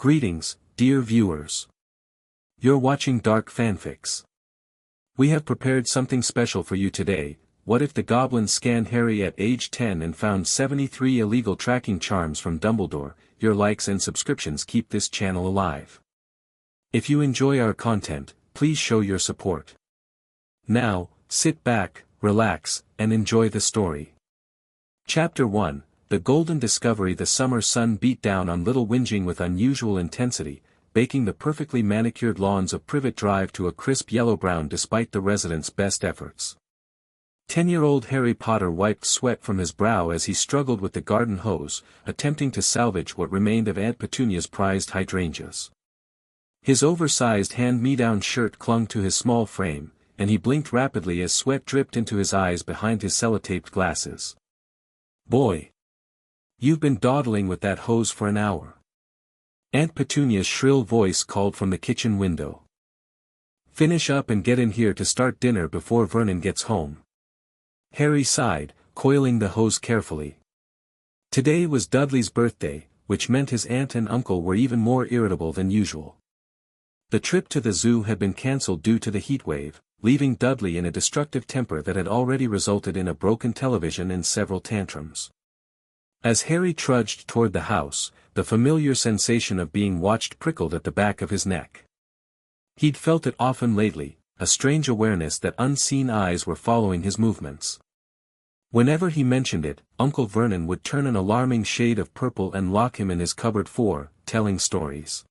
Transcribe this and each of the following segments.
Greetings, dear viewers. You're watching Dark Fanfics. We have prepared something special for you today. What if the Goblins scanned Harry at age 10 and found 73 illegal tracking charms from Dumbledore? Your likes and subscriptions keep this channel alive. If you enjoy our content, please show your support. Now, sit back, relax, and enjoy the story. Chapter 1, The Golden Discovery. The summer sun beat down on Little Whinging with unusual intensity, baking the perfectly manicured lawns of Privet Drive to a crisp yellow-brown despite the residents' best efforts. 10-year-old Harry Potter wiped sweat from his brow as he struggled with the garden hose, attempting to salvage what remained of Aunt Petunia's prized hydrangeas. His oversized hand-me-down shirt clung to his small frame, and he blinked rapidly as sweat dripped into his eyes behind his sellotaped glasses. "Boy! You've been dawdling with that hose for an hour." Aunt Petunia's shrill voice called from the kitchen window. "Finish up and get in here to start dinner before Vernon gets home." Harry sighed, coiling the hose carefully. Today was Dudley's birthday, which meant his aunt and uncle were even more irritable than usual. The trip to the zoo had been cancelled due to the heatwave, leaving Dudley in a destructive temper that had already resulted in a broken television and several tantrums. As Harry trudged toward the house, the familiar sensation of being watched prickled at the back of his neck. He'd felt it often lately, a strange awareness that unseen eyes were following his movements. Whenever he mentioned it, Uncle Vernon would turn an alarming shade of purple and lock him in his cupboard for telling stories.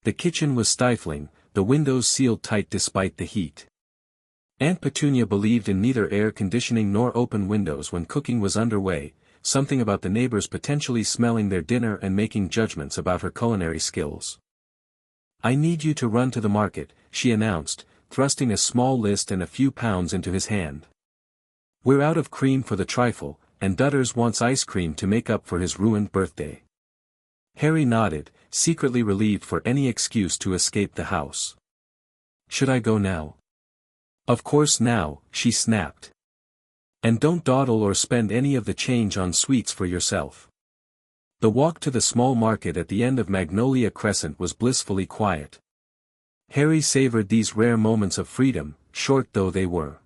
The kitchen was stifling, the windows sealed tight despite the heat. Aunt Petunia believed in neither air conditioning nor open windows when cooking was underway, something about the neighbors potentially smelling their dinner and making judgments about her culinary skills. "I need you to run to the market," she announced, thrusting a small list and a few pounds into his hand. "We're out of cream for the trifle, and Dutters wants ice cream to make up for his ruined birthday." Harry nodded, secretly relieved for any excuse to escape the house. "Should I go now?" "Of course now," she snapped. "And don't dawdle or spend any of the change on sweets for yourself." The walk to the small market at the end of Magnolia Crescent was blissfully quiet. Harry savored these rare moments of freedom, short though they were.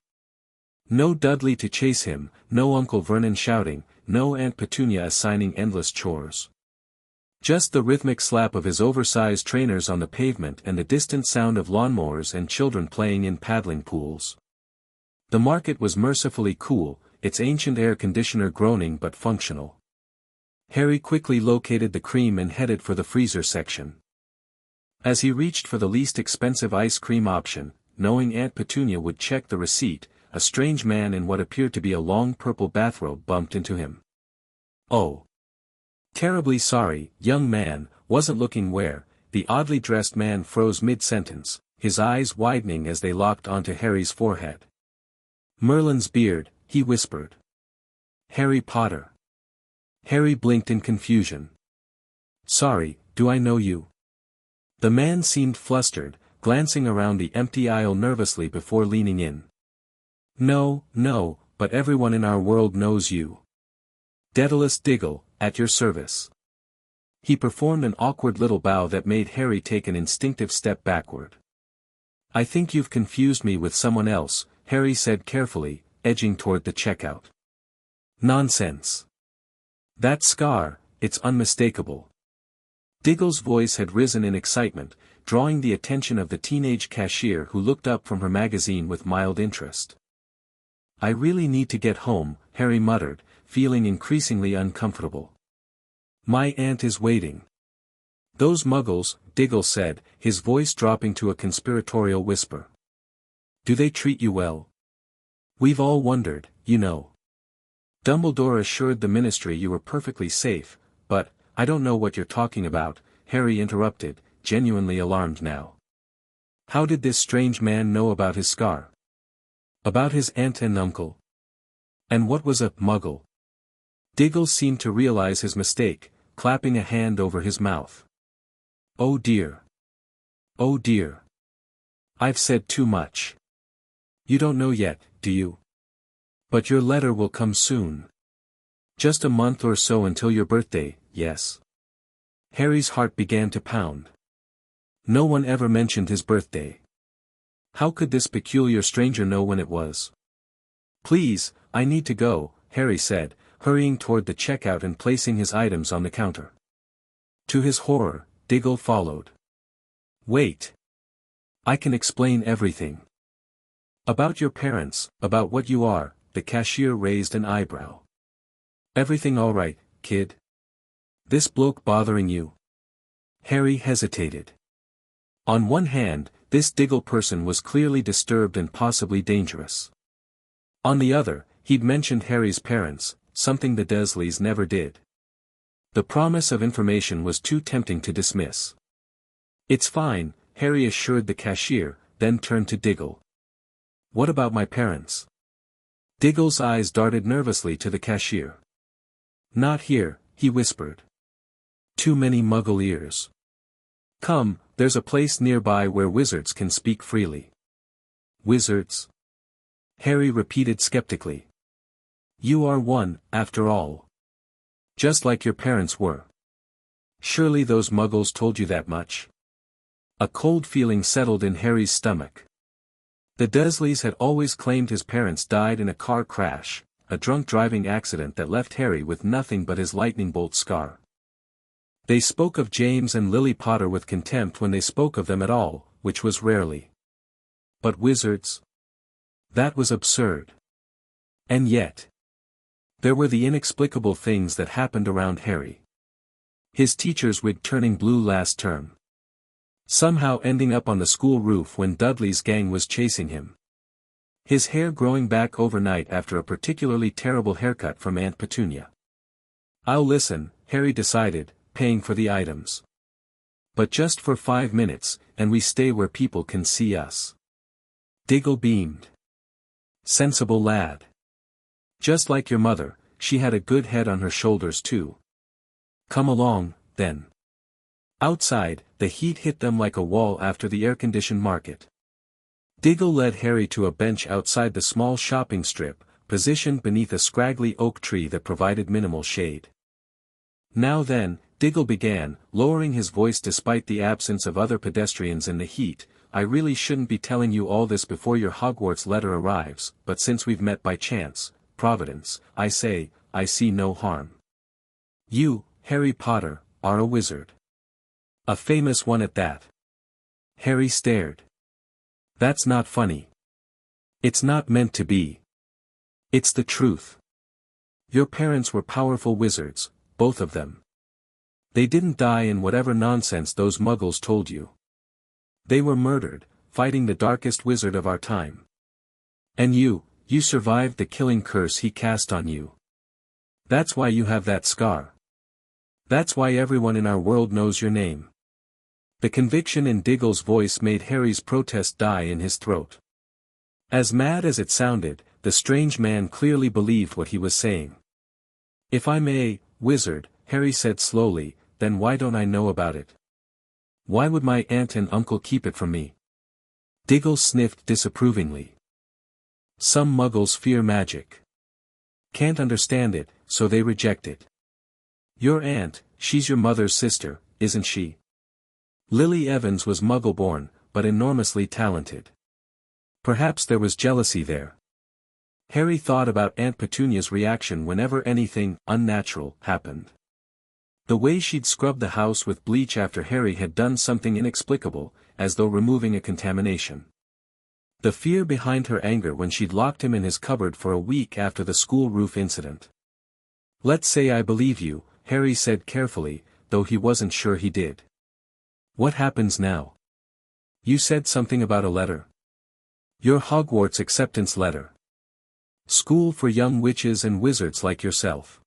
No Dudley to chase him, no Uncle Vernon shouting, no Aunt Petunia assigning endless chores. Just the rhythmic slap of his oversized trainers on the pavement and the distant sound of lawnmowers and children playing in paddling pools. The market was mercifully cool, its ancient air conditioner groaning but functional. Harry quickly located the cream and headed for the freezer section. As he reached for the least expensive ice cream option, knowing Aunt Petunia would check the receipt, a strange man in what appeared to be a long purple bathrobe bumped into him. "Oh. Terribly sorry, young man, wasn't looking where." The oddly dressed man froze mid-sentence, his eyes widening as they locked onto Harry's forehead. "Merlin's beard," he whispered. "Harry Potter." Harry blinked in confusion. "Sorry, do I know you?" The man seemed flustered, glancing around the empty aisle nervously before leaning in. No, but everyone in our world knows you. Daedalus Diggle, at your service." He performed an awkward little bow that made Harry take an instinctive step backward. "I think you've confused me with someone else," Harry said carefully, edging toward the checkout. "Nonsense. That scar, it's unmistakable." Diggle's voice had risen in excitement, drawing the attention of the teenage cashier who looked up from her magazine with mild interest. "I really need to get home," Harry muttered, feeling increasingly uncomfortable. "My aunt is waiting." "Those muggles," Diggle said, his voice dropping to a conspiratorial whisper. "Do they treat you well? We've all wondered, you know." "Dumbledore assured the ministry you were perfectly safe, but, I don't know what you're talking about," Harry interrupted, genuinely alarmed now. How did this strange man know about his scar? About his aunt and uncle? And what was a muggle? Diggle seemed to realize his mistake, clapping a hand over his mouth. "Oh dear. Oh dear. I've said too much. You don't know yet, do you? But your letter will come soon. Just a month or so until your birthday, yes." Harry's heart began to pound. No one ever mentioned his birthday. How could this peculiar stranger know when it was? "Please, I need to go," Harry said, hurrying toward the checkout and placing his items on the counter. To his horror, Diggle followed. "Wait. I can explain everything. About your parents, about what you are." The cashier raised an eyebrow. "Everything all right, kid? This bloke bothering you?" Harry hesitated. On one hand, this Diggle person was clearly disturbed and possibly dangerous. On the other, he'd mentioned Harry's parents, something the Dursleys never did. The promise of information was too tempting to dismiss. "It's fine," Harry assured the cashier, then turned to Diggle. "What about my parents?" Diggle's eyes darted nervously to the cashier. "Not here," he whispered. "Too many Muggle ears. Come, there's a place nearby where wizards can speak freely." "Wizards?" Harry repeated skeptically. "You are one, after all. Just like your parents were. Surely those Muggles told you that much?" A cold feeling settled in Harry's stomach. The Dursleys had always claimed his parents died in a car crash, a drunk driving accident that left Harry with nothing but his lightning bolt scar. They spoke of James and Lily Potter with contempt when they spoke of them at all, which was rarely. But wizards? That was absurd. And yet, there were the inexplicable things that happened around Harry. His teacher's wig turning blue last term. Somehow ending up on the school roof when Dudley's gang was chasing him. His hair growing back overnight after a particularly terrible haircut from Aunt Petunia. "I'll listen," Harry decided, paying for the items. "But just for 5 minutes, and we stay where people can see us." Diggle beamed. "Sensible lad. Just like your mother, she had a good head on her shoulders too. Come along, then." Outside, the heat hit them like a wall after the air-conditioned market. Diggle led Harry to a bench outside the small shopping strip, positioned beneath a scraggly oak tree that provided minimal shade. "Now then," Diggle began, lowering his voice despite the absence of other pedestrians in the heat, "I really shouldn't be telling you all this before your Hogwarts letter arrives, but since we've met by chance, Providence, I say, I see no harm. You, Harry Potter, are a wizard. A famous one at that." Harry stared. "That's not funny. It's not meant to be. It's the truth. Your parents were powerful wizards, both of them. They didn't die in whatever nonsense those Muggles told you. They were murdered, fighting the darkest wizard of our time. And you survived the killing curse he cast on you. That's why you have that scar. That's why everyone in our world knows your name." The conviction in Diggle's voice made Harry's protest die in his throat. As mad as it sounded, the strange man clearly believed what he was saying. "If I'm a wizard," Harry said slowly, "then why don't I know about it? Why would my aunt and uncle keep it from me?" Diggle sniffed disapprovingly. "Some Muggles fear magic. Can't understand it, so they reject it. Your aunt, she's your mother's sister, isn't she? Lily Evans was Muggle-born, but enormously talented. Perhaps there was jealousy there." Harry thought about Aunt Petunia's reaction whenever anything unnatural happened. The way she'd scrubbed the house with bleach after Harry had done something inexplicable, as though removing a contamination. The fear behind her anger when she'd locked him in his cupboard for a week after the school roof incident. "Let's say I believe you," Harry said carefully, though he wasn't sure he did. "What happens now? You said something about a letter. Your Hogwarts acceptance letter. School for young witches and wizards like yourself.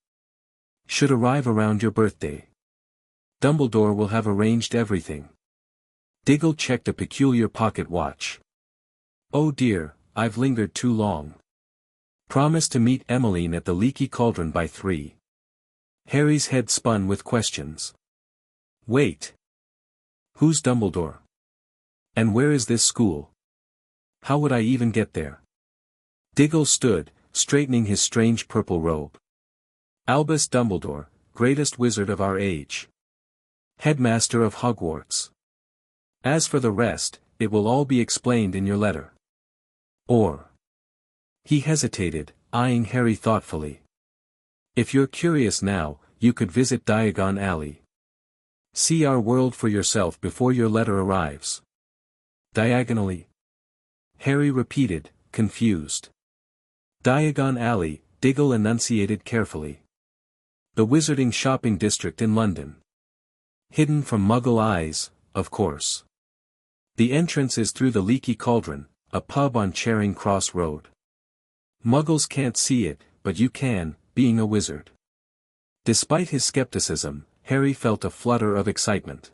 Should arrive around your birthday. Dumbledore will have arranged everything." Diggle checked a peculiar pocket watch. "Oh dear, I've lingered too long. Promise to meet Emmeline at the Leaky Cauldron by 3. Harry's head spun with questions. "Wait. Who's Dumbledore? And where is this school? How would I even get there?" Diggle stood, straightening his strange purple robe. "Albus Dumbledore, greatest wizard of our age. Headmaster of Hogwarts. As for the rest, it will all be explained in your letter. Or. He hesitated, eyeing Harry thoughtfully. If you're curious now, you could visit Diagon Alley. See our world for yourself before your letter arrives. Diagonally? Harry repeated, confused. Diagon Alley, Diggle enunciated carefully. The wizarding shopping district in London. Hidden from Muggle eyes, of course. The entrance is through the Leaky Cauldron, a pub on Charing Cross Road. Muggles can't see it, but you can, being a wizard. Despite his skepticism, Harry felt a flutter of excitement.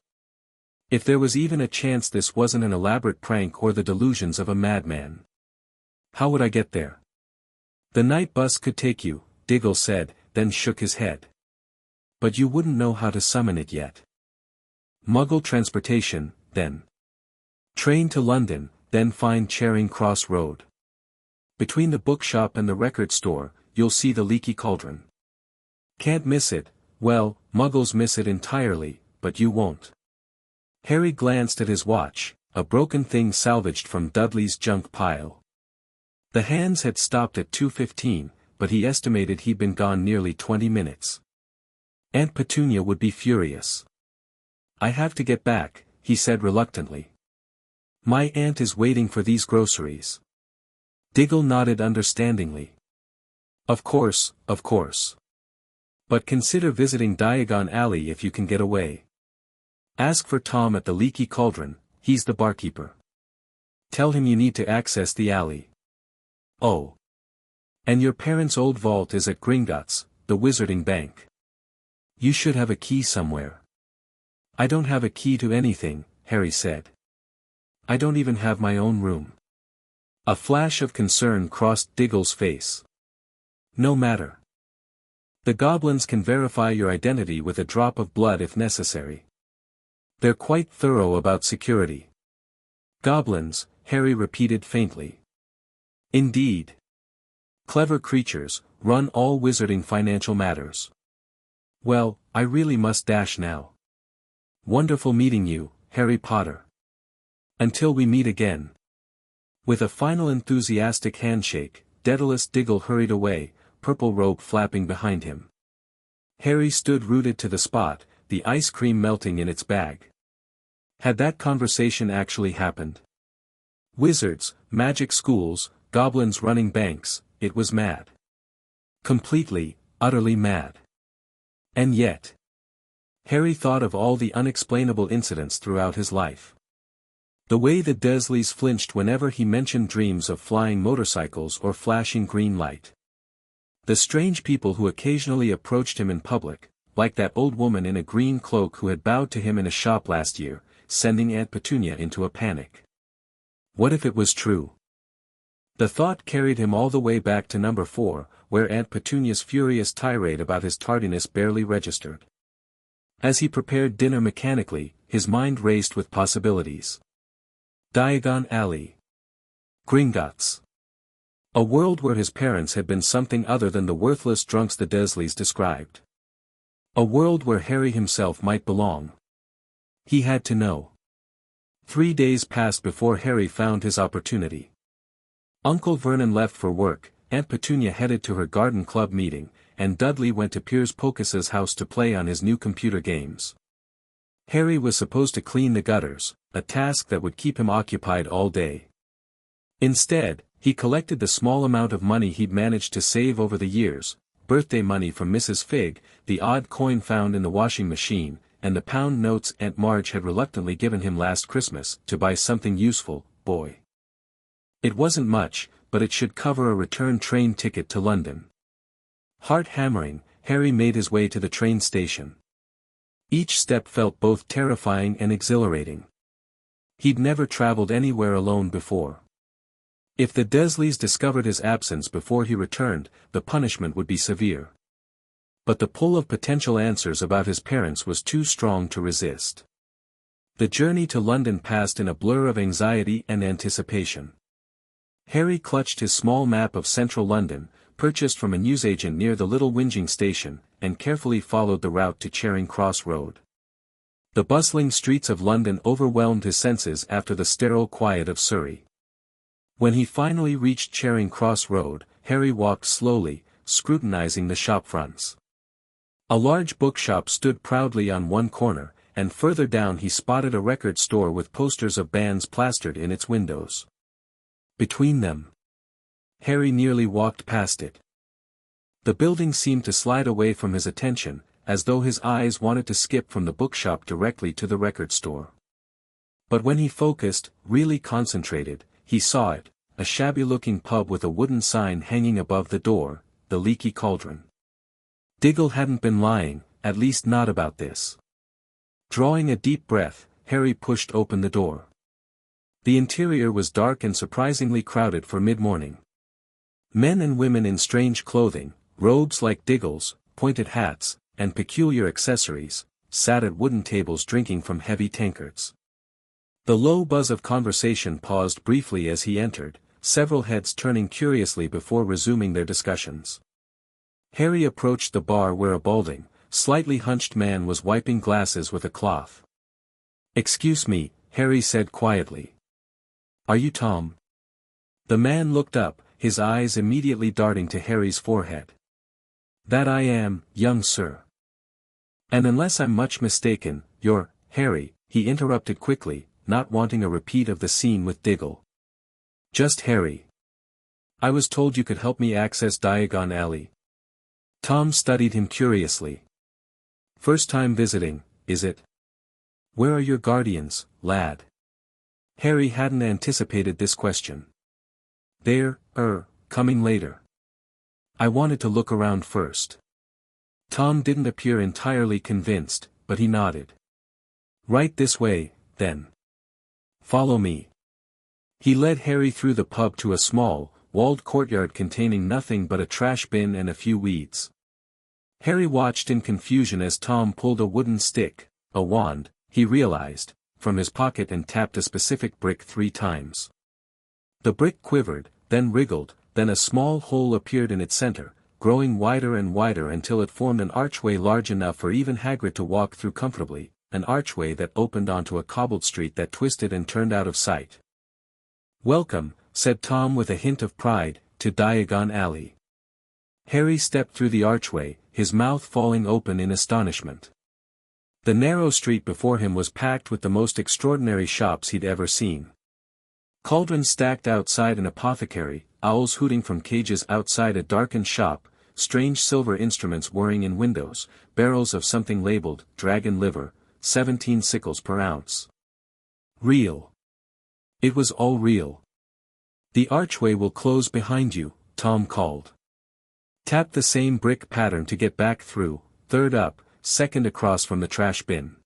If there was even a chance this wasn't an elaborate prank or the delusions of a madman. How would I get there? The night bus could take you, Diggle said, then shook his head. But you wouldn't know how to summon it yet. Muggle transportation, then. Train to London, then find Charing Cross Road. Between the bookshop and the record store, you'll see the Leaky Cauldron. Can't miss it. Well, Muggles miss it entirely, but you won't. Harry glanced at his watch, a broken thing salvaged from Dudley's junk pile. The hands had stopped at 2:15, but he estimated he'd been gone nearly 20 minutes. Aunt Petunia would be furious. I have to get back, he said reluctantly. My aunt is waiting for these groceries. Diggle nodded understandingly. Of course, of course. But consider visiting Diagon Alley if you can get away. Ask for Tom at the Leaky Cauldron, he's the barkeeper. Tell him you need to access the alley. Oh. And your parents' old vault is at Gringotts, the Wizarding Bank. You should have a key somewhere. I don't have a key to anything, Harry said. I don't even have my own room. A flash of concern crossed Diggle's face. No matter. The goblins can verify your identity with a drop of blood if necessary. They're quite thorough about security. Goblins, Harry repeated faintly. Indeed. Clever creatures, run all wizarding financial matters. Well, I really must dash now. Wonderful meeting you, Harry Potter. Until we meet again. With a final enthusiastic handshake, Daedalus Diggle hurried away, purple robe flapping behind him. Harry stood rooted to the spot, the ice cream melting in its bag. Had that conversation actually happened? Wizards, magic schools, goblins running banks, it was mad. Completely, utterly mad. And yet. Harry thought of all the unexplainable incidents throughout his life. The way the Dursleys flinched whenever he mentioned dreams of flying motorcycles or flashing green light. The strange people who occasionally approached him in public, like that old woman in a green cloak who had bowed to him in a shop last year, sending Aunt Petunia into a panic. What if it was true? The thought carried him all the way back to number 4, where Aunt Petunia's furious tirade about his tardiness barely registered. As he prepared dinner mechanically, his mind raced with possibilities. Diagon Alley. Gringotts. A world where his parents had been something other than the worthless drunks the Dursleys described. A world where Harry himself might belong. He had to know. 3 days passed before Harry found his opportunity. Uncle Vernon left for work, Aunt Petunia headed to her garden club meeting, and Dudley went to Piers Pocus's house to play on his new computer games. Harry was supposed to clean the gutters, a task that would keep him occupied all day. Instead, he collected the small amount of money he'd managed to save over the years, birthday money from Mrs. Figg, the odd coin found in the washing machine, and the pound notes Aunt Marge had reluctantly given him last Christmas, to buy something useful, boy. It wasn't much, but it should cover a return train ticket to London. Heart-hammering, Harry made his way to the train station. Each step felt both terrifying and exhilarating. He'd never traveled anywhere alone before. If the Dursleys discovered his absence before he returned, the punishment would be severe. But the pull of potential answers about his parents was too strong to resist. The journey to London passed in a blur of anxiety and anticipation. Harry clutched his small map of central London, purchased from a newsagent near the Little Whinging station, and carefully followed the route to Charing Cross Road. The bustling streets of London overwhelmed his senses after the sterile quiet of Surrey. When he finally reached Charing Cross Road, Harry walked slowly, scrutinizing the shop fronts. A large bookshop stood proudly on one corner, and further down he spotted a record store with posters of bands plastered in its windows. Between them, Harry nearly walked past it. The building seemed to slide away from his attention, as though his eyes wanted to skip from the bookshop directly to the record store. But when he focused, really concentrated, he saw it, a shabby-looking pub with a wooden sign hanging above the door, the Leaky Cauldron. Diggle hadn't been lying, at least not about this. Drawing a deep breath, Harry pushed open the door. The interior was dark and surprisingly crowded for mid-morning. Men and women in strange clothing, robes like Diggle's, pointed hats, and peculiar accessories, sat at wooden tables drinking from heavy tankards. The low buzz of conversation paused briefly as he entered, several heads turning curiously before resuming their discussions. Harry approached the bar where a balding, slightly hunched man was wiping glasses with a cloth. "Excuse me," Harry said quietly. "Are you Tom?" The man looked up, his eyes immediately darting to Harry's forehead. "That I am, young sir. And unless I'm much mistaken, you're, Harry," he interrupted quickly, not wanting a repeat of the scene with Diggle. "Just Harry. I was told you could help me access Diagon Alley." Tom studied him curiously. "First time visiting, is it? Where are your guardians, lad?" Harry hadn't anticipated this question. "They're, coming later. I wanted to look around first." Tom didn't appear entirely convinced, but he nodded. "Right this way, then. Follow me." He led Harry through the pub to a small, walled courtyard containing nothing but a trash bin and a few weeds. Harry watched in confusion as Tom pulled a wooden stick, a wand, he realized, from his pocket and tapped a specific brick 3 times. The brick quivered, then wriggled, then a small hole appeared in its center, growing wider and wider until it formed an archway large enough for even Hagrid to walk through comfortably, an archway that opened onto a cobbled street that twisted and turned out of sight. "Welcome," said Tom with a hint of pride, "to Diagon Alley." Harry stepped through the archway, his mouth falling open in astonishment. The narrow street before him was packed with the most extraordinary shops he'd ever seen. Cauldrons stacked outside an apothecary, owls hooting from cages outside a darkened shop, strange silver instruments whirring in windows, barrels of something labeled, dragon liver, 17 sickles per ounce. Real. It was all real. "The archway will close behind you," Tom called. "Tap the same brick pattern to get back through, third up, second across from the trash bin.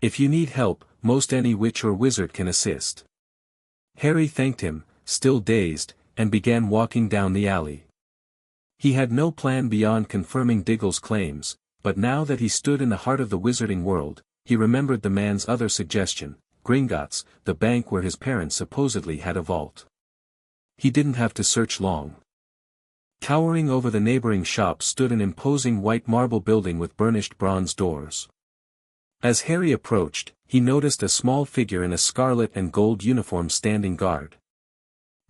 If you need help, most any witch or wizard can assist." Harry thanked him, still dazed, and began walking down the alley. He had no plan beyond confirming Diggle's claims, but now that he stood in the heart of the wizarding world, he remembered the man's other suggestion, Gringotts, the bank where his parents supposedly had a vault. He didn't have to search long. Towering over the neighboring shop stood an imposing white marble building with burnished bronze doors. As Harry approached, he noticed a small figure in a scarlet and gold uniform standing guard.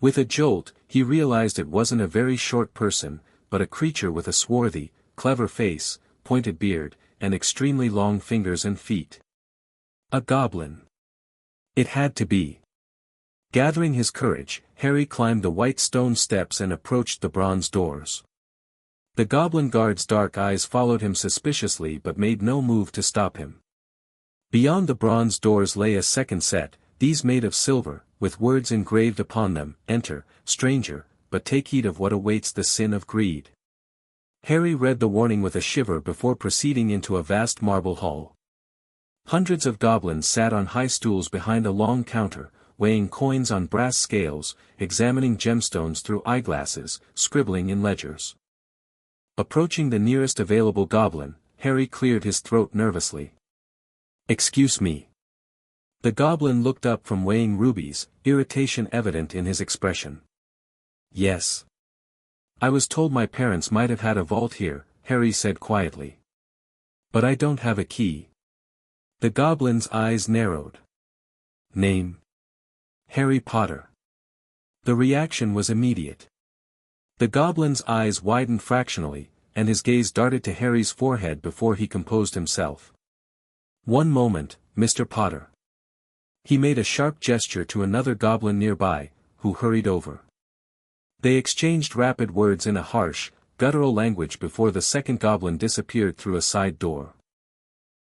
With a jolt, he realized it wasn't a very short person, but a creature with a swarthy, clever face, pointed beard, and extremely long fingers and feet. A goblin. It had to be. Gathering his courage, Harry climbed the white stone steps and approached the bronze doors. The goblin guard's dark eyes followed him suspiciously but made no move to stop him. Beyond the bronze doors lay a second set, these made of silver, with words engraved upon them, "Enter, stranger, but take heed of what awaits the sin of greed." Harry read the warning with a shiver before proceeding into a vast marble hall. Hundreds of goblins sat on high stools behind a long counter, weighing coins on brass scales, examining gemstones through eyeglasses, scribbling in ledgers. Approaching the nearest available goblin, Harry cleared his throat nervously. "Excuse me." The goblin looked up from weighing rubies, irritation evident in his expression. "Yes. I was told my parents might have had a vault here," Harry said quietly. "But I don't have a key." The goblin's eyes narrowed. Name: Harry Potter. The reaction was immediate. The goblin's eyes widened fractionally, and his gaze darted to Harry's forehead before he composed himself. One moment, Mr. Potter. He made a sharp gesture to another goblin nearby, who hurried over. They exchanged rapid words in a harsh, guttural language before the second goblin disappeared through a side door.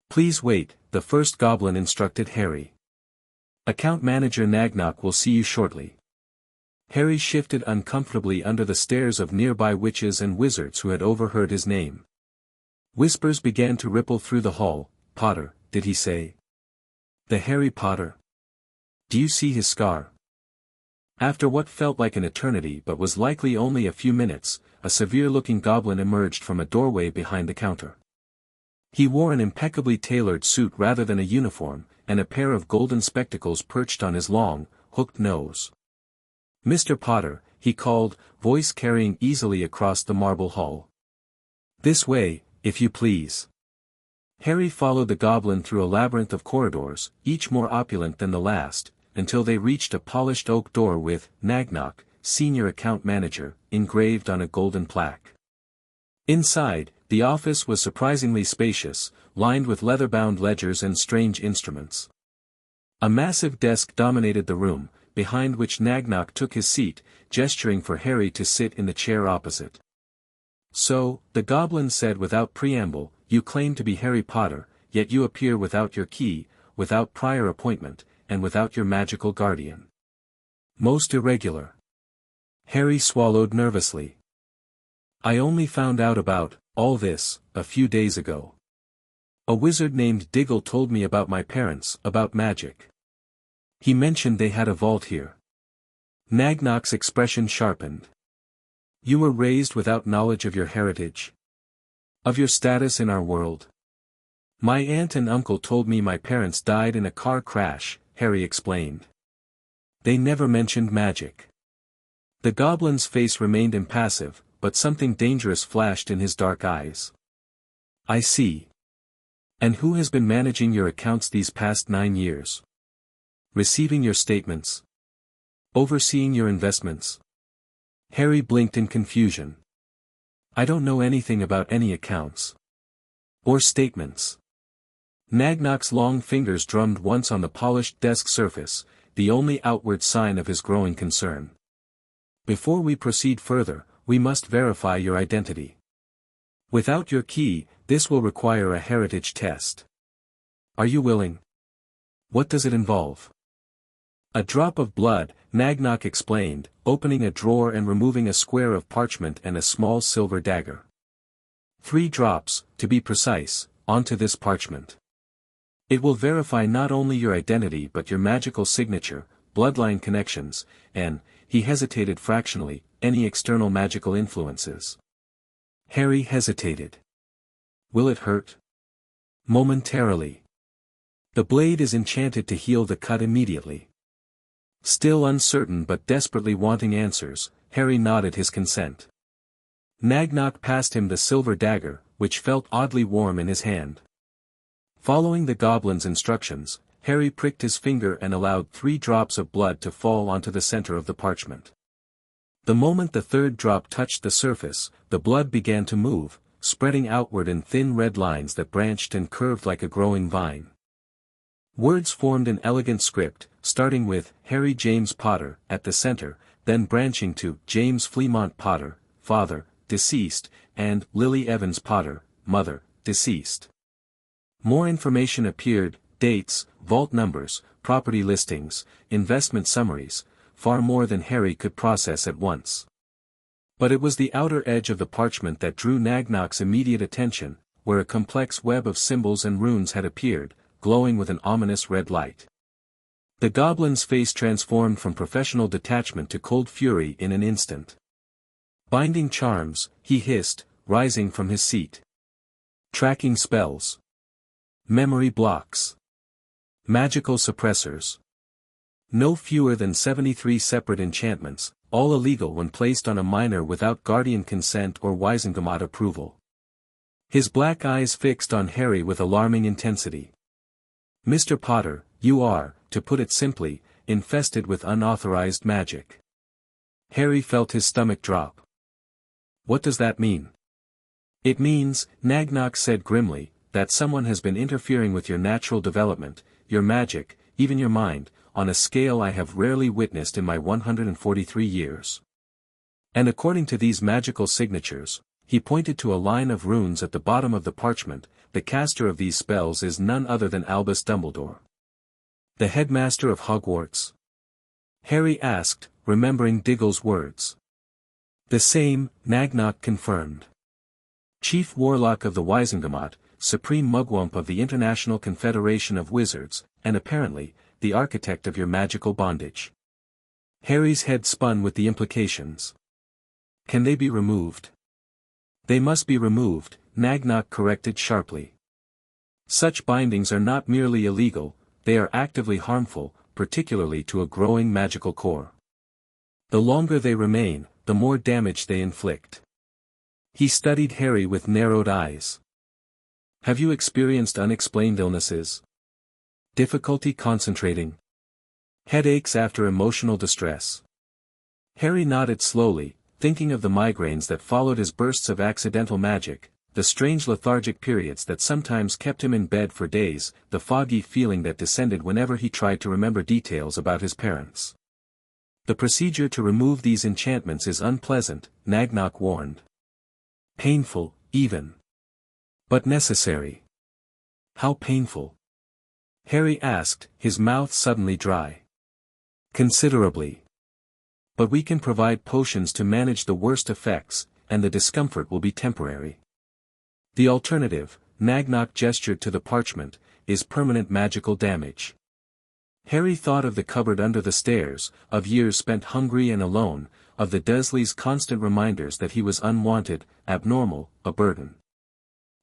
Please wait, the first goblin instructed Harry. Account manager Nagnok will see you shortly. Harry shifted uncomfortably under the stares of nearby witches and wizards who had overheard his name. Whispers began to ripple through the hall. Potter, did he say? The Harry Potter? Do you see his scar? After what felt like an eternity but was likely only a few minutes, a severe-looking goblin emerged from a doorway behind the counter. He wore an impeccably tailored suit rather than a uniform, and a pair of golden spectacles perched on his long, hooked nose. Mr. Potter, he called, voice carrying easily across the marble hall. This way, if you please. Harry followed the goblin through a labyrinth of corridors, each more opulent than the last, until they reached a polished oak door with Nagnok, Senior Account Manager, engraved on a golden plaque. Inside, the office was surprisingly spacious, lined with leather-bound ledgers and strange instruments. A massive desk dominated the room, behind which Nagnok took his seat, gesturing for Harry to sit in the chair opposite. So, the goblin said without preamble, you claim to be Harry Potter, yet you appear without your key, without prior appointment, and without your magical guardian. Most irregular. Harry swallowed nervously. I only found out about all this a few days ago. A wizard named Diggle told me about my parents, about magic. He mentioned they had a vault here. Nagnok's expression sharpened. You were raised without knowledge of your heritage? Of your status in our world? My aunt and uncle told me my parents died in a car crash, Harry explained. They never mentioned magic. The goblin's face remained impassive, but something dangerous flashed in his dark eyes. I see. And who has been managing your accounts these past 9 years? Receiving your statements? Overseeing your investments? Harry blinked in confusion. I don't know anything about any accounts. Or statements. Nagnok's long fingers drummed once on the polished desk surface, the only outward sign of his growing concern. Before we proceed further, we must verify your identity. Without your key, this will require a heritage test. Are you willing? What does it involve? A drop of blood, Nagnok explained, opening a drawer and removing a square of parchment and a small silver dagger. 3 drops, to be precise, onto this parchment. It will verify not only your identity but your magical signature, bloodline connections, and, he hesitated fractionally, any external magical influences. Harry hesitated. Will it hurt? Momentarily. The blade is enchanted to heal the cut immediately. Still uncertain but desperately wanting answers, Harry nodded his consent. Nagnok passed him the silver dagger, which felt oddly warm in his hand. Following the goblin's instructions, Harry pricked his finger and allowed 3 drops of blood to fall onto the center of the parchment. The moment the 3rd drop touched the surface, the blood began to move, spreading outward in thin red lines that branched and curved like a growing vine. Words formed an elegant script, starting with Harry James Potter at the center, then branching to James Fleamont Potter, father, deceased, and Lily Evans Potter, mother, deceased. More information appeared, dates, vault numbers, property listings, investment summaries, far more than Harry could process at once. But it was the outer edge of the parchment that drew Nagnok's immediate attention, where a complex web of symbols and runes had appeared, glowing with an ominous red light. The goblin's face transformed from professional detachment to cold fury in an instant. Binding charms, he hissed, rising from his seat. Tracking spells. Memory blocks. Magical suppressors. No fewer than 73 separate enchantments, all illegal when placed on a minor without guardian consent or Wisengamot approval. His black eyes fixed on Harry with alarming intensity. Mr. Potter, you are, to put it simply, infested with unauthorized magic. Harry felt his stomach drop. What does that mean? It means, Nagnok said grimly, that someone has been interfering with your natural development, your magic, even your mind, on a scale I have rarely witnessed in my 143 years. And according to these magical signatures, he pointed to a line of runes at the bottom of the parchment, the caster of these spells is none other than Albus Dumbledore. The headmaster of Hogwarts? Harry asked, remembering Diggle's words. The same, Nagnok confirmed. Chief Warlock of the Wizengamot, Supreme Mugwump of the International Confederation of Wizards, and apparently, the architect of your magical bondage. Harry's head spun with the implications. Can they be removed? They must be removed, Nagnok corrected sharply. Such bindings are not merely illegal, they are actively harmful, particularly to a growing magical core. The longer they remain, the more damage they inflict. He studied Harry with narrowed eyes. Have you experienced unexplained illnesses? Difficulty concentrating? Headaches after emotional distress? Harry nodded slowly, thinking of the migraines that followed his bursts of accidental magic, the strange lethargic periods that sometimes kept him in bed for days, the foggy feeling that descended whenever he tried to remember details about his parents. The procedure to remove these enchantments is unpleasant, Nagnok warned. Painful, even. But necessary. How painful? Harry asked, his mouth suddenly dry. Considerably. But we can provide potions to manage the worst effects, and the discomfort will be temporary. The alternative, Nagnok gestured to the parchment, is permanent magical damage. Harry thought of the cupboard under the stairs, of years spent hungry and alone, of the Dursleys' constant reminders that he was unwanted, abnormal, a burden.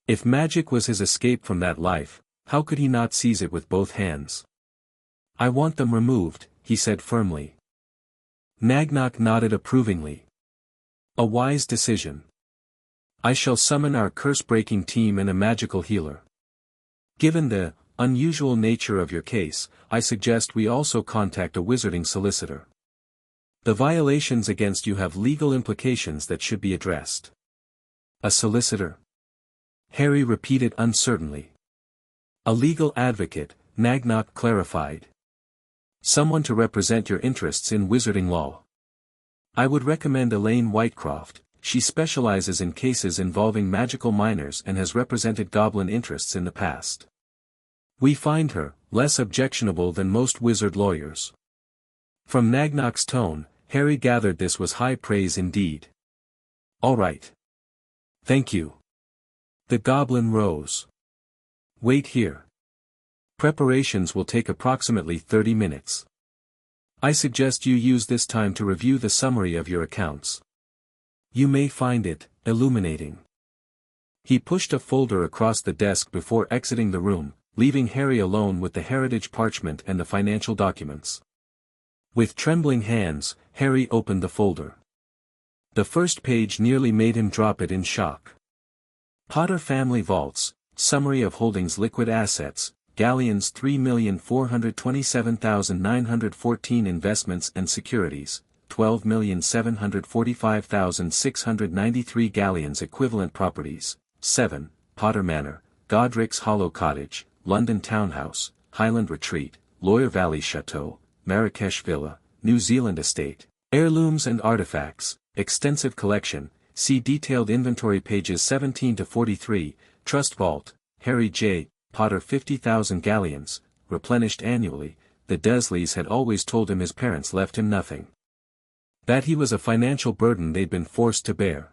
If magic was his escape from that life, how could he not seize it with both hands? I want them removed, he said firmly. Nagnok nodded approvingly. A wise decision. I shall summon our curse-breaking team and a magical healer. Given the unusual nature of your case, I suggest we also contact a wizarding solicitor. The violations against you have legal implications that should be addressed. A solicitor? Harry repeated uncertainly. A legal advocate, Nagnok clarified. Someone to represent your interests in wizarding law. I would recommend Elaine Whitecroft. She specializes in cases involving magical minors and has represented goblin interests in the past. We find her less objectionable than most wizard lawyers. From Nagnok's tone, Harry gathered this was high praise indeed. All right. Thank you. The goblin rose. Wait here. Preparations will take approximately 30 minutes. I suggest you use this time to review the summary of your accounts. You may find it illuminating. He pushed a folder across the desk before exiting the room, leaving Harry alone with the heritage parchment and the financial documents. With trembling hands, Harry opened the folder. The first page nearly made him drop it in shock. Potter Family Vaults, Summary of Holdings Liquid Assets, Galleons 3,427,914 Investments and Securities, 12,745,693 Galleons Equivalent Properties, 7, Potter Manor, Godric's Hollow Cottage, London Townhouse, Highland Retreat, Lawyer Valley Chateau, Marrakesh Villa, New Zealand Estate, Heirlooms and Artifacts, Extensive Collection, see detailed inventory pages 17 to 43, Trust Vault, Harry J. Potter 50,000 galleons, replenished annually. The Dursleys had always told him his parents left him nothing. That he was a financial burden they'd been forced to bear.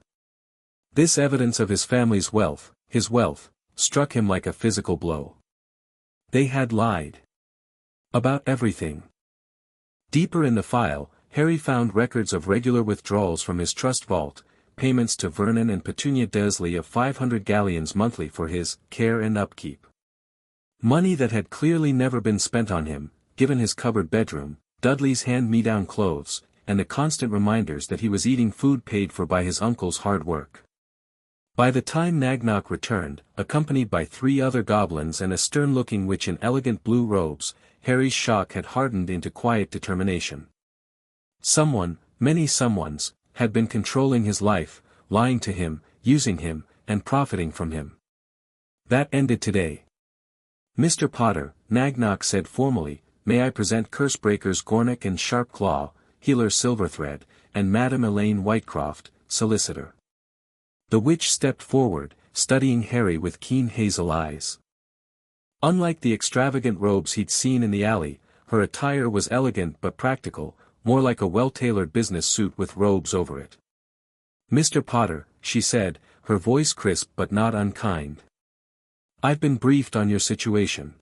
This evidence of his family's wealth, his wealth, struck him like a physical blow. They had lied. About everything. Deeper in the file, Harry found records of regular withdrawals from his trust vault, payments to Vernon and Petunia Dursley of 500 galleons monthly for his care and upkeep. Money that had clearly never been spent on him, given his cupboard bedroom, Dudley's hand-me-down clothes, and the constant reminders that he was eating food paid for by his uncle's hard work. By the time Nagnok returned, accompanied by 3 other goblins and a stern-looking witch in elegant blue robes, Harry's shock had hardened into quiet determination. Someone, many someones, had been controlling his life, lying to him, using him, and profiting from him. That ended today. Mr. Potter, Nagnok said formally, may I present Cursebreakers Gornick and Sharpclaw, Healer Silverthread, and Madame Elaine Whitecroft, solicitor. The witch stepped forward, studying Harry with keen hazel eyes. Unlike the extravagant robes he'd seen in the alley, her attire was elegant but practical, more like a well-tailored business suit with robes over it. Mr. Potter, she said, her voice crisp but not unkind. I've been briefed on your situation.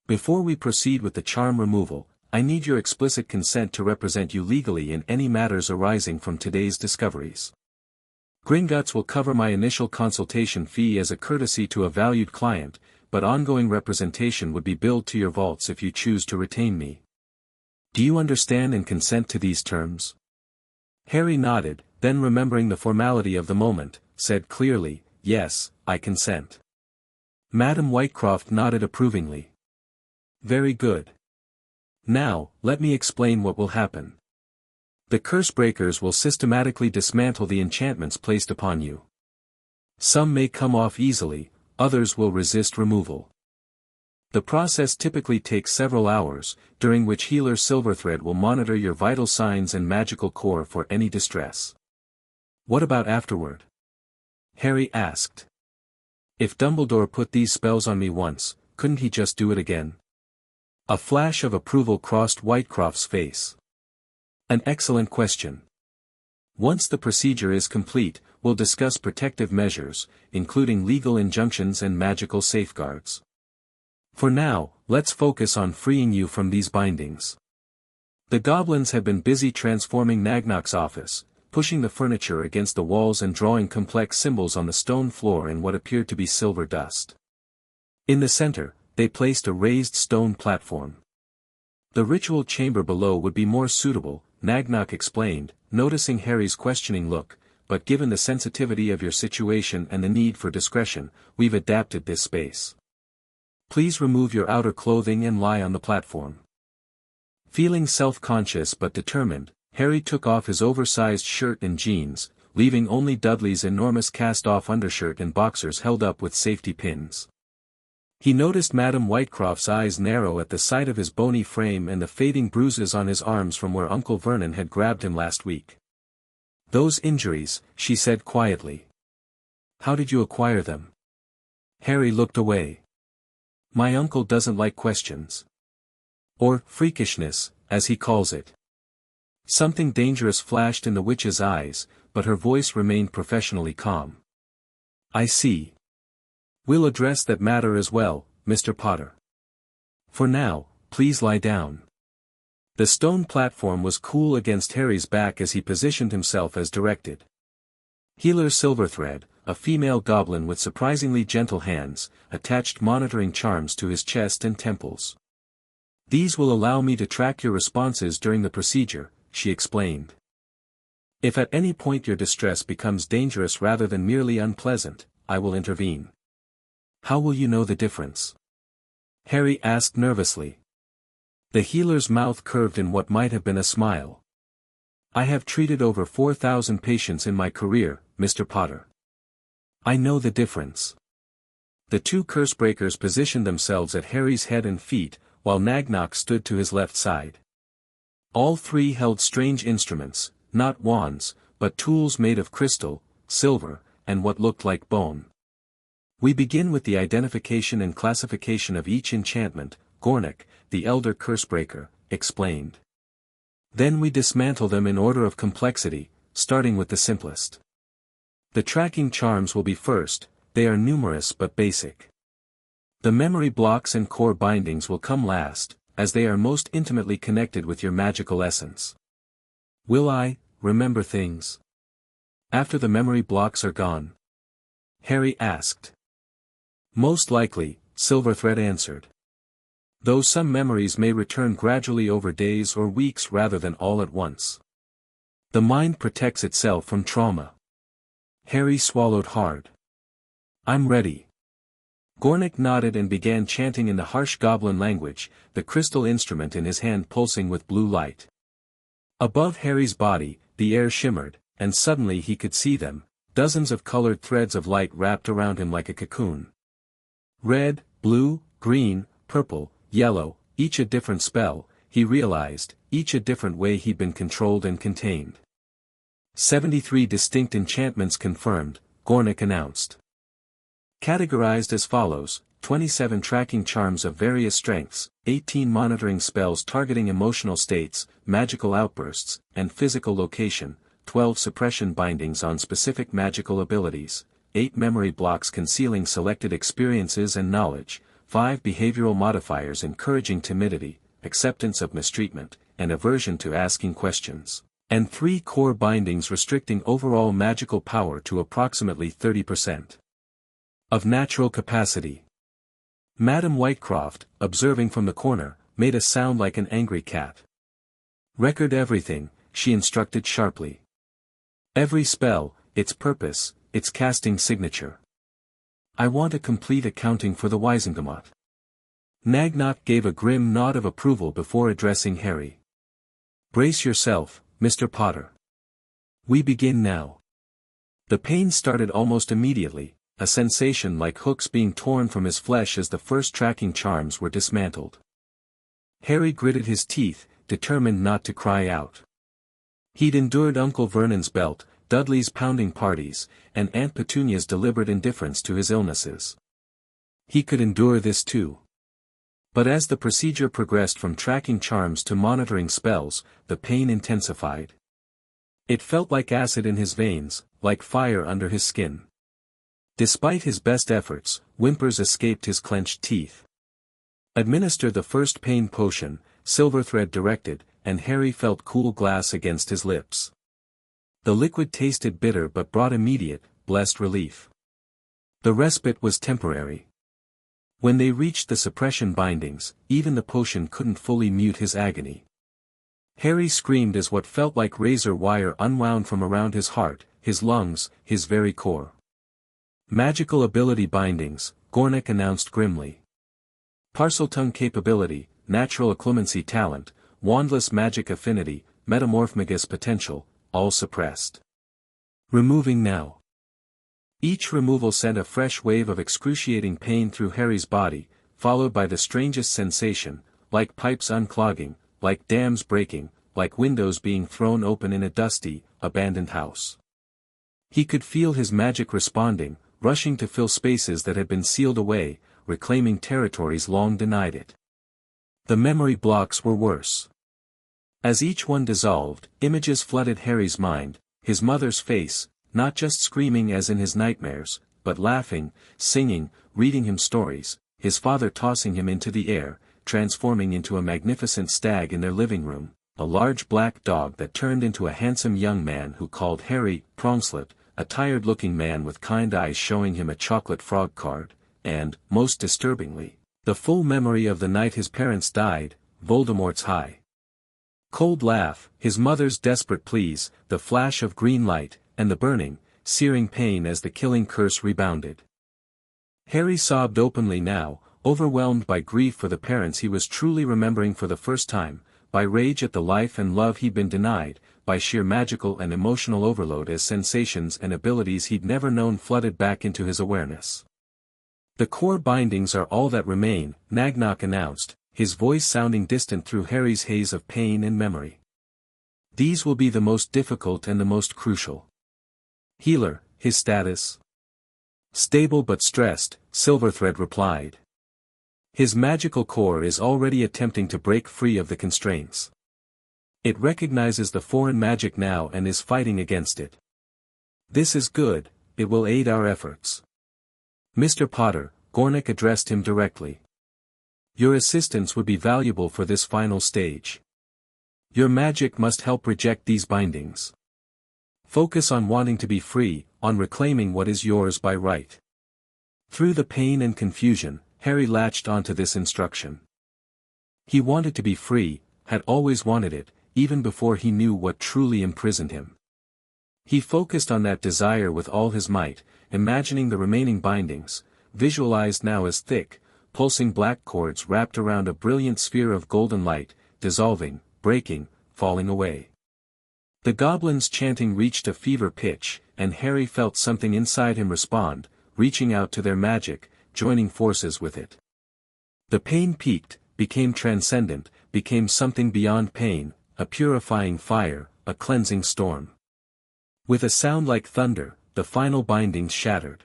Before we proceed with the charm removal, I need your explicit consent to represent you legally in any matters arising from today's discoveries. Gringotts will cover my initial consultation fee as a courtesy to a valued client, but ongoing representation would be billed to your vaults if you choose to retain me. Do you understand and consent to these terms? Harry nodded, then remembering the formality of the moment, said clearly, yes, I consent. Madame Whitecroft nodded approvingly. Very good. Now, let me explain what will happen. The Cursebreakers will systematically dismantle the enchantments placed upon you. Some may come off easily, others will resist removal. The process typically takes several hours, during which Healer Silverthread will monitor your vital signs and magical core for any distress. What about afterward? Harry asked. If Dumbledore put these spells on me once, couldn't he just do it again? A flash of approval crossed Whitecroft's face. An excellent question. Once the procedure is complete, we'll discuss protective measures, including legal injunctions and magical safeguards. For now, let's focus on freeing you from these bindings. The goblins have been busy transforming Nagnok's office, pushing the furniture against the walls and drawing complex symbols on the stone floor in what appeared to be silver dust. In the center, they placed a raised stone platform. The ritual chamber below would be more suitable, Nagnok explained, noticing Harry's questioning look, but given the sensitivity of your situation and the need for discretion, we've adapted this space. Please remove your outer clothing and lie on the platform. Feeling self-conscious but determined, Harry took off his oversized shirt and jeans, leaving only Dudley's enormous cast-off undershirt and boxers held up with safety pins. He noticed Madame Whitecroft's eyes narrow at the sight of his bony frame and the fading bruises on his arms from where Uncle Vernon had grabbed him last week. Those injuries, she said quietly. How did you acquire them? Harry looked away. My uncle doesn't like questions. Or freakishness, as he calls it. Something dangerous flashed in the witch's eyes, but her voice remained professionally calm. I see. We'll address that matter as well, Mr. Potter. For now, please lie down. The stone platform was cool against Harry's back as he positioned himself as directed. Healer Silverthread, a female goblin with surprisingly gentle hands, attached monitoring charms to his chest and temples. These will allow me to track your responses during the procedure, she explained. If at any point your distress becomes dangerous rather than merely unpleasant, I will intervene. How will you know the difference? Harry asked nervously. The healer's mouth curved in what might have been a smile. I have treated over 4,000 patients in my career, Mr. Potter. I know the difference. The 2 Cursebreakers positioned themselves at Harry's head and feet, while Nagnok stood to his left side. All 3 held strange instruments, not wands, but tools made of crystal, silver, and what looked like bone. We begin with the identification and classification of each enchantment, Gornick, the elder Cursebreaker, explained. Then we dismantle them in order of complexity, starting with the simplest. The tracking charms will be first, they are numerous but basic. The memory blocks and core bindings will come last, as they are most intimately connected with your magical essence. Will I remember things after the memory blocks are gone? Harry asked. Most likely, Silverthread answered. Though some memories may return gradually over days or weeks rather than all at once. The mind protects itself from trauma. Harry swallowed hard. "I'm ready." Gornik nodded and began chanting in the harsh goblin language, the crystal instrument in his hand pulsing with blue light. Above Harry's body, the air shimmered, and suddenly he could see them, dozens of colored threads of light wrapped around him like a cocoon. Red, blue, green, purple, yellow, each a different spell, he realized, each a different way he'd been controlled and contained. 73 distinct enchantments confirmed, Gornik announced. Categorized as follows: 27 tracking charms of various strengths, 18 monitoring spells targeting emotional states, magical outbursts, and physical location, 12 suppression bindings on specific magical abilities, 8 memory blocks concealing selected experiences and knowledge, 5 behavioral modifiers encouraging timidity, acceptance of mistreatment, and aversion to asking questions, and 3 core bindings restricting overall magical power to approximately 30% of natural capacity. Madam Whitecroft, observing from the corner, made a sound like an angry cat. "Record everything," she instructed sharply. "Every spell, its purpose, its casting signature. I want a complete accounting for the Wizengamot." Nagnot gave a grim nod of approval before addressing Harry. "Brace yourself, Mr. Potter. We begin now." The pain started almost immediately, a sensation like hooks being torn from his flesh as the first tracking charms were dismantled. Harry gritted his teeth, determined not to cry out. He'd endured Uncle Vernon's belt, Dudley's pounding parties, and Aunt Petunia's deliberate indifference to his illnesses. He could endure this too. But as the procedure progressed from tracking charms to monitoring spells, the pain intensified. It felt like acid in his veins, like fire under his skin. Despite his best efforts, whimpers escaped his clenched teeth. "Administer the first pain potion," Silverthread directed, and Harry felt cool glass against his lips. The liquid tasted bitter but brought immediate, blessed relief. The respite was temporary. When they reached the suppression bindings, even the potion couldn't fully mute his agony. Harry screamed as what felt like razor wire unwound from around his heart, his lungs, his very core. "Magical ability bindings," Gornik announced grimly. "Parseltongue capability, natural occlumency talent, wandless magic affinity, metamorphmagus potential, all suppressed. Removing now." Each removal sent a fresh wave of excruciating pain through Harry's body, followed by the strangest sensation, like pipes unclogging, like dams breaking, like windows being thrown open in a dusty, abandoned house. He could feel his magic responding, rushing to fill spaces that had been sealed away, reclaiming territories long denied it. The memory blocks were worse. As each one dissolved, images flooded Harry's mind, his mother's face, not just screaming as in his nightmares, but laughing, singing, reading him stories, his father tossing him into the air, transforming into a magnificent stag in their living room, a large black dog that turned into a handsome young man who called Harry Prongslet, a tired-looking man with kind eyes showing him a chocolate frog card, and, most disturbingly, the full memory of the night his parents died, Voldemort's high cold laugh, his mother's desperate pleas, the flash of green light, and the burning, searing pain as the killing curse rebounded. Harry sobbed openly now, overwhelmed by grief for the parents he was truly remembering for the first time, by rage at the life and love he'd been denied, by sheer magical and emotional overload as sensations and abilities he'd never known flooded back into his awareness. "The core bindings are all that remain," Nagnok announced, his voice sounding distant through Harry's haze of pain and memory. "These will be the most difficult and the most crucial." "Healer, his status?" "Stable but stressed," Silverthread replied. "His magical core is already attempting to break free of the constraints. It recognizes the foreign magic now and is fighting against it. This is good, it will aid our efforts." "Mr. Potter," Gornik addressed him directly. "Your assistance would be valuable for this final stage. Your magic must help reject these bindings. Focus on wanting to be free, on reclaiming what is yours by right." Through the pain and confusion, Harry latched onto this instruction. He wanted to be free, had always wanted it, even before he knew what truly imprisoned him. He focused on that desire with all his might, imagining the remaining bindings, visualized now as thick, pulsing black cords wrapped around a brilliant sphere of golden light, dissolving, breaking, falling away. The goblins' chanting reached a fever pitch, and Harry felt something inside him respond, reaching out to their magic, joining forces with it. The pain peaked, became transcendent, became something beyond pain, a purifying fire, a cleansing storm. With a sound like thunder, the final bindings shattered.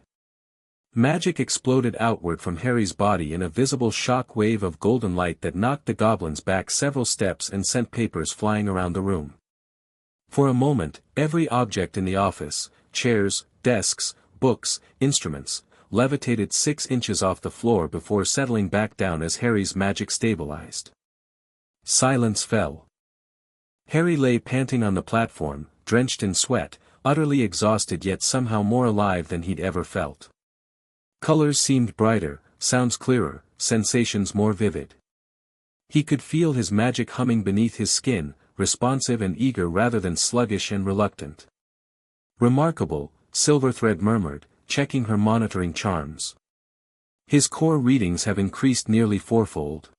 Magic exploded outward from Harry's body in a visible shock wave of golden light that knocked the goblins back several steps and sent papers flying around the room. For a moment, every object in the office, chairs, desks, books, instruments, levitated 6 inches off the floor before settling back down as Harry's magic stabilized. Silence fell. Harry lay panting on the platform, drenched in sweat, utterly exhausted yet somehow more alive than he'd ever felt. Colors seemed brighter, sounds clearer, sensations more vivid. He could feel his magic humming beneath his skin, responsive and eager rather than sluggish and reluctant. Remarkable, Silverthread murmured, checking her monitoring charms. His core readings have increased nearly 4-fold.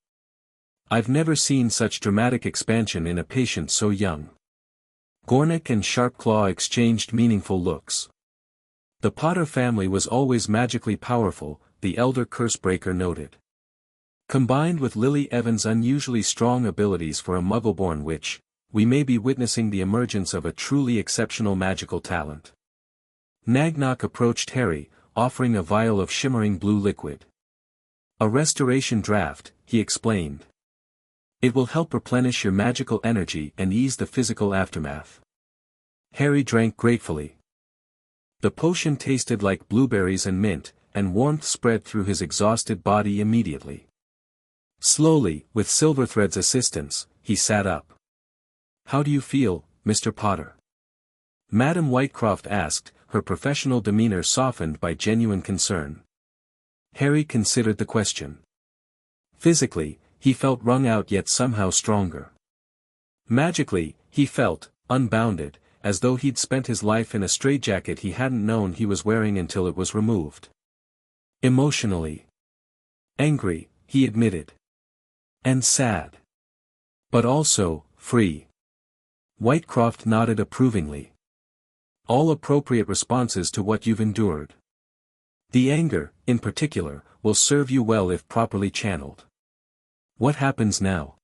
I've never seen such dramatic expansion in a patient so young. Gornick and Sharpclaw exchanged meaningful looks. The Potter family was always magically powerful, the elder Cursebreaker noted. Combined with Lily Evans' unusually strong abilities for a Muggle-born witch, we may be witnessing the emergence of a truly exceptional magical talent. Nagnock approached Harry, offering a vial of shimmering blue liquid. A restoration draft, he explained. It will help replenish your magical energy and ease the physical aftermath. Harry drank gratefully. The potion tasted like blueberries and mint, and warmth spread through his exhausted body immediately. Slowly, with Silverthread's assistance, he sat up. "How do you feel, Mr. Potter?" Madam Whitecroft asked, her professional demeanor softened by genuine concern. Harry considered the question. Physically, he felt wrung out yet somehow stronger. Magically, he felt, unbounded, as though he'd spent his life in a straitjacket he hadn't known he was wearing until it was removed. Emotionally angry, he admitted. And sad. But also, free. Whitecroft nodded approvingly. All appropriate responses to what you've endured. The anger, in particular, will serve you well if properly channeled. What happens now?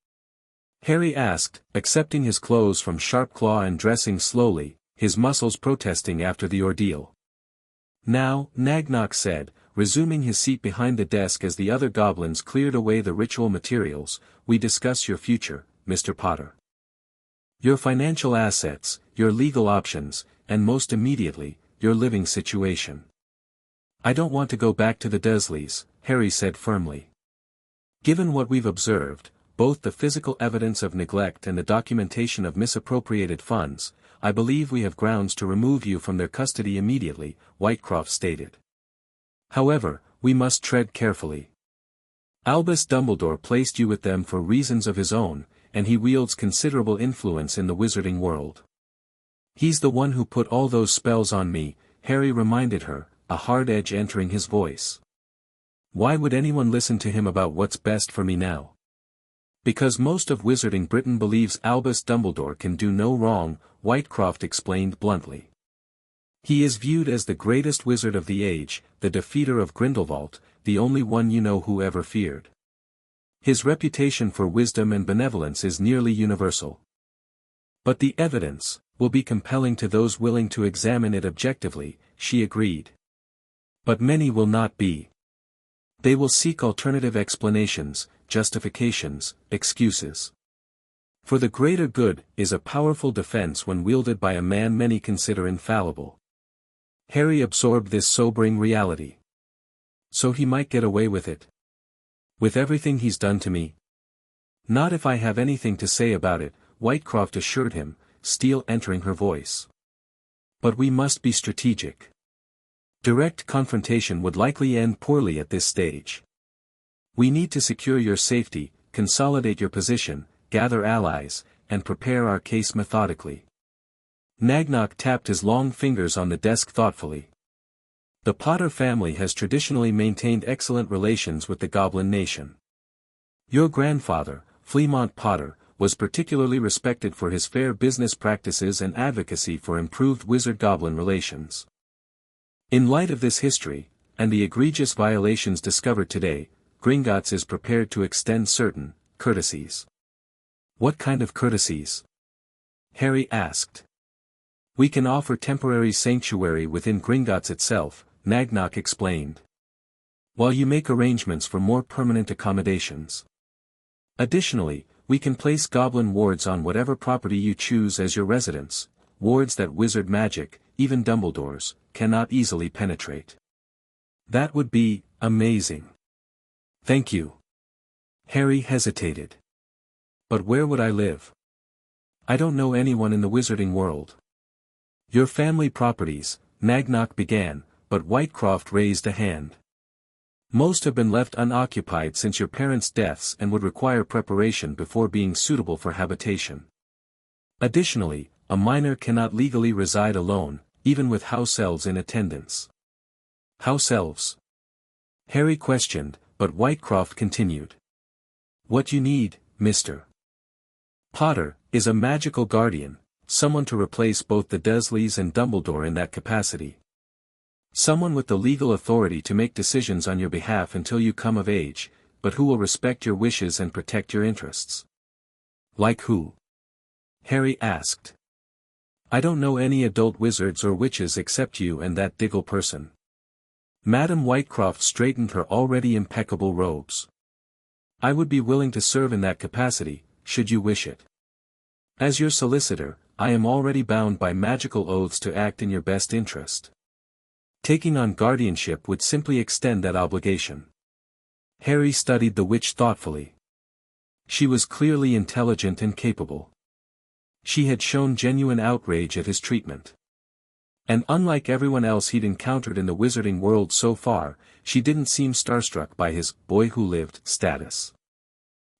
Harry asked, accepting his clothes from Sharpclaw and dressing slowly, his muscles protesting after the ordeal. Now, Nagnock said, resuming his seat behind the desk as the other goblins cleared away the ritual materials, we discuss your future, Mr. Potter. Your financial assets, your legal options, and most immediately, your living situation. I don't want to go back to the Dursleys, Harry said firmly. Given what we've observed, both the physical evidence of neglect and the documentation of misappropriated funds, I believe we have grounds to remove you from their custody immediately, Whitecroft stated. However, we must tread carefully. Albus Dumbledore placed you with them for reasons of his own, and he wields considerable influence in the wizarding world. He's the one who put all those spells on me, Harry reminded her, a hard edge entering his voice. Why would anyone listen to him about what's best for me now? Because most of Wizarding Britain believes Albus Dumbledore can do no wrong, Whitecroft explained bluntly. He is viewed as the greatest wizard of the age, the defeater of Grindelwald, the only one you know who ever feared. His reputation for wisdom and benevolence is nearly universal. But the evidence will be compelling to those willing to examine it objectively, she agreed. But many will not be. They will seek alternative explanations, justifications, excuses. For the greater good is a powerful defense when wielded by a man many consider infallible. Harry absorbed this sobering reality. So he might get away with it. With everything he's done to me? Not if I have anything to say about it, Whitecroft assured him, steel entering her voice. But we must be strategic. Direct confrontation would likely end poorly at this stage. We need to secure your safety, consolidate your position, gather allies, and prepare our case methodically. Nagnok tapped his long fingers on the desk thoughtfully. The Potter family has traditionally maintained excellent relations with the Goblin nation. Your grandfather, Fleamont Potter, was particularly respected for his fair business practices and advocacy for improved wizard-goblin relations. In light of this history, and the egregious violations discovered today, Gringotts is prepared to extend certain courtesies. What kind of courtesies? Harry asked. We can offer temporary sanctuary within Gringotts itself, Nagnok explained, while you make arrangements for more permanent accommodations. Additionally, we can place goblin wards on whatever property you choose as your residence, wards that wizard magic, even Dumbledore's, cannot easily penetrate. That would be amazing. Thank you. Harry hesitated. But where would I live? I don't know anyone in the wizarding world. Your family properties, Nagnok began, but Whitecroft raised a hand. Most have been left unoccupied since your parents' deaths and would require preparation before being suitable for habitation. Additionally, a minor cannot legally reside alone, even with house elves in attendance. House elves? Harry questioned, but Whitecroft continued. What you need, Mr. Potter, is a magical guardian, someone to replace both the Dursleys and Dumbledore in that capacity. Someone with the legal authority to make decisions on your behalf until you come of age, but who will respect your wishes and protect your interests. Like who? Harry asked. I don't know any adult wizards or witches except you and that Diggle person. Madam Whitecroft straightened her already impeccable robes. I would be willing to serve in that capacity, should you wish it. As your solicitor, I am already bound by magical oaths to act in your best interest. Taking on guardianship would simply extend that obligation. Harry studied the witch thoughtfully. She was clearly intelligent and capable. She had shown genuine outrage at his treatment. And unlike everyone else he'd encountered in the wizarding world so far, she didn't seem starstruck by his boy who lived status.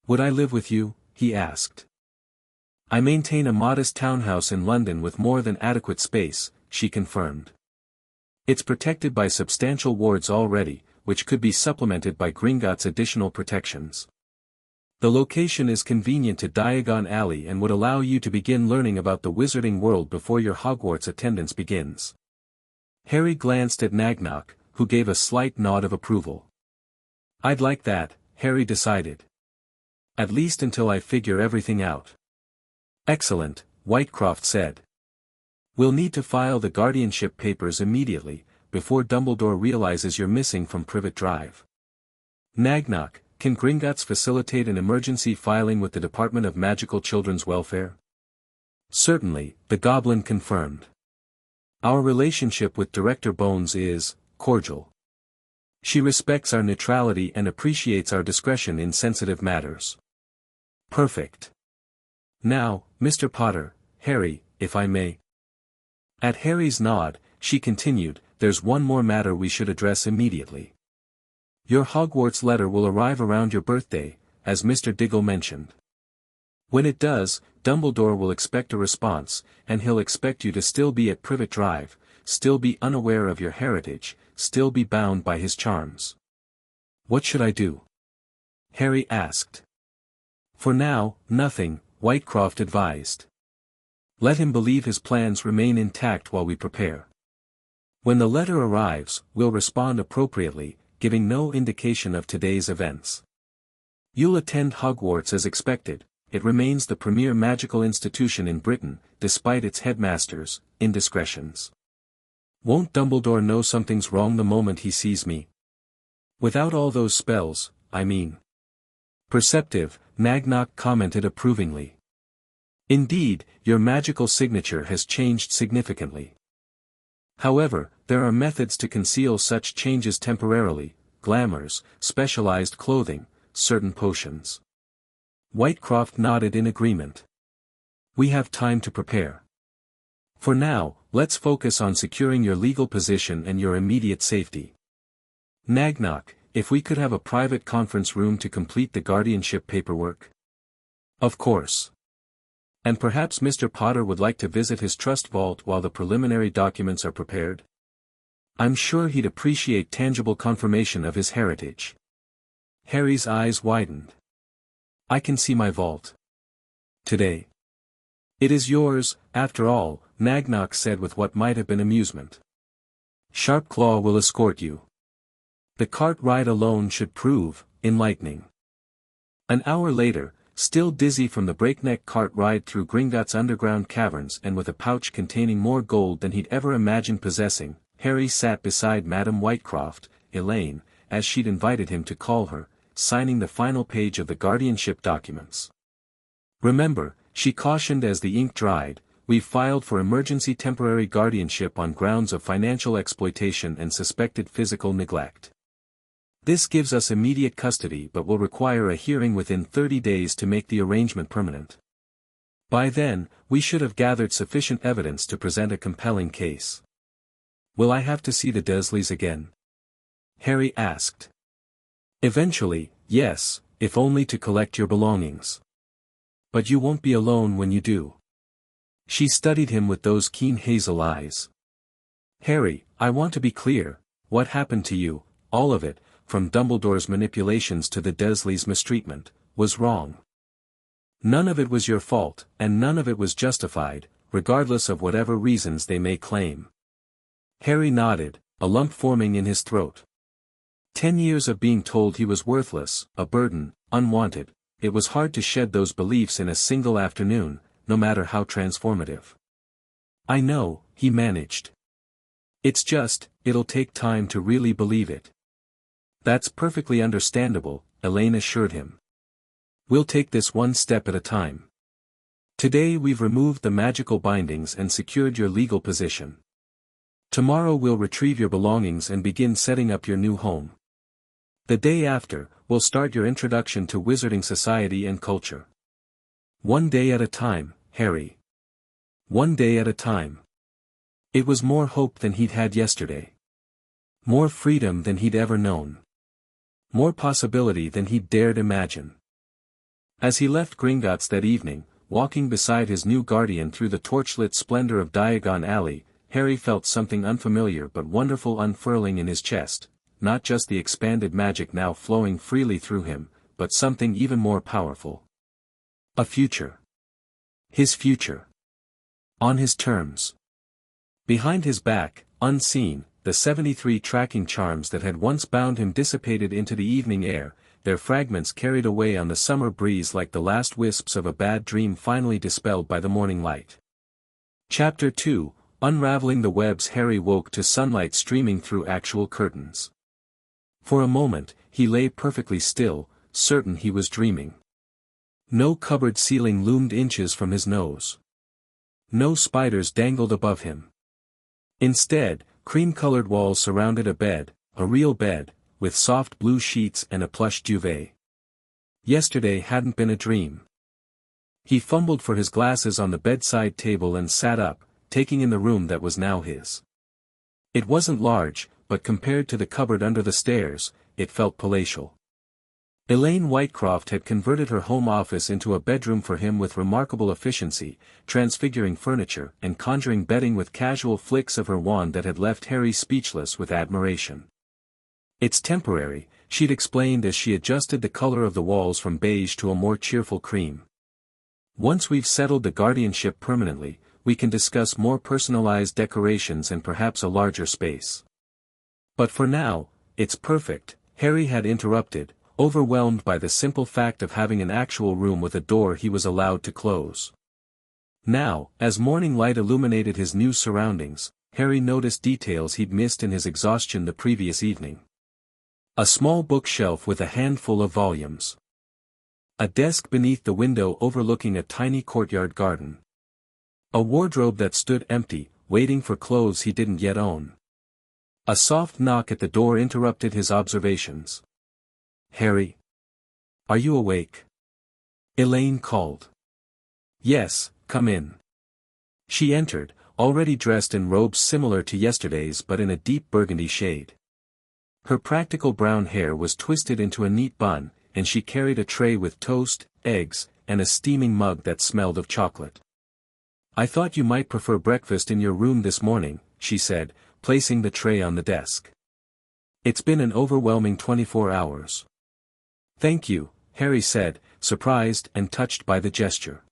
Would I live with you? He asked. I maintain a modest townhouse in London with more than adequate space, she confirmed. It's protected by substantial wards already, which could be supplemented by Gringotts' additional protections. The location is convenient to Diagon Alley and would allow you to begin learning about the wizarding world before your Hogwarts attendance begins. Harry glanced at Nagnok, who gave a slight nod of approval. I'd like that, Harry decided. At least until I figure everything out. Excellent, Whitecroft said. We'll need to file the guardianship papers immediately, before Dumbledore realizes you're missing from Privet Drive. Nagnok, can Gringotts facilitate an emergency filing with the Department of Magical Children's Welfare? Certainly, the Goblin confirmed. Our relationship with Director Bones is cordial. She respects our neutrality and appreciates our discretion in sensitive matters. Perfect. Now, Mr. Potter, Harry, if I may. At Harry's nod, she continued, there's one more matter we should address immediately. Your Hogwarts letter will arrive around your birthday, as Mr. Diggle mentioned. When it does, Dumbledore will expect a response, and he'll expect you to still be at Privet Drive, still be unaware of your heritage, still be bound by his charms. What should I do? Harry asked. For now, nothing, Whitecroft advised. Let him believe his plans remain intact while we prepare. When the letter arrives, we'll respond appropriately, giving no indication of today's events. You'll attend Hogwarts as expected. It remains the premier magical institution in Britain, despite its headmaster's indiscretions. Won't Dumbledore know something's wrong the moment he sees me? Without all those spells, I mean. Perceptive, Nagnok commented approvingly. Indeed, your magical signature has changed significantly. However, there are methods to conceal such changes temporarily, glamours, specialized clothing, certain potions. Whitecroft nodded in agreement. We have time to prepare. For now, let's focus on securing your legal position and your immediate safety. Nagnok, if we could have a private conference room to complete the guardianship paperwork? Of course. And perhaps Mr. Potter would like to visit his trust vault while the preliminary documents are prepared? I'm sure he'd appreciate tangible confirmation of his heritage. Harry's eyes widened. I can see my vault. Today. It is yours, after all, Nagnock said with what might have been amusement. Sharpclaw will escort you. The cart ride alone should prove enlightening. An hour later, still dizzy from the breakneck cart ride through Gringotts' underground caverns and with a pouch containing more gold than he'd ever imagined possessing, Harry sat beside Madame Whitecroft, Elaine, as she'd invited him to call her, signing the final page of the guardianship documents. Remember, she cautioned as the ink dried, we've filed for emergency temporary guardianship on grounds of financial exploitation and suspected physical neglect. This gives us immediate custody but will require a hearing within 30 days to make the arrangement permanent. By then, we should have gathered sufficient evidence to present a compelling case. Will I have to see the Dursleys again? Harry asked. Eventually, yes, if only to collect your belongings. But you won't be alone when you do. She studied him with those keen hazel eyes. Harry, I want to be clear, what happened to you, all of it, from Dumbledore's manipulations to the Dursleys' mistreatment, was wrong. None of it was your fault, and none of it was justified, regardless of whatever reasons they may claim. Harry nodded, a lump forming in his throat. 10 years of being told he was worthless, a burden, unwanted, it was hard to shed those beliefs in a single afternoon, no matter how transformative. I know, he managed. It's just, it'll take time to really believe it. That's perfectly understandable, Elaine assured him. We'll take this one step at a time. Today we've removed the magical bindings and secured your legal position. Tomorrow we'll retrieve your belongings and begin setting up your new home. The day after, we'll start your introduction to wizarding society and culture. One day at a time, Harry. One day at a time. It was more hope than he'd had yesterday. More freedom than he'd ever known. More possibility than he'd dared imagine. As he left Gringotts that evening, walking beside his new guardian through the torchlit splendor of Diagon Alley, Harry felt something unfamiliar but wonderful unfurling in his chest, not just the expanded magic now flowing freely through him, but something even more powerful. A future. His future. On his terms. Behind his back, unseen, the 73 tracking charms that had once bound him dissipated into the evening air, their fragments carried away on the summer breeze like the last wisps of a bad dream finally dispelled by the morning light. Chapter 2, Unraveling the Webs. Harry woke to sunlight streaming through actual curtains. For a moment, he lay perfectly still, certain he was dreaming. No cupboard ceiling loomed inches from his nose. No spiders dangled above him. Instead, cream-colored walls surrounded a bed, a real bed, with soft blue sheets and a plush duvet. Yesterday hadn't been a dream. He fumbled for his glasses on the bedside table and sat up, taking in the room that was now his. It wasn't large, but compared to the cupboard under the stairs, it felt palatial. Elaine Whitecroft had converted her home office into a bedroom for him with remarkable efficiency, transfiguring furniture and conjuring bedding with casual flicks of her wand that had left Harry speechless with admiration. It's temporary, she'd explained as she adjusted the color of the walls from beige to a more cheerful cream. Once we've settled the guardianship permanently, we can discuss more personalized decorations and perhaps a larger space. But for now, it's perfect, Harry had interrupted, overwhelmed by the simple fact of having an actual room with a door he was allowed to close. Now, as morning light illuminated his new surroundings, Harry noticed details he'd missed in his exhaustion the previous evening. A small bookshelf with a handful of volumes. A desk beneath the window overlooking a tiny courtyard garden. A wardrobe that stood empty, waiting for clothes he didn't yet own. A soft knock at the door interrupted his observations. Harry? Are you awake? Elaine called. Yes, come in. She entered, already dressed in robes similar to yesterday's but in a deep burgundy shade. Her practical brown hair was twisted into a neat bun, and she carried a tray with toast, eggs, and a steaming mug that smelled of chocolate. "I thought you might prefer breakfast in your room this morning," she said, placing the tray on the desk. "It's been an overwhelming 24 hours. "Thank you," Harry said, surprised and touched by the gesture.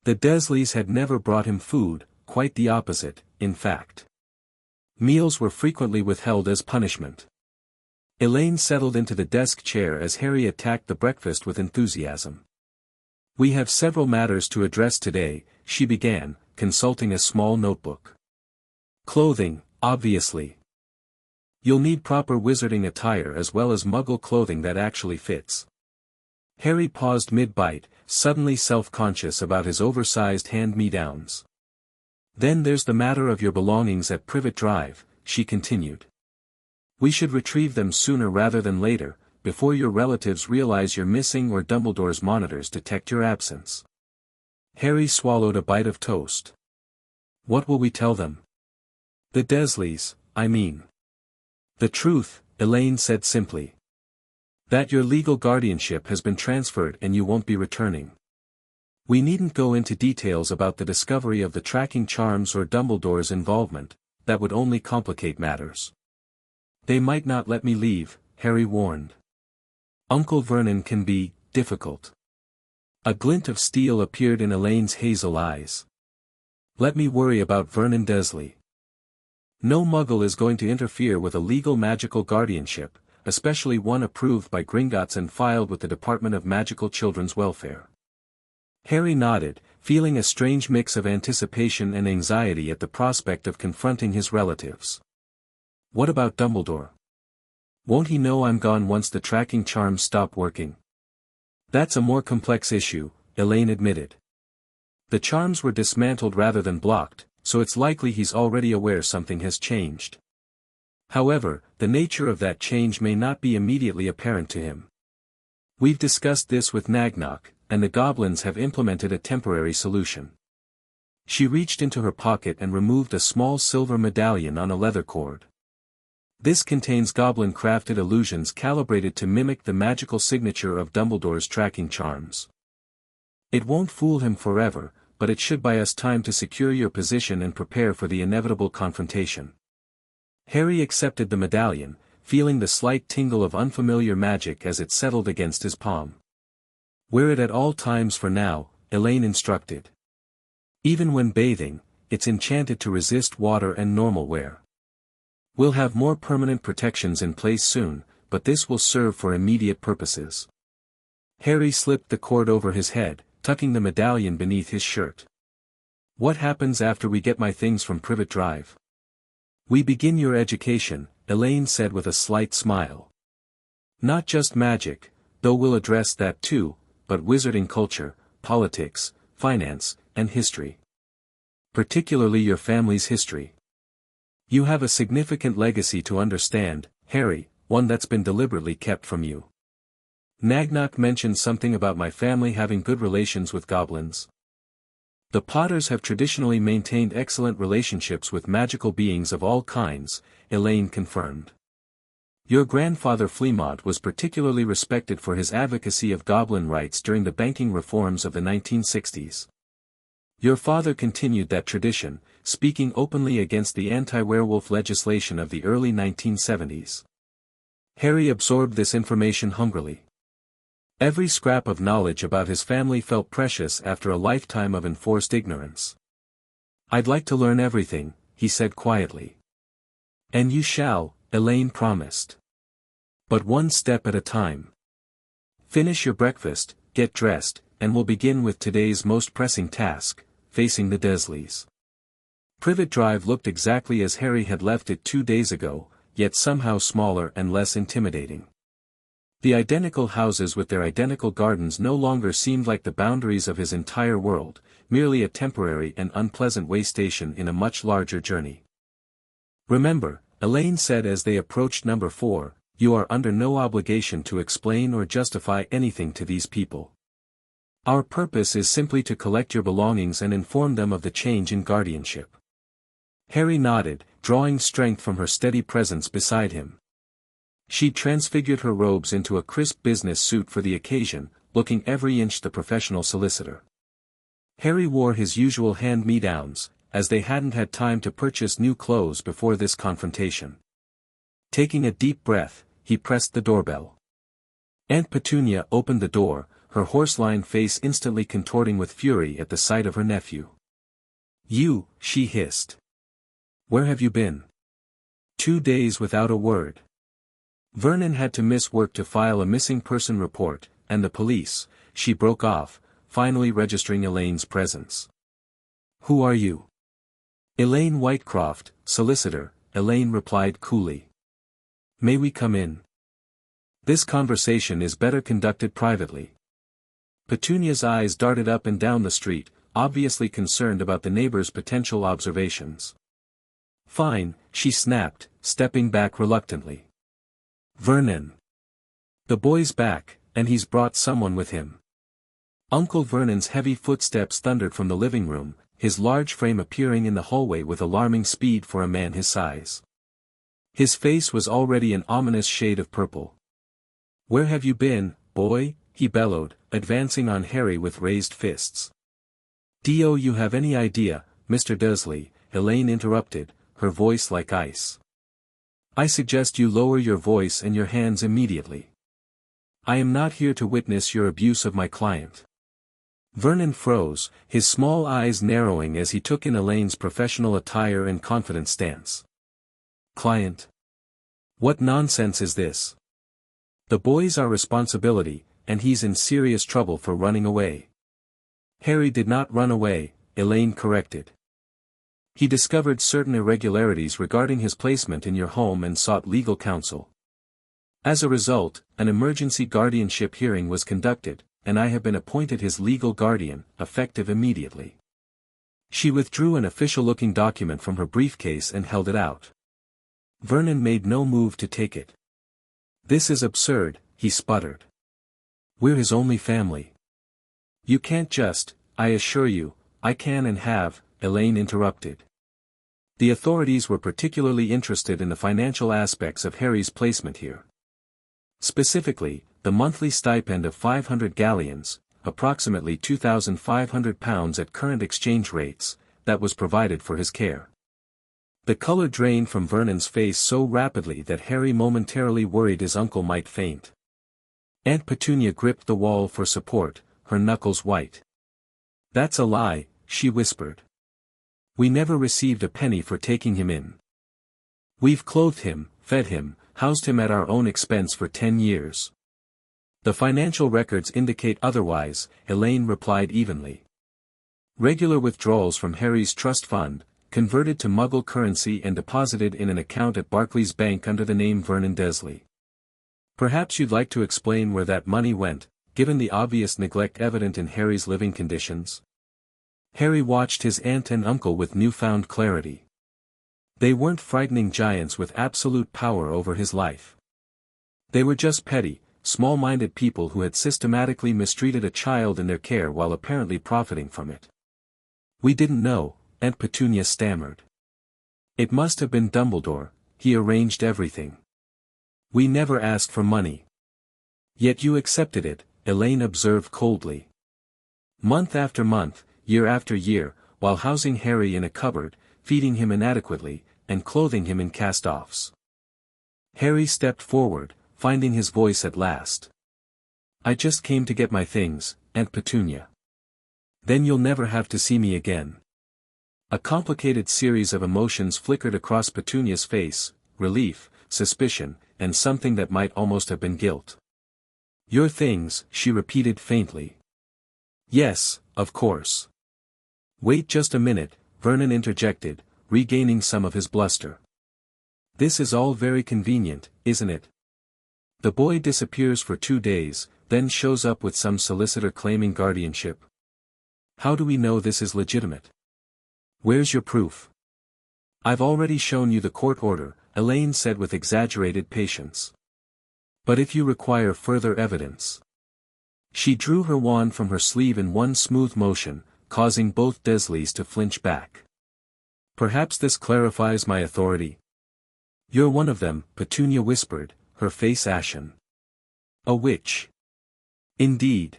The Dursleys had never brought him food, quite the opposite, in fact. Meals were frequently withheld as punishment. Elaine settled into the desk chair as Harry attacked the breakfast with enthusiasm. "We have several matters to address today," she began, consulting a small notebook. "Clothing, obviously. You'll need proper wizarding attire as well as Muggle clothing that actually fits." Harry paused mid-bite, suddenly self-conscious about his oversized hand-me-downs. "Then there's the matter of your belongings at Privet Drive," she continued. "We should retrieve them sooner rather than later, before your relatives realize you're missing or Dumbledore's monitors detect your absence." Harry swallowed a bite of toast. "What will we tell them?" "The Dursleys, I mean." "The truth," Elaine said simply. "That your legal guardianship has been transferred and you won't be returning. We needn't go into details about the discovery of the tracking charms or Dumbledore's involvement, that would only complicate matters." "They might not let me leave," Harry warned. "Uncle Vernon can be difficult." A glint of steel appeared in Elaine's hazel eyes. "Let me worry about Vernon Dursley. No Muggle is going to interfere with a legal magical guardianship, especially one approved by Gringotts and filed with the Department of Magical Children's Welfare." Harry nodded, feeling a strange mix of anticipation and anxiety at the prospect of confronting his relatives. "What about Dumbledore? Won't he know I'm gone once the tracking charms stop working?" "That's a more complex issue," Elaine admitted. "The charms were dismantled rather than blocked, so it's likely he's already aware something has changed. However, the nature of that change may not be immediately apparent to him. We've discussed this with Nagnok, and the Goblins have implemented a temporary solution." She reached into her pocket and removed a small silver medallion on a leather cord. "This contains goblin-crafted illusions calibrated to mimic the magical signature of Dumbledore's tracking charms. It won't fool him forever, but it should buy us time to secure your position and prepare for the inevitable confrontation." Harry accepted the medallion, feeling the slight tingle of unfamiliar magic as it settled against his palm. "Wear it at all times for now," Elaine instructed. "Even when bathing, it's enchanted to resist water and normal wear. We'll have more permanent protections in place soon, but this will serve for immediate purposes." Harry slipped the cord over his head, tucking the medallion beneath his shirt. "What happens after we get my things from Privet Drive?" "We begin your education," Elaine said with a slight smile. "Not just magic, though we'll address that too, but wizarding culture, politics, finance, and history. Particularly your family's history. You have a significant legacy to understand, Harry, one that's been deliberately kept from you. Nagnok mentioned something about my family having good relations with goblins." "The Potters have traditionally maintained excellent relationships with magical beings of all kinds," Elaine confirmed. "Your grandfather Fleamont was particularly respected for his advocacy of goblin rights during the banking reforms of the 1960s. Your father continued that tradition, speaking openly against the anti-werewolf legislation of the early 1970s. Harry absorbed this information hungrily. Every scrap of knowledge about his family felt precious after a lifetime of enforced ignorance. "I'd like to learn everything," he said quietly. "And you shall," Elaine promised. "But one step at a time. Finish your breakfast, get dressed, and we'll begin with today's most pressing task, facing the Dursleys." Privet Drive looked exactly as Harry had left it 2 days ago, yet somehow smaller and less intimidating. The identical houses with their identical gardens no longer seemed like the boundaries of his entire world, merely a temporary and unpleasant way station in a much larger journey. "Remember," Elaine said as they approached number 4, "you are under no obligation to explain or justify anything to these people. Our purpose is simply to collect your belongings and inform them of the change in guardianship." Harry nodded, drawing strength from her steady presence beside him. She'd transfigured her robes into a crisp business suit for the occasion, looking every inch the professional solicitor. Harry wore his usual hand-me-downs, as they hadn't had time to purchase new clothes before this confrontation. Taking a deep breath, he pressed the doorbell. Aunt Petunia opened the door, her horse-lined face instantly contorting with fury at the sight of her nephew. "You," she hissed. "Where have you been?" 2 days without a word. Vernon had to miss work to file a missing person report, and the police, she broke off, finally registering Elaine's presence. "Who are you?" "Elaine Whitecroft, solicitor," Elaine replied coolly. "May we come in?" "This conversation is better conducted privately." Petunia's eyes darted up and down the street, obviously concerned about the neighbor's potential observations. "Fine," she snapped, stepping back reluctantly. "Vernon. The boy's back, and he's brought someone with him." Uncle Vernon's heavy footsteps thundered from the living room, his large frame appearing in the hallway with alarming speed for a man his size. His face was already an ominous shade of purple. "Where have you been, boy?" he bellowed, advancing on Harry with raised fists. "Do you have any idea, Mr. Dursley?" Elaine interrupted, her voice like ice. "I suggest you lower your voice and your hands immediately. I am not here to witness your abuse of my client." Vernon froze, his small eyes narrowing as he took in Elaine's professional attire and confident stance. "Client? What nonsense is this? The boy's our responsibility, and he's in serious trouble for running away." "Harry did not run away," Elaine corrected. "He discovered certain irregularities regarding his placement in your home and sought legal counsel. As a result, an emergency guardianship hearing was conducted, and I have been appointed his legal guardian, effective immediately." She withdrew an official-looking document from her briefcase and held it out. Vernon made no move to take it. "This is absurd," he sputtered. "We're his only family." "You can't just, I assure you." "I can and have," Elaine interrupted. "The authorities were particularly interested in the financial aspects of Harry's placement here. Specifically, the monthly stipend of 500 galleons, approximately £2,500 at current exchange rates, that was provided for his care." The color drained from Vernon's face so rapidly that Harry momentarily worried his uncle might faint. Aunt Petunia gripped the wall for support, her knuckles white. "That's a lie," she whispered. "We never received a penny for taking him in. We've clothed him, fed him, housed him at our own expense for 10 years. The financial records indicate otherwise," Elaine replied evenly. "Regular withdrawals from Harry's trust fund, converted to Muggle currency and deposited in an account at Barclays Bank under the name Vernon Dursley. Perhaps you'd like to explain where that money went, given the obvious neglect evident in Harry's living conditions?" Harry watched his aunt and uncle with newfound clarity. They weren't frightening giants with absolute power over his life. They were just petty, small-minded people who had systematically mistreated a child in their care while apparently profiting from it. "We didn't know," Aunt Petunia stammered. "It must have been Dumbledore, he arranged everything. We never asked for money." "Yet you accepted it," Elaine observed coldly. "Month after month, year after year, while housing Harry in a cupboard, feeding him inadequately, and clothing him in cast-offs." Harry stepped forward, finding his voice at last. "I just came to get my things, Aunt Petunia. Then you'll never have to see me again." A complicated series of emotions flickered across Petunia's face: relief, suspicion, and something that might almost have been guilt. "Your things," she repeated faintly. "Yes, of course." "Wait just a minute," Vernon interjected, regaining some of his bluster. "This is all very convenient, isn't it? The boy disappears for 2 days, then shows up with some solicitor claiming guardianship. How do we know this is legitimate? Where's your proof?" "I've already shown you the court order," Elaine said with exaggerated patience. "But if you require further evidence." She drew her wand from her sleeve in one smooth motion, causing both Dursleys to flinch back. "Perhaps this clarifies my authority." "You're one of them," Petunia whispered, her face ashen. "A witch." Indeed.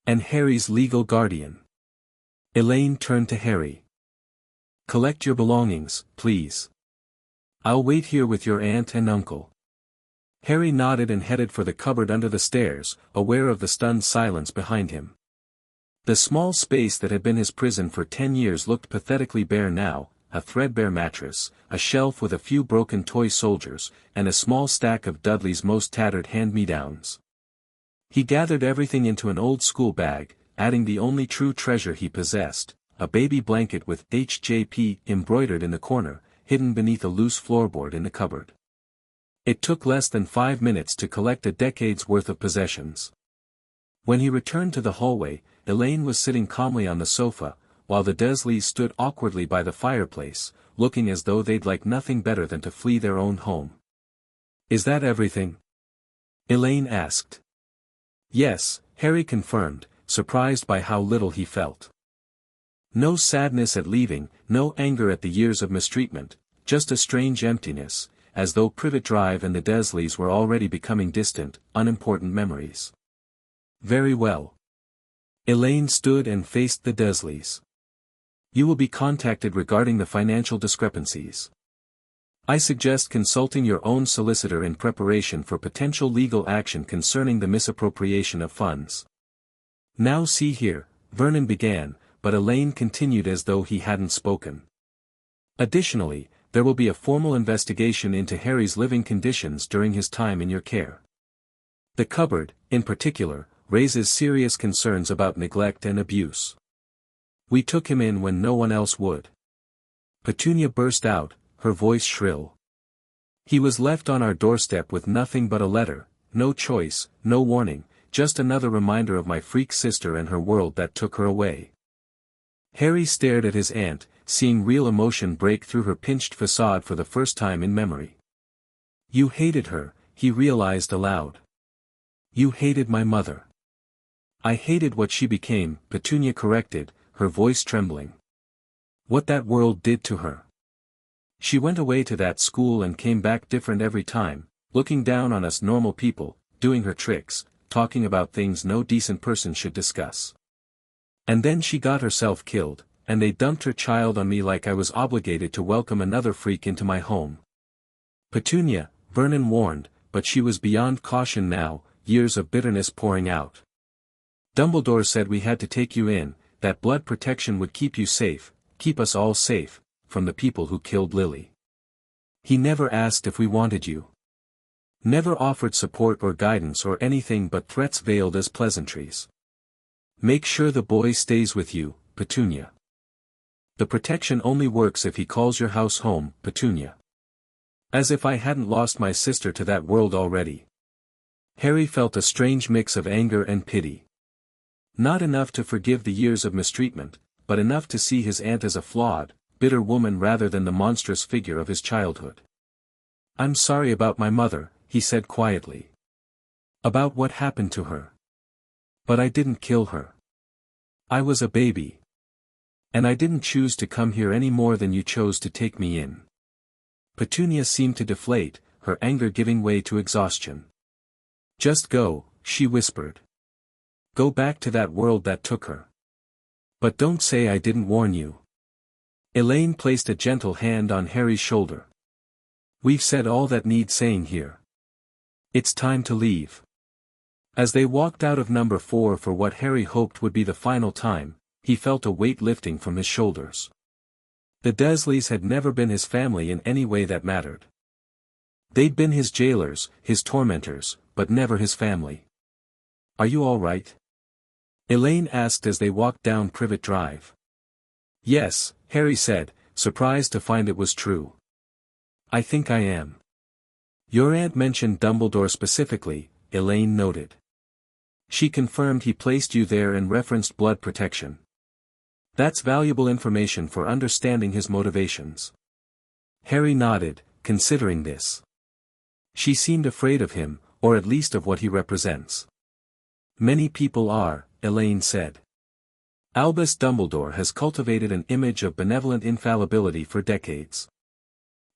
And Harry's legal guardian. Elaine turned to Harry. Collect your belongings, please. I'll wait here with your aunt and uncle. Harry nodded and headed for the cupboard under the stairs, aware of the stunned silence behind him. The small space that had been his prison for 10 years looked pathetically bare now, a threadbare mattress, a shelf with a few broken toy soldiers, and a small stack of Dudley's most tattered hand-me-downs. He gathered everything into an old school bag, adding the only true treasure he possessed, a baby blanket with HJP embroidered in the corner, hidden beneath a loose floorboard in the cupboard. It took less than 5 minutes to collect a decade's worth of possessions. When he returned to the hallway, Elaine was sitting calmly on the sofa, while the Dursleys stood awkwardly by the fireplace, looking as though they'd like nothing better than to flee their own home. "Is that everything?" Elaine asked. "Yes," Harry confirmed, surprised by how little he felt. No sadness at leaving, no anger at the years of mistreatment, just a strange emptiness, as though Privet Drive and the Dursleys were already becoming distant, unimportant memories. "Very well." Elaine stood and faced the Dursleys. "You will be contacted regarding the financial discrepancies. I suggest consulting your own solicitor in preparation for potential legal action concerning the misappropriation of funds." "Now see here," Vernon began, but Elaine continued as though he hadn't spoken. "Additionally, there will be a formal investigation into Harry's living conditions during his time in your care. The cupboard, in particular, raises serious concerns about neglect and abuse. We took him in when no one else would." Petunia burst out, her voice shrill. "He was left on our doorstep with nothing but a letter, no choice, no warning, just another reminder of my freak sister and her world that took her away." Harry stared at his aunt, seeing real emotion break through her pinched facade for the first time in memory. "You hated her," he realized aloud. "You hated my mother." "I hated what she became," Petunia corrected, her voice trembling. "What that world did to her. She went away to that school and came back different every time, looking down on us normal people, doing her tricks, talking about things no decent person should discuss. And then she got herself killed, and they dumped her child on me like I was obligated to welcome another freak into my home." "Petunia," Vernon warned, but she was beyond caution now, years of bitterness pouring out. "Dumbledore said we had to take you in, that blood protection would keep you safe, keep us all safe, from the people who killed Lily. He never asked if we wanted you. Never offered support or guidance or anything but threats veiled as pleasantries. Make sure the boy stays with you, Petunia. The protection only works if he calls your house home, Petunia." As if I hadn't lost my sister to that world already. Harry felt a strange mix of anger and pity. Not enough to forgive the years of mistreatment, but enough to see his aunt as a flawed, bitter woman rather than the monstrous figure of his childhood. "I'm sorry about my mother," he said quietly. "About what happened to her. But I didn't kill her. I was a baby. And I didn't choose to come here any more than you chose to take me in." Petunia seemed to deflate, her anger giving way to exhaustion. "Just go," she whispered. "Go back to that world that took her. But don't say I didn't warn you." Elaine placed a gentle hand on Harry's shoulder. "We've said all that needs saying here. It's time to leave." As they walked out of number 4 for what Harry hoped would be the final time, he felt a weight lifting from his shoulders. The Dursleys had never been his family in any way that mattered. They'd been his jailers, his tormentors, but never his family. "Are you all right?" Elaine asked as they walked down Privet Drive. "Yes," Harry said, surprised to find it was true. "I think I am." "Your aunt mentioned Dumbledore specifically," Elaine noted. "She confirmed he placed you there and referenced blood protection. That's valuable information for understanding his motivations." Harry nodded, considering this. "She seemed afraid of him, or at least of what he represents." "Many people are," Elaine said. "Albus Dumbledore has cultivated an image of benevolent infallibility for decades.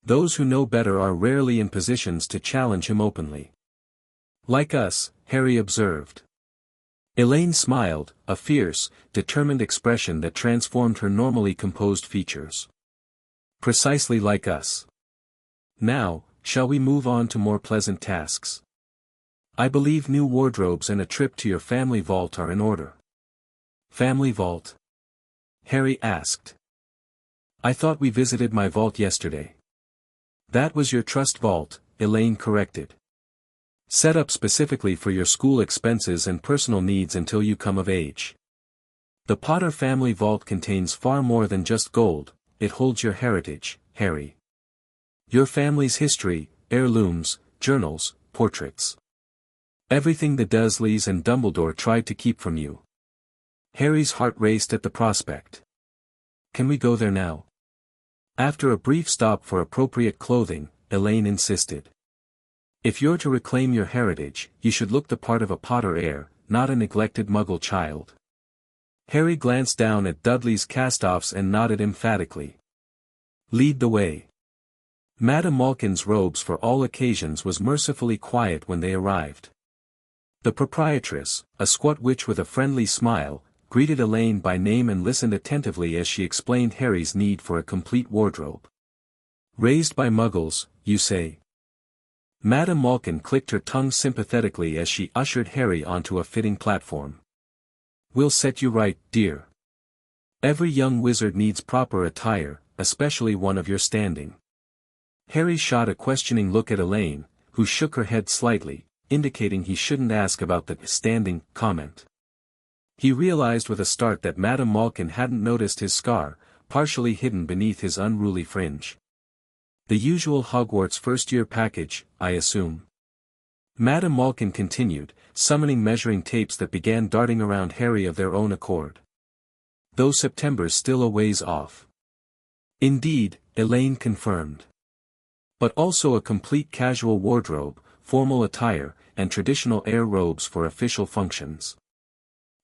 Those who know better are rarely in positions to challenge him openly." "Like us," Harry observed. Elaine smiled, a fierce, determined expression that transformed her normally composed features. Precisely like us. Now, shall we move on to more pleasant tasks? I believe new wardrobes and a trip to your family vault are in order. Family vault? Harry asked. I thought we visited my vault yesterday. That was your trust vault, Elaine corrected. Set up specifically for your school expenses and personal needs until you come of age. The Potter family vault contains far more than just gold, it holds your heritage, Harry. Your family's history, heirlooms, journals, portraits. Everything the Dursleys and Dumbledore tried to keep from you. Harry's heart raced at the prospect. Can we go there now? After a brief stop for appropriate clothing, Elaine insisted. If you're to reclaim your heritage, you should look the part of a Potter heir, not a neglected Muggle child. Harry glanced down at Dudley's cast-offs and nodded emphatically. Lead the way. Madame Malkin's robes for all occasions was mercifully quiet when they arrived. The proprietress, a squat witch with a friendly smile, greeted Elaine by name and listened attentively as she explained Harry's need for a complete wardrobe. Raised by Muggles, you say? Madame Malkin clicked her tongue sympathetically as she ushered Harry onto a fitting platform. We'll set you right, dear. Every young wizard needs proper attire, especially one of your standing. Harry shot a questioning look at Elaine, who shook her head slightly, indicating he shouldn't ask about the standing comment. He realized with a start that Madame Malkin hadn't noticed his scar, partially hidden beneath his unruly fringe. The usual Hogwarts first-year package, I assume. Madame Malkin continued, summoning measuring tapes that began darting around Harry of their own accord. Though September's still a ways off. Indeed, Elaine confirmed. But also a complete casual wardrobe, formal attire, and traditional heir robes for official functions.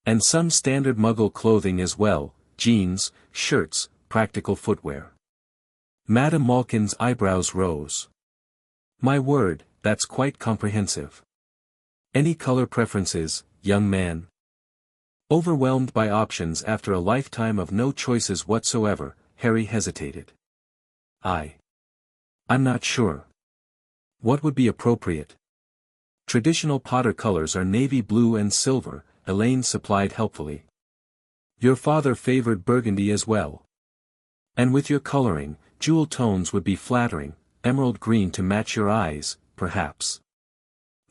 And some standard Muggle clothing as well, jeans, shirts, practical footwear. Madame Malkin's eyebrows rose. My word, that's quite comprehensive. Any color preferences, young man? Overwhelmed by options after a lifetime of no choices whatsoever, Harry hesitated. I'm not sure. What would be appropriate? Traditional Potter colors are navy blue and silver, Elaine supplied helpfully. Your father favored burgundy as well. And with your coloring, jewel tones would be flattering, emerald green to match your eyes, perhaps.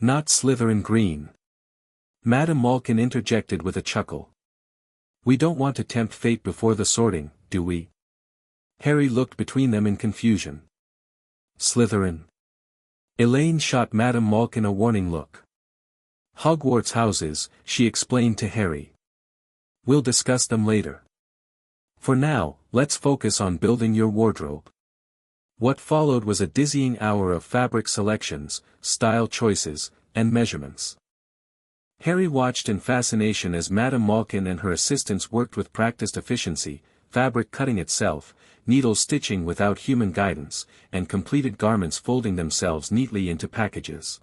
Not Slytherin green. Madame Malkin interjected with a chuckle. We don't want to tempt fate before the sorting, do we? Harry looked between them in confusion. Slytherin. Elaine shot Madame Malkin a warning look. Hogwarts houses, she explained to Harry. We'll discuss them later. For now, let's focus on building your wardrobe. What followed was a dizzying hour of fabric selections, style choices, and measurements. Harry watched in fascination as Madame Malkin and her assistants worked with practiced efficiency, fabric cutting itself, needle stitching without human guidance, and completed garments folding themselves neatly into packages.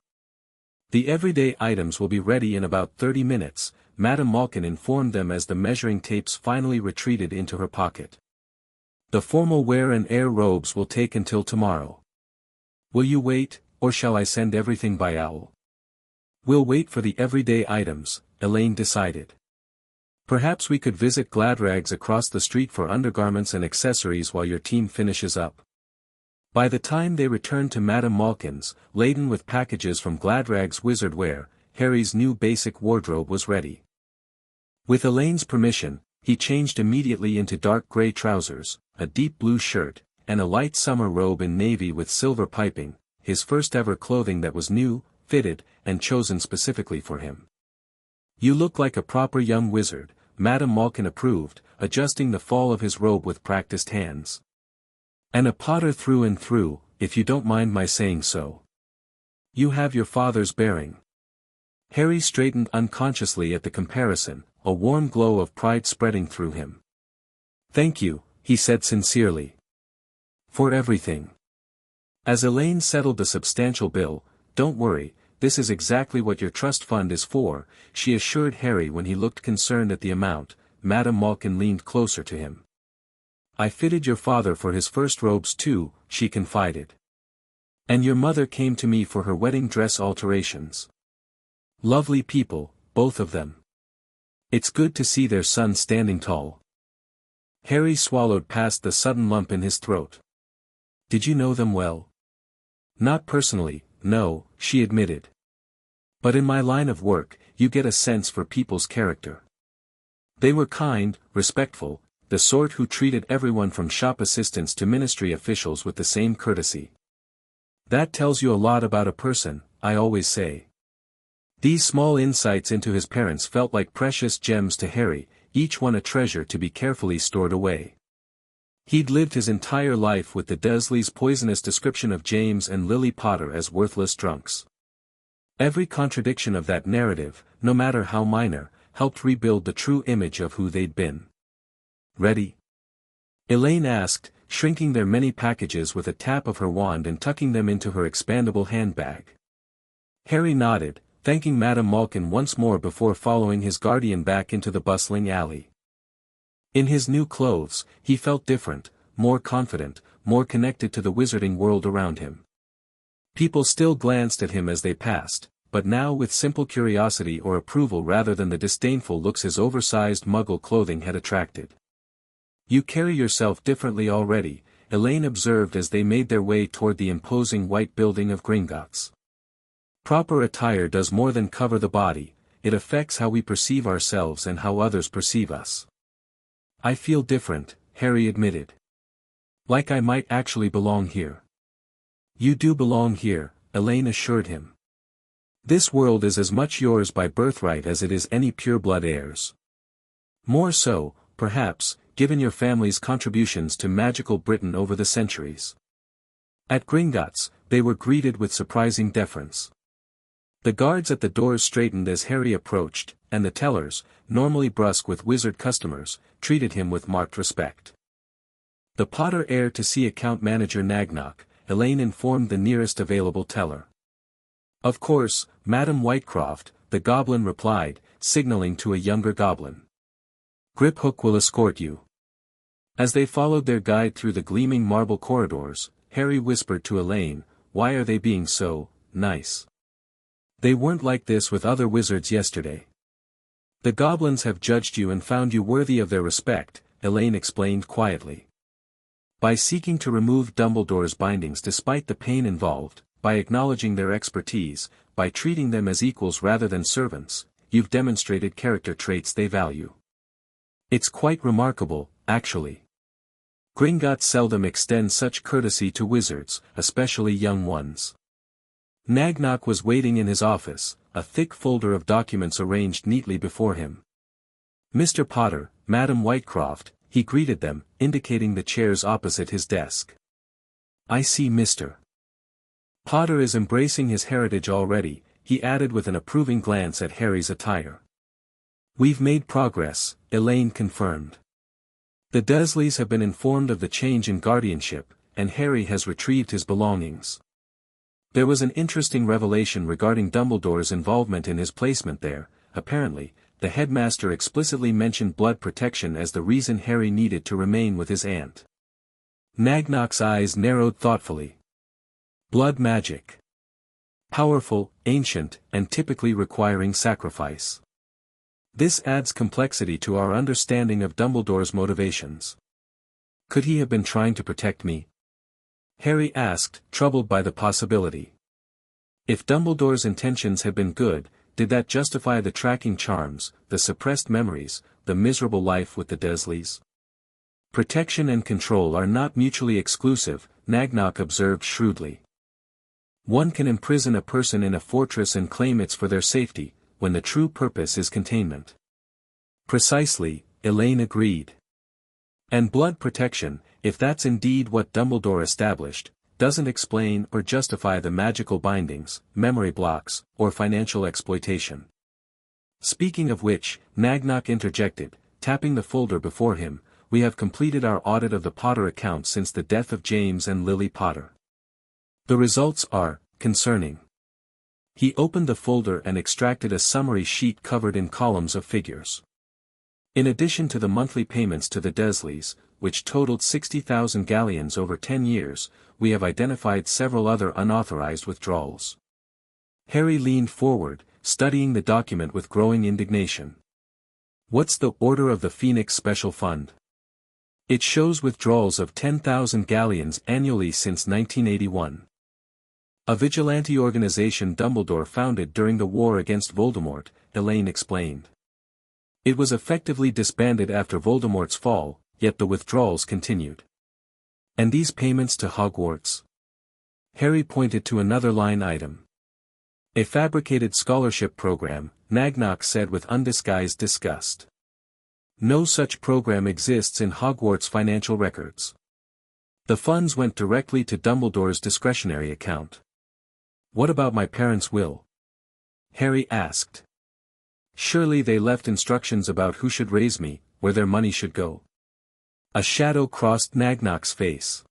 The everyday items will be ready in about 30 minutes, Madame Malkin informed them as the measuring tapes finally retreated into her pocket. The formal wear and heir robes will take until tomorrow. Will you wait, or shall I send everything by owl? We'll wait for the everyday items, Elaine decided. Perhaps we could visit Gladrags across the street for undergarments and accessories while your team finishes up. By the time they returned to Madame Malkin's, laden with packages from Gladrag's wizard wear, Harry's new basic wardrobe was ready. With Elaine's permission, he changed immediately into dark grey trousers, a deep blue shirt, and a light summer robe in navy with silver piping, his first ever clothing that was new, fitted, and chosen specifically for him. You look like a proper young wizard, Madame Malkin approved, adjusting the fall of his robe with practiced hands. And a Potter through and through, if you don't mind my saying so. You have your father's bearing. Harry straightened unconsciously at the comparison, a warm glow of pride spreading through him. Thank you, he said sincerely. For everything. As Elaine settled the substantial bill, don't worry, this is exactly what your trust fund is for," she assured Harry when he looked concerned at the amount. Madame Malkin leaned closer to him. "I fitted your father for his first robes too," she confided. "And your mother came to me for her wedding dress alterations. Lovely people, both of them. It's good to see their son standing tall." Harry swallowed past the sudden lump in his throat. "Did you know them well?" "Not personally, no," she admitted. "But in my line of work, you get a sense for people's character. They were kind, respectful, the sort who treated everyone from shop assistants to ministry officials with the same courtesy. That tells you a lot about a person, I always say." These small insights into his parents felt like precious gems to Harry, each one a treasure to be carefully stored away. He'd lived his entire life with the Dursleys' poisonous description of James and Lily Potter as worthless drunks. Every contradiction of that narrative, no matter how minor, helped rebuild the true image of who they'd been. "Ready?" Elaine asked, shrinking their many packages with a tap of her wand and tucking them into her expandable handbag. Harry nodded, thanking Madame Malkin once more before following his guardian back into the bustling alley. In his new clothes, he felt different, more confident, more connected to the wizarding world around him. People still glanced at him as they passed, but now with simple curiosity or approval rather than the disdainful looks his oversized Muggle clothing had attracted. "You carry yourself differently already," Elaine observed as they made their way toward the imposing white building of Gringotts. "Proper attire does more than cover the body, it affects how we perceive ourselves and how others perceive us." "I feel different," Harry admitted. "Like I might actually belong here." "You do belong here," Elaine assured him. "This world is as much yours by birthright as it is any pure-blood heir's. More so, perhaps, given your family's contributions to magical Britain over the centuries." At Gringotts, they were greeted with surprising deference. The guards at the doors straightened as Harry approached, and the tellers, normally brusque with wizard customers, treated him with marked respect. "The Potter heir to see account manager Nagnock," Elaine informed the nearest available teller. "Of course, Madam Whitecroft," the goblin replied, signaling to a younger goblin. "Griphook will escort you." As they followed their guide through the gleaming marble corridors, Harry whispered to Elaine, "Why are they being so nice? They weren't like this with other wizards yesterday." "The goblins have judged you and found you worthy of their respect," Elaine explained quietly. "By seeking to remove Dumbledore's bindings despite the pain involved, by acknowledging their expertise, by treating them as equals rather than servants, you've demonstrated character traits they value. It's quite remarkable, actually. Gringotts seldom extend such courtesy to wizards, especially young ones." Nagnock was waiting in his office, a thick folder of documents arranged neatly before him. "Mr. Potter, Madam Whitecroft," he greeted them, indicating the chairs opposite his desk. "I see Mr. Potter is embracing his heritage already," he added with an approving glance at Harry's attire. "We've made progress," Elaine confirmed. "The Dursleys have been informed of the change in guardianship, and Harry has retrieved his belongings. There was an interesting revelation regarding Dumbledore's involvement in his placement there. Apparently, the headmaster explicitly mentioned blood protection as the reason Harry needed to remain with his aunt." Nagnock's eyes narrowed thoughtfully. "Blood magic. Powerful, ancient, and typically requiring sacrifice. This adds complexity to our understanding of Dumbledore's motivations." "Could he have been trying to protect me?" Harry asked, troubled by the possibility. If Dumbledore's intentions had been good, did that justify the tracking charms, the suppressed memories, the miserable life with the Dursleys? "Protection and control are not mutually exclusive," Nagnock observed shrewdly. "One can imprison a person in a fortress and claim it's for their safety, when the true purpose is containment." "Precisely," Elaine agreed. "And blood protection, if that's indeed what Dumbledore established, doesn't explain or justify the magical bindings, memory blocks, or financial exploitation." "Speaking of which," Nagnock interjected, tapping the folder before him, "we have completed our audit of the Potter account since the death of James and Lily Potter. The results are concerning." He opened the folder and extracted a summary sheet covered in columns of figures. In addition to the monthly payments to the Dursleys, which totaled 60,000 galleons over 10 years, we have identified several other unauthorized withdrawals. Harry leaned forward, studying the document with growing indignation. What's the Order of the Phoenix Special Fund? It shows withdrawals of 10,000 galleons annually since 1981. A vigilante organization Dumbledore founded during the war against Voldemort, Elaine explained. It was effectively disbanded after Voldemort's fall, yet the withdrawals continued. And these payments to Hogwarts? Harry pointed to another line item. A fabricated scholarship program, Nagnok said with undisguised disgust. No such program exists in Hogwarts financial records. The funds went directly to Dumbledore's discretionary account. What about my parents' will? Harry asked. Surely they left instructions about who should raise me, where their money should go. A shadow crossed Nagnok's face.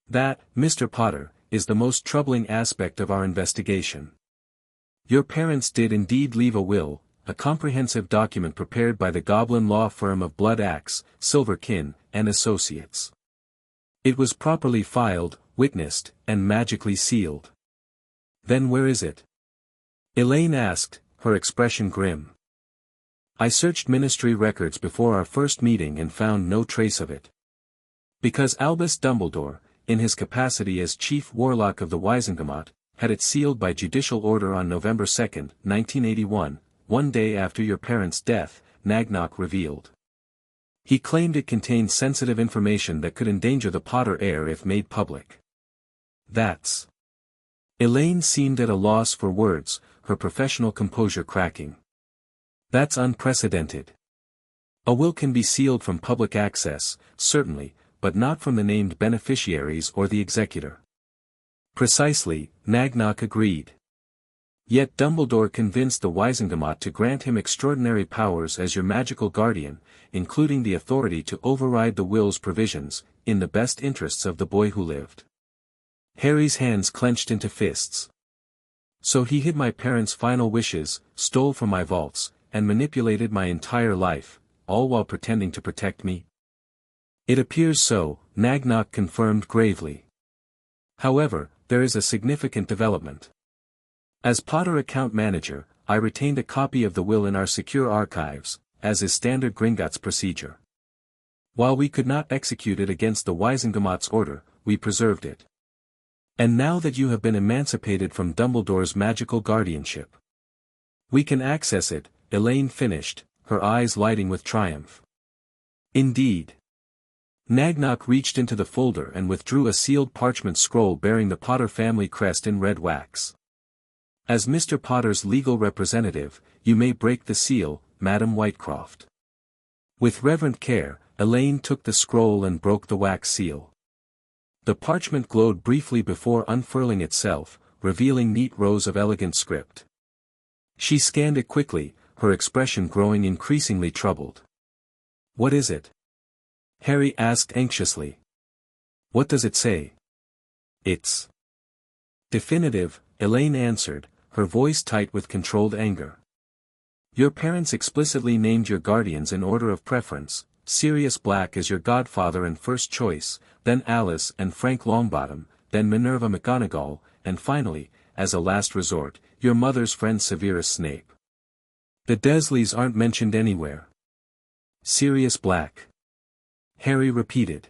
That, Mr. Potter, is the most troubling aspect of our investigation. Your parents did indeed leave a will, a comprehensive document prepared by the Goblin law firm of Blood Axe, Silverkin, and Associates. It was properly filed, witnessed, and magically sealed. Then where is it? Elaine asked, her expression grim. I searched ministry records before our first meeting and found no trace of it. Because Albus Dumbledore, in his capacity as Chief Warlock of the Wizengamot, had it sealed by judicial order on November 2, 1981, one day after your parents' death, Nagnok revealed. He claimed it contained sensitive information that could endanger the Potter heir if made public. That's... Elaine seemed at a loss for words, her professional composure cracking. That's unprecedented. A will can be sealed from public access, certainly, but not from the named beneficiaries or the executor. Precisely, Nagnok agreed. Yet Dumbledore convinced the Wizengamot to grant him extraordinary powers as your magical guardian, including the authority to override the will's provisions, in the best interests of the boy who lived. Harry's hands clenched into fists. So he hid my parents' final wishes, stole from my vaults, and manipulated my entire life, all while pretending to protect me? It appears so, Nagnok confirmed gravely. However, there is a significant development. As Potter account manager, I retained a copy of the will in our secure archives, as is standard Gringotts procedure. While we could not execute it against the Wizengamot's order, we preserved it. And now that you have been emancipated from Dumbledore's magical guardianship, we can access it, Elaine finished, her eyes lighting with triumph. Indeed. Nagnok reached into the folder and withdrew a sealed parchment scroll bearing the Potter family crest in red wax. As Mr. Potter's legal representative, you may break the seal, Madam Whitecroft. With reverent care, Elaine took the scroll and broke the wax seal. The parchment glowed briefly before unfurling itself, revealing neat rows of elegant script. She scanned it quickly, her expression growing increasingly troubled. What is it? Harry asked anxiously. What does it say? It's definitive, Elaine answered, her voice tight with controlled anger. Your parents explicitly named your guardians in order of preference, Sirius Black as your godfather and first choice, then Alice and Frank Longbottom, then Minerva McGonagall, and finally, as a last resort, your mother's friend Severus Snape. The Dursleys aren't mentioned anywhere. Sirius Black. Harry repeated.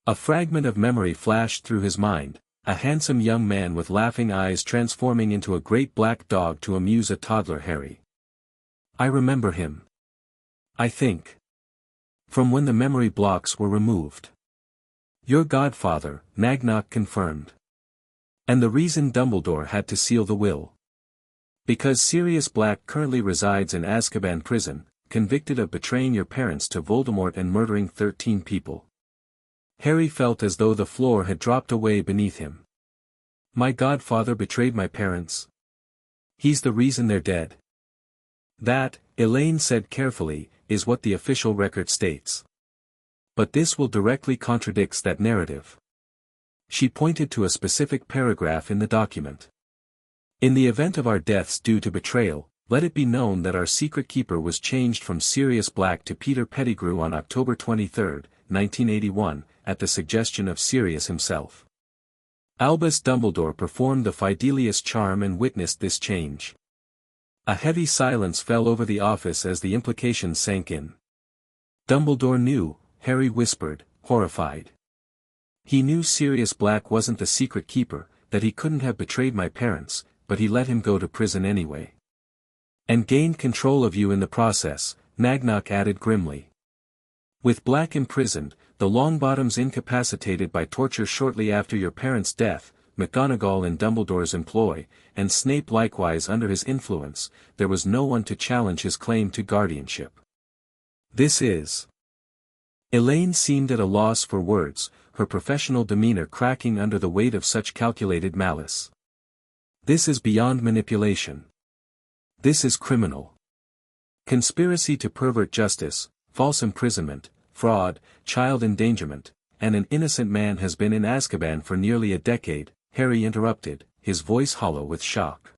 A fragment of memory flashed through his mind, a handsome young man with laughing eyes transforming into a great black dog to amuse a toddler Harry. I remember him. I think. From when the memory blocks were removed. Your godfather, Nagnok confirmed. And the reason Dumbledore had to seal the will. Because Sirius Black currently resides in Azkaban prison, convicted of betraying your parents to Voldemort and murdering 13 people. Harry felt as though the floor had dropped away beneath him. My godfather betrayed my parents. He's the reason they're dead. That, Elaine said carefully, is what the official record states. But this will directly contradicts that narrative. She pointed to a specific paragraph in the document. In the event of our deaths due to betrayal, let it be known that our secret keeper was changed from Sirius Black to Peter Pettigrew on October 23, 1981, at the suggestion of Sirius himself. Albus Dumbledore performed the Fidelius charm and witnessed this change. A heavy silence fell over the office as the implications sank in. Dumbledore knew, Harry whispered, horrified. He knew Sirius Black wasn't the secret keeper, that he couldn't have betrayed my parents, but he let him go to prison anyway. And gained control of you in the process, Nagnock added grimly. With Black imprisoned, the Longbottoms incapacitated by torture shortly after your parents' death, McGonagall in Dumbledore's employ, and Snape likewise under his influence, there was no one to challenge his claim to guardianship. This is... Elaine seemed at a loss for words, her professional demeanor cracking under the weight of such calculated malice. This is beyond manipulation. This is criminal. Conspiracy to pervert justice, false imprisonment, fraud, child endangerment, and an innocent man has been in Azkaban for nearly a decade, Harry interrupted, his voice hollow with shock.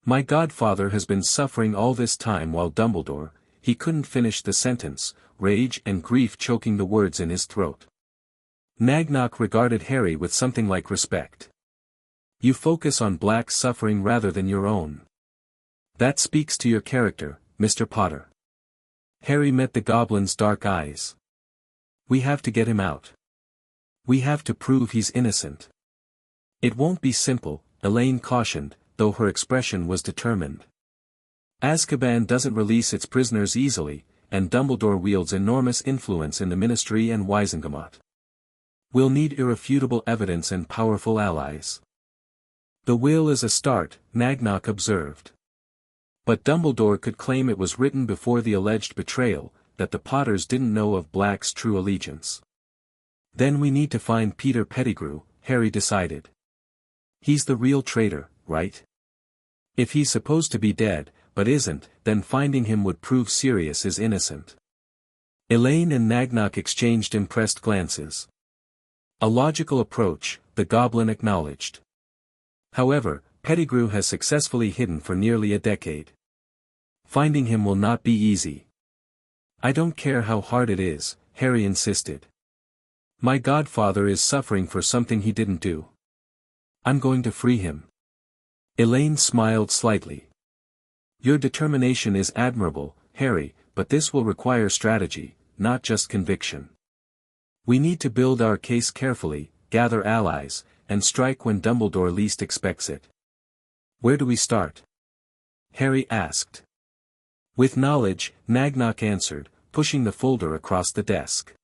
My godfather has been suffering all this time while Dumbledore, he couldn't finish the sentence, rage and grief choking the words in his throat. Nagnock regarded Harry with something like respect. You focus on Black's suffering rather than your own. That speaks to your character, Mr. Potter. Harry met the Goblin's dark eyes. We have to get him out. We have to prove he's innocent. It won't be simple, Elaine cautioned, though her expression was determined. Azkaban doesn't release its prisoners easily, and Dumbledore wields enormous influence in the Ministry and Wizengamot. We'll need irrefutable evidence and powerful allies. The will is a start, Nagnock observed. But Dumbledore could claim it was written before the alleged betrayal, that the Potters didn't know of Black's true allegiance. Then we need to find Peter Pettigrew, Harry decided. He's the real traitor, right? If he's supposed to be dead, but isn't, then finding him would prove Sirius is innocent. Elaine and Nagnock exchanged impressed glances. A logical approach, the Goblin acknowledged. However, Pettigrew has successfully hidden for nearly a decade. Finding him will not be easy. I don't care how hard it is, Harry insisted. My godfather is suffering for something he didn't do. I'm going to free him. Elaine smiled slightly. Your determination is admirable, Harry, but this will require strategy, not just conviction. We need to build our case carefully, gather allies, and strike when Dumbledore least expects it. Where do we start? Harry asked. With knowledge, Nagnock answered, pushing the folder across the desk.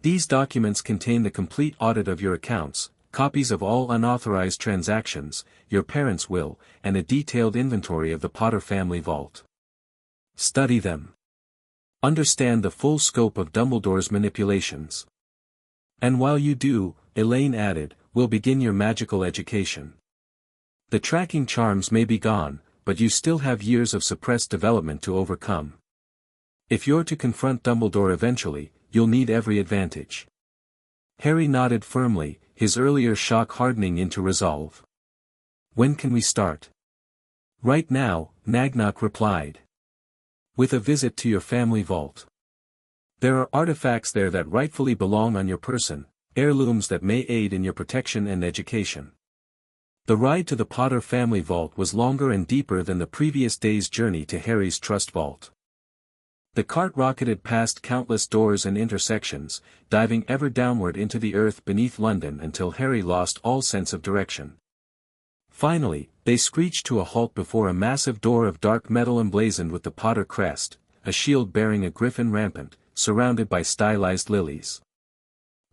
These documents contain the complete audit of your accounts, copies of all unauthorized transactions, your parents' will, and a detailed inventory of the Potter family vault. Study them. Understand the full scope of Dumbledore's manipulations. And while you do, Elaine added, we'll begin your magical education. The tracking charms may be gone, but you still have years of suppressed development to overcome. If you're to confront Dumbledore eventually, you'll need every advantage. Harry nodded firmly, his earlier shock hardening into resolve. When can we start? Right now, Nagnock replied. With a visit to your family vault. There are artifacts there that rightfully belong on your person, heirlooms that may aid in your protection and education. The ride to the Potter family vault was longer and deeper than the previous day's journey to Harry's trust vault. The cart rocketed past countless doors and intersections, diving ever downward into the earth beneath London until Harry lost all sense of direction. Finally, they screeched to a halt before a massive door of dark metal emblazoned with the Potter crest, a shield bearing a griffin rampant, surrounded by stylized lilies.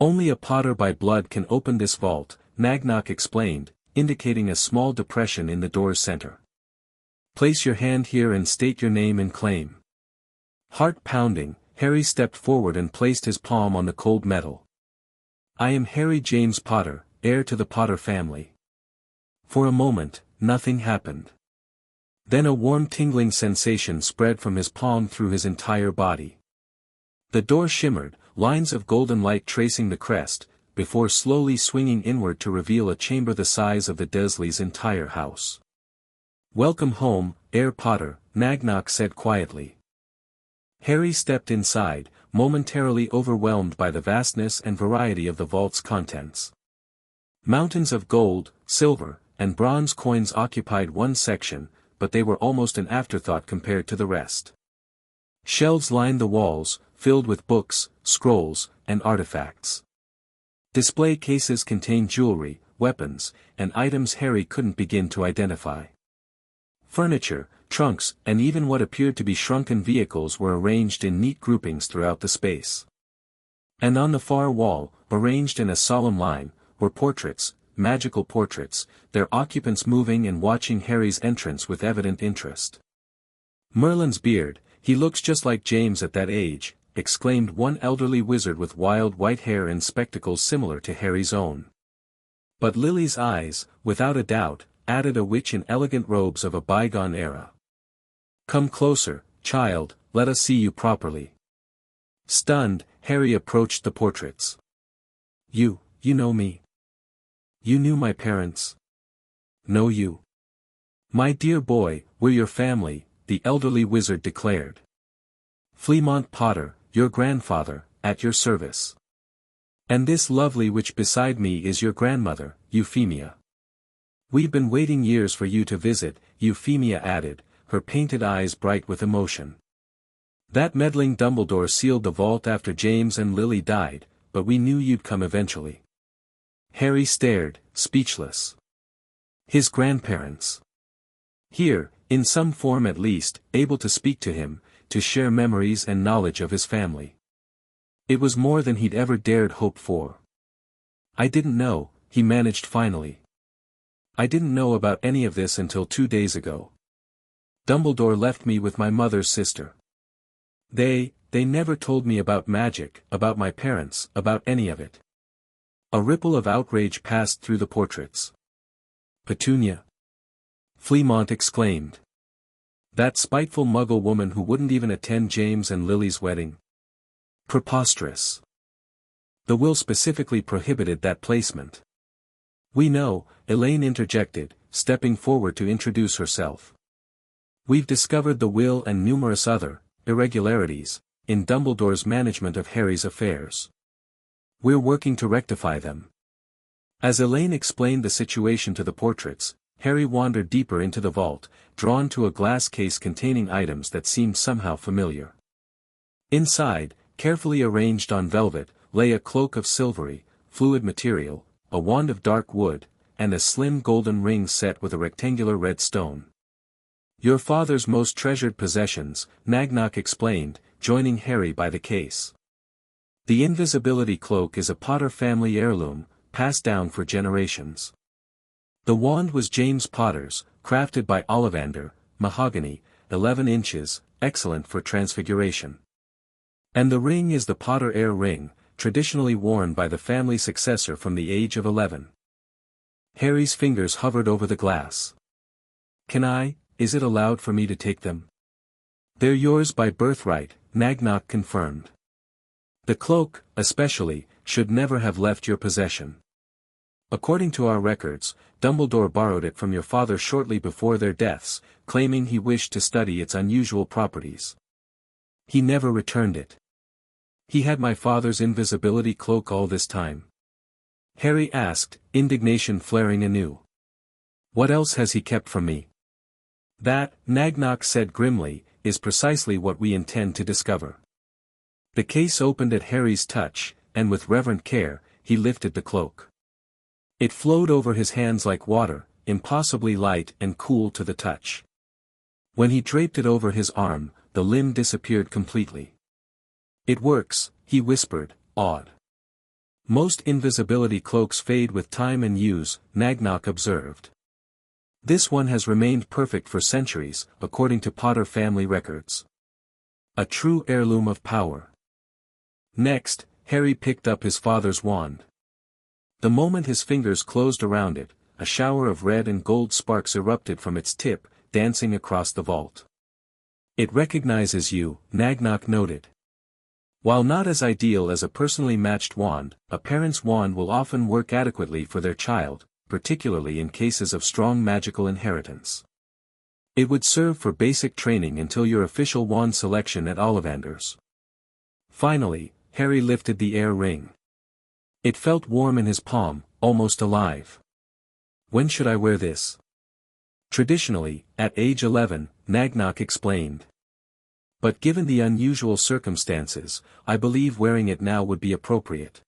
Only a Potter by blood can open this vault, Nagnock explained, indicating a small depression in the door's center. Place your hand here and state your name and claim. Heart pounding, Harry stepped forward and placed his palm on the cold metal. I am Harry James Potter, heir to the Potter family. For a moment, nothing happened. Then a warm tingling sensation spread from his palm through his entire body. The door shimmered, lines of golden light tracing the crest, before slowly swinging inward to reveal a chamber the size of the Dursleys' entire house. "Welcome home, Heir Potter," Nagnock said quietly. Harry stepped inside, momentarily overwhelmed by the vastness and variety of the vault's contents. Mountains of gold, silver, and bronze coins occupied one section, but they were almost an afterthought compared to the rest. Shelves lined the walls, filled with books, scrolls, and artifacts. Display cases contained jewelry, weapons, and items Harry couldn't begin to identify. Furniture, trunks, and even what appeared to be shrunken vehicles were arranged in neat groupings throughout the space. And on the far wall, arranged in a solemn line, were portraits, magical portraits, their occupants moving and watching Harry's entrance with evident interest. "Merlin's beard, he looks just like James at that age," exclaimed one elderly wizard with wild white hair and spectacles similar to Harry's own. But Lily's eyes, without a doubt, added a witch in elegant robes of a bygone era. "Come closer, child, let us see you properly." Stunned, Harry approached the portraits. You know me. You knew my parents. Know you. My dear boy, we're your family," the elderly wizard declared. "Fleamont Potter, your grandfather, at your service. And this lovely witch beside me is your grandmother, Euphemia. We've been waiting years for you to visit," Euphemia added, her painted eyes bright with emotion. "That meddling Dumbledore sealed the vault after James and Lily died, but we knew you'd come eventually." Harry stared, speechless. His grandparents. Here, in some form at least, able to speak to him, to share memories and knowledge of his family. It was more than he'd ever dared hope for. "I didn't know," he managed finally. "I didn't know about any of this until 2 days ago. Dumbledore left me with my mother's sister. They never told me about magic, about my parents, about any of it." A ripple of outrage passed through the portraits. "Petunia!" Fleamont exclaimed. "That spiteful Muggle woman who wouldn't even attend James and Lily's wedding. Preposterous. The will specifically prohibited that placement." "We know," Elaine interjected, stepping forward to introduce herself. "We've discovered the will and numerous other irregularities in Dumbledore's management of Harry's affairs. We're working to rectify them." As Elaine explained the situation to the portraits, Harry wandered deeper into the vault, drawn to a glass case containing items that seemed somehow familiar. Inside, carefully arranged on velvet, lay a cloak of silvery, fluid material, a wand of dark wood, and a slim golden ring set with a rectangular red stone. "Your father's most treasured possessions," Nagnock explained, joining Harry by the case. "The invisibility cloak is a Potter family heirloom, passed down for generations. The wand was James Potter's, crafted by Ollivander, mahogany, 11 inches, excellent for transfiguration. And the ring is the Potter heir ring, traditionally worn by the family successor from the age of 11. Harry's fingers hovered over the glass. Is it allowed for me to take them?" "They're yours by birthright," Nagnock confirmed. "The cloak, especially, should never have left your possession. According to our records, Dumbledore borrowed it from your father shortly before their deaths, claiming he wished to study its unusual properties. He never returned it. He had my father's invisibility cloak all this time?" Harry asked, indignation flaring anew. "What else has he kept from me?" "That," Nagnock said grimly, "is precisely what we intend to discover." The case opened at Harry's touch, and with reverent care, he lifted the cloak. It flowed over his hands like water, impossibly light and cool to the touch. When he draped it over his arm, the limb disappeared completely. "It works," he whispered, awed. "Most invisibility cloaks fade with time and use," Nagnock observed. "This one has remained perfect for centuries, according to Potter family records. A true heirloom of power." Next, Harry picked up his father's wand. The moment his fingers closed around it, a shower of red and gold sparks erupted from its tip, dancing across the vault. "It recognizes you," Nagnock noted. While not as ideal as a personally matched wand, a parent's wand will often work adequately for their child, particularly in cases of strong magical inheritance. It would serve for basic training until your official wand selection at Ollivander's. Finally, Harry lifted the air ring. It felt warm in his palm, almost alive. When should I wear this? Traditionally, at age 11, Nagnok explained. But given the unusual circumstances, I believe wearing it now would be appropriate.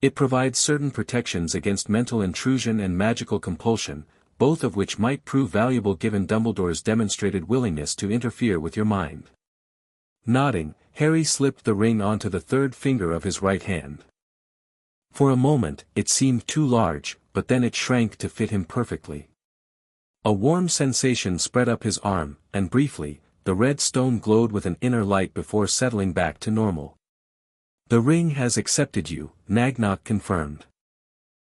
It provides certain protections against mental intrusion and magical compulsion, both of which might prove valuable given Dumbledore's demonstrated willingness to interfere with your mind. Nodding, Harry slipped the ring onto the third finger of his right hand. For a moment, it seemed too large, but then it shrank to fit him perfectly. A warm sensation spread up his arm, and briefly, the red stone glowed with an inner light before settling back to normal. The ring has accepted you, Nagnok confirmed.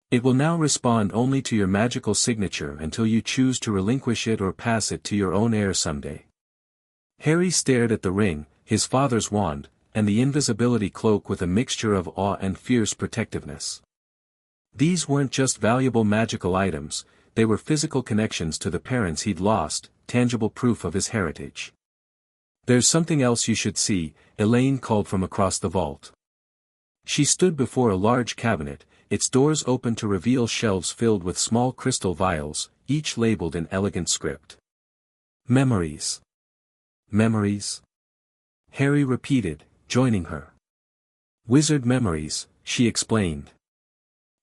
It will now respond only to your magical signature until you choose to relinquish it or pass it to your own heir someday. Harry stared at the ring, his father's wand, and the invisibility cloak with a mixture of awe and fierce protectiveness. These weren't just valuable magical items, they were physical connections to the parents he'd lost, tangible proof of his heritage. "There's something else you should see," Elaine called from across the vault. She stood before a large cabinet, its doors open to reveal shelves filled with small crystal vials, each labeled in elegant script. "Memories. Memories?" Harry repeated, joining her. "Wizard memories," she explained.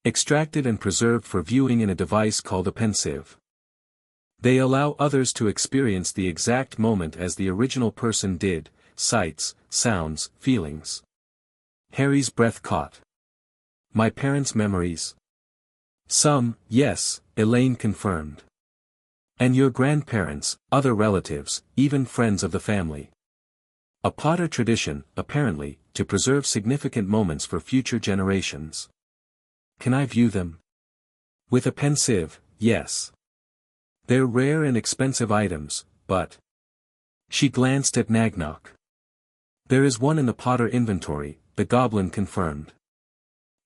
"Extracted and preserved for viewing in a device called a pensieve. They allow others to experience the exact moment as the original person did, sights, sounds, feelings." Harry's breath caught. "My parents' memories?" "Some, yes," Elaine confirmed. "And your grandparents, other relatives, even friends of the family. A Potter tradition, apparently, to preserve significant moments for future generations." "Can I view them?" "With a pensieve, yes. They're rare and expensive items, but—" She glanced at Nagnok. "There is one in the Potter inventory," the goblin confirmed.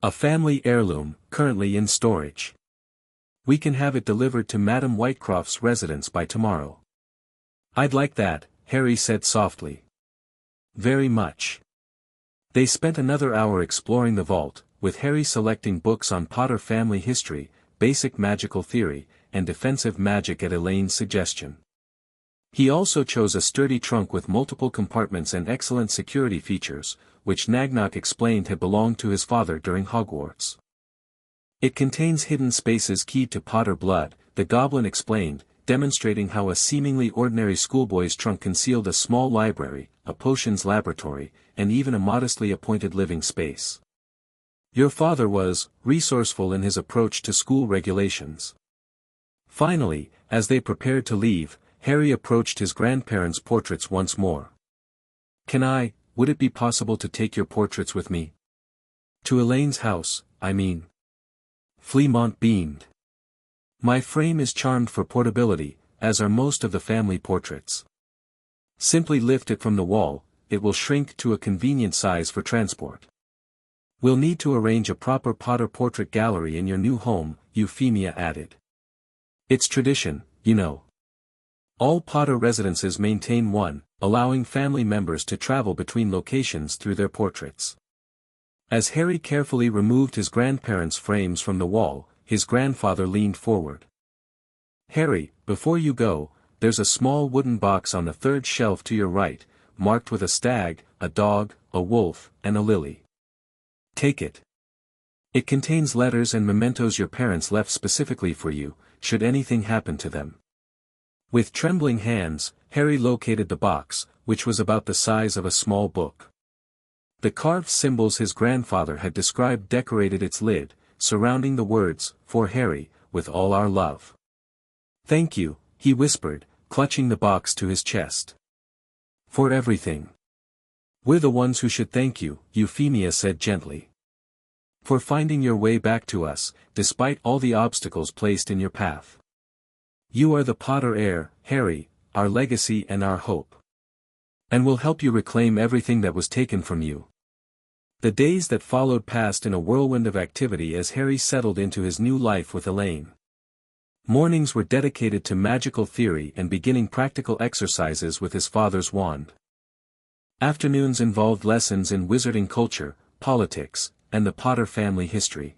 "A family heirloom, currently in storage. We can have it delivered to Madame Whitecroft's residence by tomorrow." "I'd like that," Harry said softly. "Very much." They spent another hour exploring the vault, with Harry selecting books on Potter family history, basic magical theory, and defensive magic at Elaine's suggestion. He also chose a sturdy trunk with multiple compartments and excellent security features, which Nagnok explained had belonged to his father during Hogwarts. "It contains hidden spaces keyed to Potter blood," the goblin explained, demonstrating how a seemingly ordinary schoolboy's trunk concealed a small library, a potions laboratory, and even a modestly appointed living space. "Your father was resourceful in his approach to school regulations." Finally, as they prepared to leave, Harry approached his grandparents' portraits once more. Would it be possible to take your portraits with me? To Elaine's house, I mean." Fleamont beamed. "My frame is charmed for portability, as are most of the family portraits. Simply lift it from the wall, it will shrink to a convenient size for transport. We'll need to arrange a proper Potter portrait gallery in your new home," Euphemia added. "It's tradition, you know. All Potter residences maintain one, allowing family members to travel between locations through their portraits." As Harry carefully removed his grandparents' frames from the wall, his grandfather leaned forward. "Harry, before you go, there's a small wooden box on the third shelf to your right, marked with a stag, a dog, a wolf, and a lily. Take it. It contains letters and mementos your parents left specifically for you, should anything happen to them." With trembling hands, Harry located the box, which was about the size of a small book. The carved symbols his grandfather had described decorated its lid, surrounding the words, "For Harry, with all our love." "Thank you," he whispered, clutching the box to his chest. "For everything." "We're the ones who should thank you," Euphemia said gently. "For finding your way back to us, despite all the obstacles placed in your path. You are the Potter heir, Harry, our legacy and our hope. And we'll help you reclaim everything that was taken from you." The days that followed passed in a whirlwind of activity as Harry settled into his new life with Elaine. Mornings were dedicated to magical theory and beginning practical exercises with his father's wand. Afternoons involved lessons in wizarding culture, politics, and the Potter family history.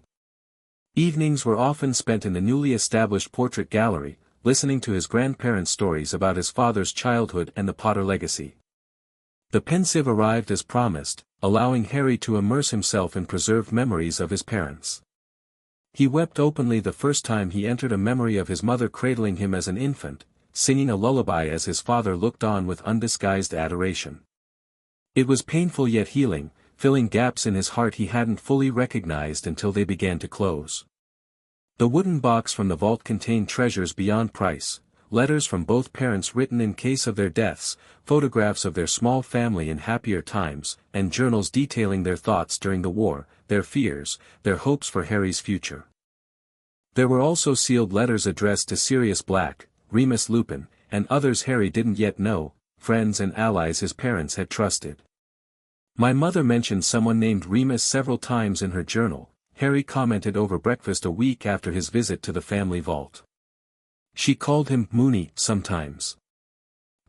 Evenings were often spent in the newly established portrait gallery, listening to his grandparents' stories about his father's childhood and the Potter legacy. The pensive arrived as promised, allowing Harry to immerse himself in preserved memories of his parents. He wept openly the first time he entered a memory of his mother cradling him as an infant, singing a lullaby as his father looked on with undisguised adoration. It was painful yet healing, filling gaps in his heart he hadn't fully recognized until they began to close. The wooden box from the vault contained treasures beyond price, letters from both parents written in case of their deaths, photographs of their small family in happier times, and journals detailing their thoughts during the war, their fears, their hopes for Harry's future. There were also sealed letters addressed to Sirius Black, Remus Lupin, and others Harry didn't yet know, friends and allies his parents had trusted. My mother mentioned someone named Remus several times in her journal, Harry commented over breakfast a week after his visit to the family vault. She called him Moony sometimes.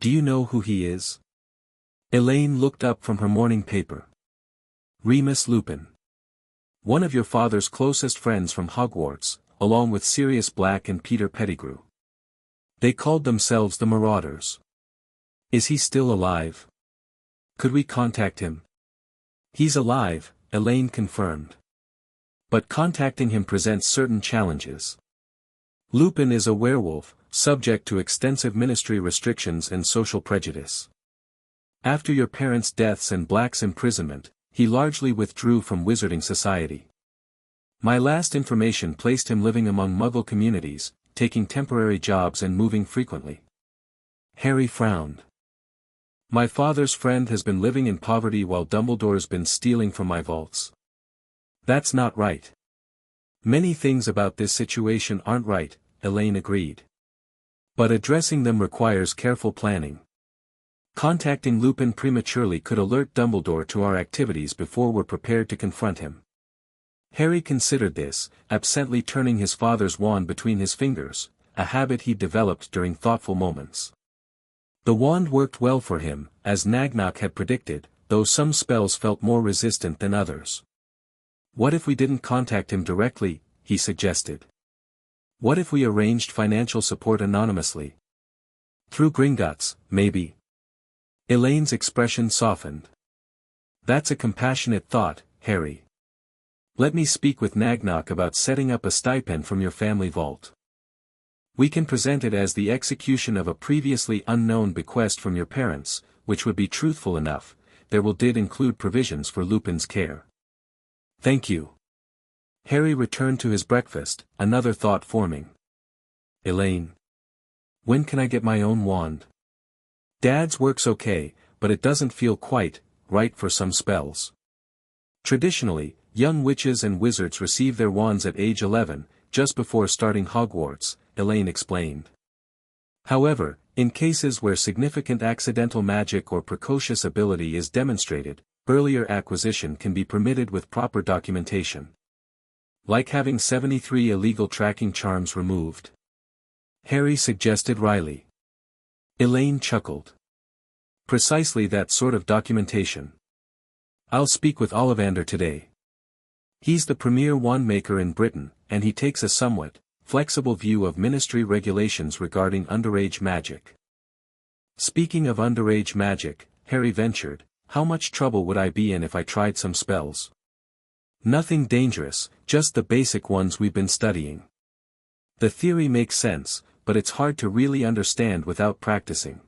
Do you know who he is? Elaine looked up from her morning paper. Remus Lupin. One of your father's closest friends from Hogwarts, along with Sirius Black and Peter Pettigrew. They called themselves the Marauders. Is he still alive? Could we contact him? He's alive, Elaine confirmed. But contacting him presents certain challenges. Lupin is a werewolf, subject to extensive ministry restrictions and social prejudice. After your parents' deaths and Black's imprisonment, he largely withdrew from wizarding society. My last information placed him living among Muggle communities, taking temporary jobs and moving frequently. Harry frowned. My father's friend has been living in poverty while Dumbledore's been stealing from my vaults. That's not right. Many things about this situation aren't right, Elaine agreed. But addressing them requires careful planning. Contacting Lupin prematurely could alert Dumbledore to our activities before we're prepared to confront him. Harry considered this, absently turning his father's wand between his fingers, a habit he'd developed during thoughtful moments. The wand worked well for him, as Nagnok had predicted, though some spells felt more resistant than others. What if we didn't contact him directly, he suggested. What if we arranged financial support anonymously? Through Gringotts, maybe. Elaine's expression softened. That's a compassionate thought, Harry. Let me speak with Nagnok about setting up a stipend from your family vault. We can present it as the execution of a previously unknown bequest from your parents, which would be truthful enough. Did include provisions for Lupin's care. Thank you. Harry returned to his breakfast, another thought forming. Elaine. When can I get my own wand? Dad's works okay, but it doesn't feel quite right for some spells. Traditionally, young witches and wizards receive their wands at age 11, just before starting Hogwarts, Elaine explained. However, in cases where significant accidental magic or precocious ability is demonstrated, earlier acquisition can be permitted with proper documentation. Like having 73 illegal tracking charms removed. Harry suggested wryly. Elaine chuckled. Precisely that sort of documentation. I'll speak with Ollivander today. He's the premier wand maker in Britain, and he takes a somewhat flexible view of ministry regulations regarding underage magic. Speaking of underage magic, Harry ventured, how much trouble would I be in if I tried some spells? Nothing dangerous, just the basic ones we've been studying. The theory makes sense, but it's hard to really understand without practicing.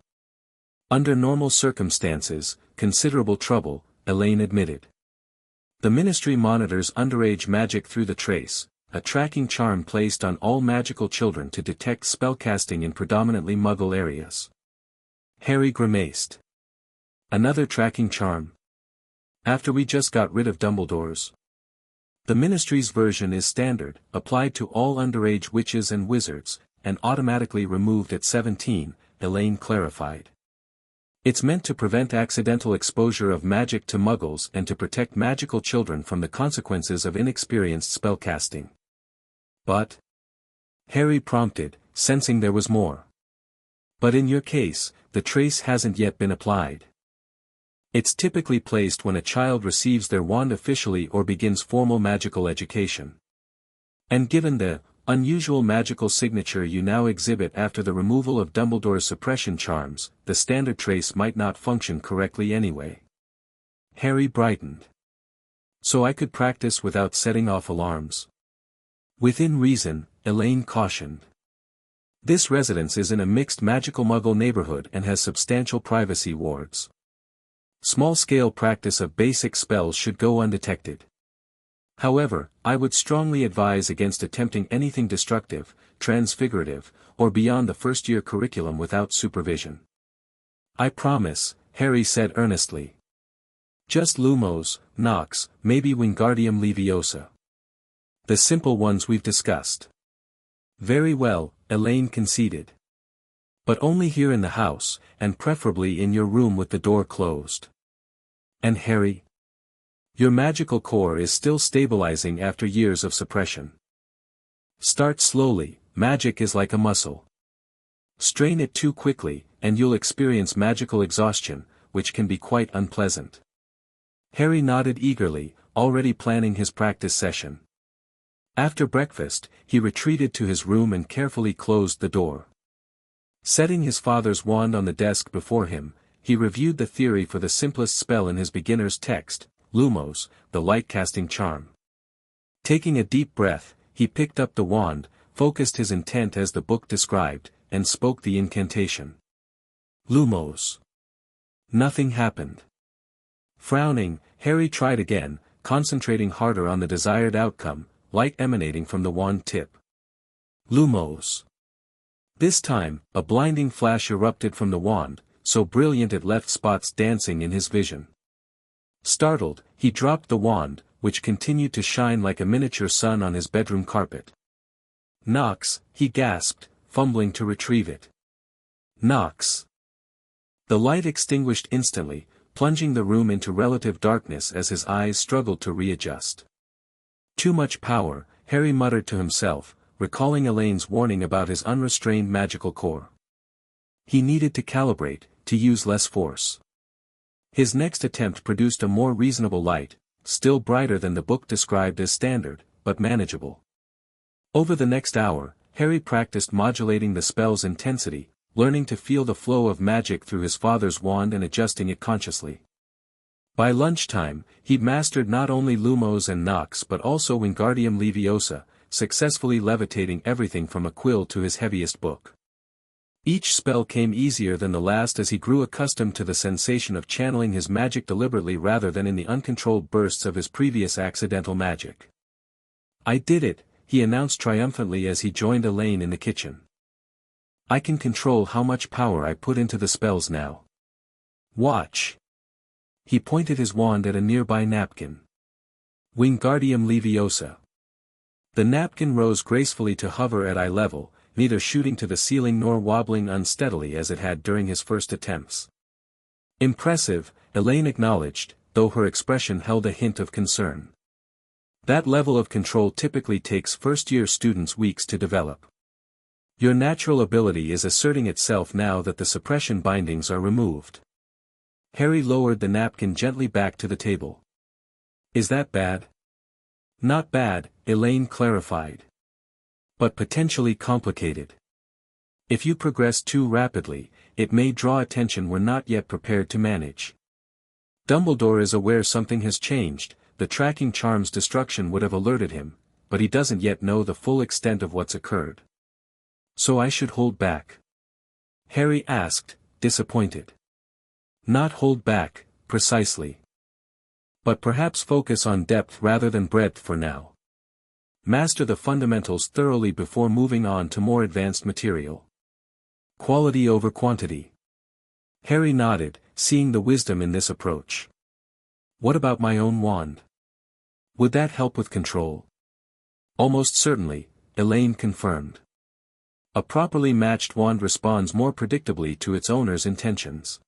Under normal circumstances, considerable trouble, Elaine admitted. The ministry monitors underage magic through the Trace, a tracking charm placed on all magical children to detect spellcasting in predominantly Muggle areas. Harry grimaced. Another tracking charm? After we just got rid of Dumbledore's. The Ministry's version is standard, applied to all underage witches and wizards, and automatically removed at 17, Elaine clarified. It's meant to prevent accidental exposure of magic to muggles and to protect magical children from the consequences of inexperienced spellcasting. But? Harry prompted, sensing there was more. But in your case, the trace hasn't yet been applied. It's typically placed when a child receives their wand officially or begins formal magical education. And given the unusual magical signature you now exhibit after the removal of Dumbledore's suppression charms, the standard trace might not function correctly anyway. Harry brightened. So I could practice without setting off alarms. Within reason, Elaine cautioned. This residence is in a mixed magical muggle neighborhood and has substantial privacy wards. Small-scale practice of basic spells should go undetected. However, I would strongly advise against attempting anything destructive, transfigurative, or beyond the first-year curriculum without supervision. I promise, Harry said earnestly. Just Lumos, Nox, maybe Wingardium Leviosa. The simple ones we've discussed. Very well, Elaine conceded. But only here in the house, and preferably in your room with the door closed. And Harry? Your magical core is still stabilizing after years of suppression. Start slowly, magic is like a muscle. Strain it too quickly, and you'll experience magical exhaustion, which can be quite unpleasant. Harry nodded eagerly, already planning his practice session. After breakfast, he retreated to his room and carefully closed the door. Setting his father's wand on the desk before him, he reviewed the theory for the simplest spell in his beginner's text, Lumos, the light-casting charm. Taking a deep breath, he picked up the wand, focused his intent as the book described, and spoke the incantation. Lumos. Nothing happened. Frowning, Harry tried again, concentrating harder on the desired outcome, light emanating from the wand tip. Lumos. This time, a blinding flash erupted from the wand, so brilliant it left spots dancing in his vision. Startled, he dropped the wand, which continued to shine like a miniature sun on his bedroom carpet. Nox, he gasped, fumbling to retrieve it. Nox. The light extinguished instantly, plunging the room into relative darkness as his eyes struggled to readjust. Too much power, Harry muttered to himself, recalling Elaine's warning about his unrestrained magical core. He needed to calibrate, to use less force. His next attempt produced a more reasonable light, still brighter than the book described as standard, but manageable. Over the next hour, Harry practiced modulating the spell's intensity, learning to feel the flow of magic through his father's wand and adjusting it consciously. By lunchtime, he'd mastered not only Lumos and Nox but also Wingardium Leviosa, successfully levitating everything from a quill to his heaviest book. Each spell came easier than the last as he grew accustomed to the sensation of channeling his magic deliberately rather than in the uncontrolled bursts of his previous accidental magic. I did it, he announced triumphantly as he joined Elaine in the kitchen. I can control how much power I put into the spells now. Watch. He pointed his wand at a nearby napkin. Wingardium Leviosa. The napkin rose gracefully to hover at eye level, neither shooting to the ceiling nor wobbling unsteadily as it had during his first attempts. Impressive, Elaine acknowledged, though her expression held a hint of concern. That level of control typically takes first-year students weeks to develop. Your natural ability is asserting itself now that the suppression bindings are removed. Harry lowered the napkin gently back to the table. Is that bad? Not bad, Elaine clarified. But potentially complicated. If you progress too rapidly, it may draw attention we're not yet prepared to manage. Dumbledore is aware something has changed, the tracking charm's destruction would have alerted him, but he doesn't yet know the full extent of what's occurred. So I should hold back? Harry asked, disappointed. Not hold back, precisely. But perhaps focus on depth rather than breadth for now. Master the fundamentals thoroughly before moving on to more advanced material. Quality over quantity. Harry nodded, seeing the wisdom in this approach. What about my own wand? Would that help with control? Almost certainly, Elaine confirmed. A properly matched wand responds more predictably to its owner's intentions.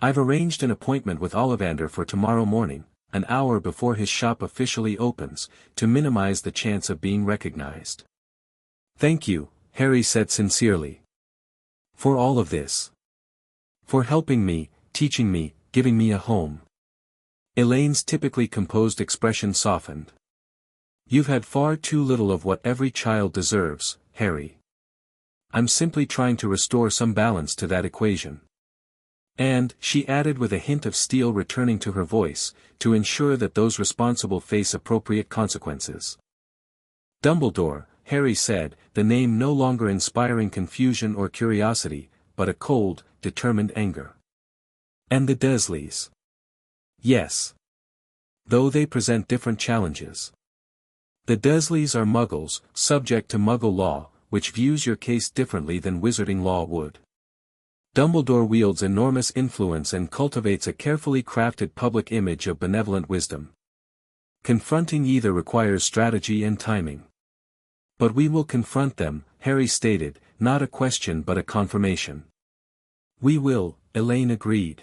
I've arranged an appointment with Ollivander for tomorrow morning, an hour before his shop officially opens, to minimize the chance of being recognized. Thank you, Harry said sincerely. For all of this. For helping me, teaching me, giving me a home. Elaine's typically composed expression softened. You've had far too little of what every child deserves, Harry. I'm simply trying to restore some balance to that equation. And, she added with a hint of steel returning to her voice, to ensure that those responsible face appropriate consequences. Dumbledore, Harry said, the name no longer inspiring confusion or curiosity, but a cold, determined anger. And the Dursleys. Yes. Though they present different challenges. The Dursleys are Muggles, subject to Muggle law, which views your case differently than Wizarding law would. Dumbledore wields enormous influence and cultivates a carefully crafted public image of benevolent wisdom. Confronting either requires strategy and timing. But we will confront them, Harry stated, not a question but a confirmation. We will, Elaine agreed.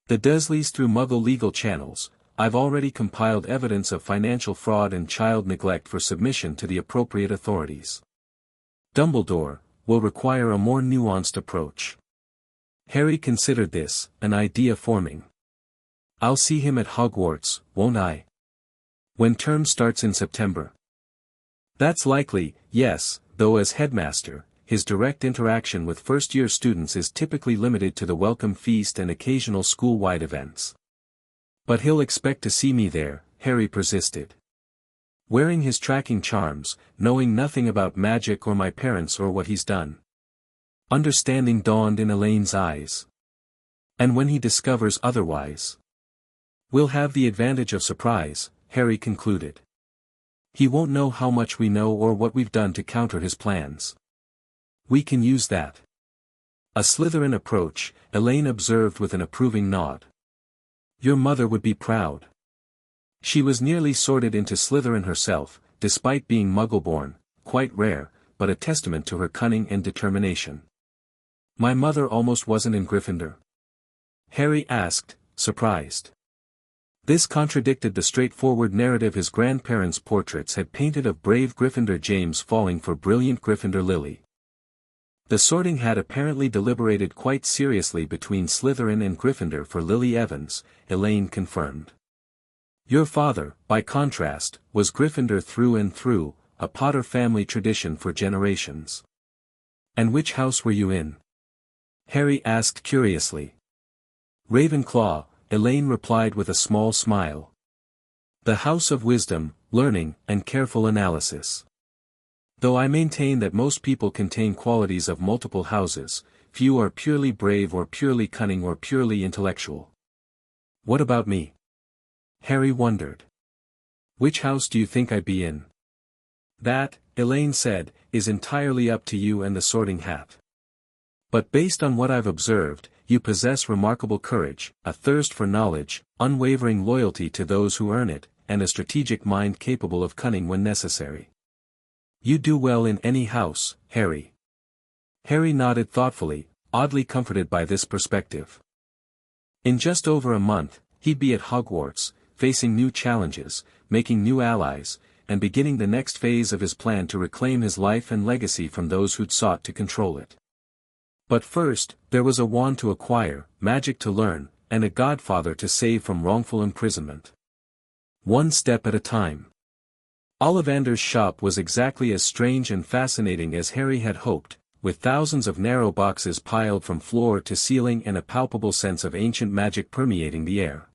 The Dursleys through Muggle legal channels. I've already compiled evidence of financial fraud and child neglect for submission to the appropriate authorities. Dumbledore will require a more nuanced approach. Harry considered this, an idea forming. I'll see him at Hogwarts, won't I? When term starts in September. That's likely, yes, though as headmaster, his direct interaction with first-year students is typically limited to the welcome feast and occasional school-wide events. But he'll expect to see me there, Harry persisted. Wearing his tracking charms, knowing nothing about magic or my parents or what he's done. Understanding dawned in Elaine's eyes. And when he discovers otherwise? We'll have the advantage of surprise, Harry concluded. He won't know how much we know or what we've done to counter his plans. We can use that. A Slytherin approach, Elaine observed with an approving nod. Your mother would be proud. She was nearly sorted into Slytherin herself, despite being Muggle-born, quite rare, but a testament to her cunning and determination. My mother almost wasn't in Gryffindor? Harry asked, surprised. This contradicted the straightforward narrative his grandparents' portraits had painted of brave Gryffindor James falling for brilliant Gryffindor Lily. The Sorting Hat apparently deliberated quite seriously between Slytherin and Gryffindor for Lily Evans, Elaine confirmed. Your father, by contrast, was Gryffindor through and through, a Potter family tradition for generations. And which house were you in? Harry asked curiously. Ravenclaw, Elaine replied with a small smile. The House of Wisdom, Learning, and Careful Analysis. Though I maintain that most people contain qualities of multiple houses, few are purely brave or purely cunning or purely intellectual. What about me? Harry wondered. Which house do you think I'd be in? That, Elaine said, is entirely up to you and the Sorting Hat. But based on what I've observed, you possess remarkable courage, a thirst for knowledge, unwavering loyalty to those who earn it, and a strategic mind capable of cunning when necessary. You do well in any house, Harry. Harry nodded thoughtfully, oddly comforted by this perspective. In just over a month, he'd be at Hogwarts, facing new challenges, making new allies, and beginning the next phase of his plan to reclaim his life and legacy from those who'd sought to control it. But first, there was a wand to acquire, magic to learn, and a godfather to save from wrongful imprisonment. One step at a time. Ollivander's shop was exactly as strange and fascinating as Harry had hoped, with thousands of narrow boxes piled from floor to ceiling and a palpable sense of ancient magic permeating the air.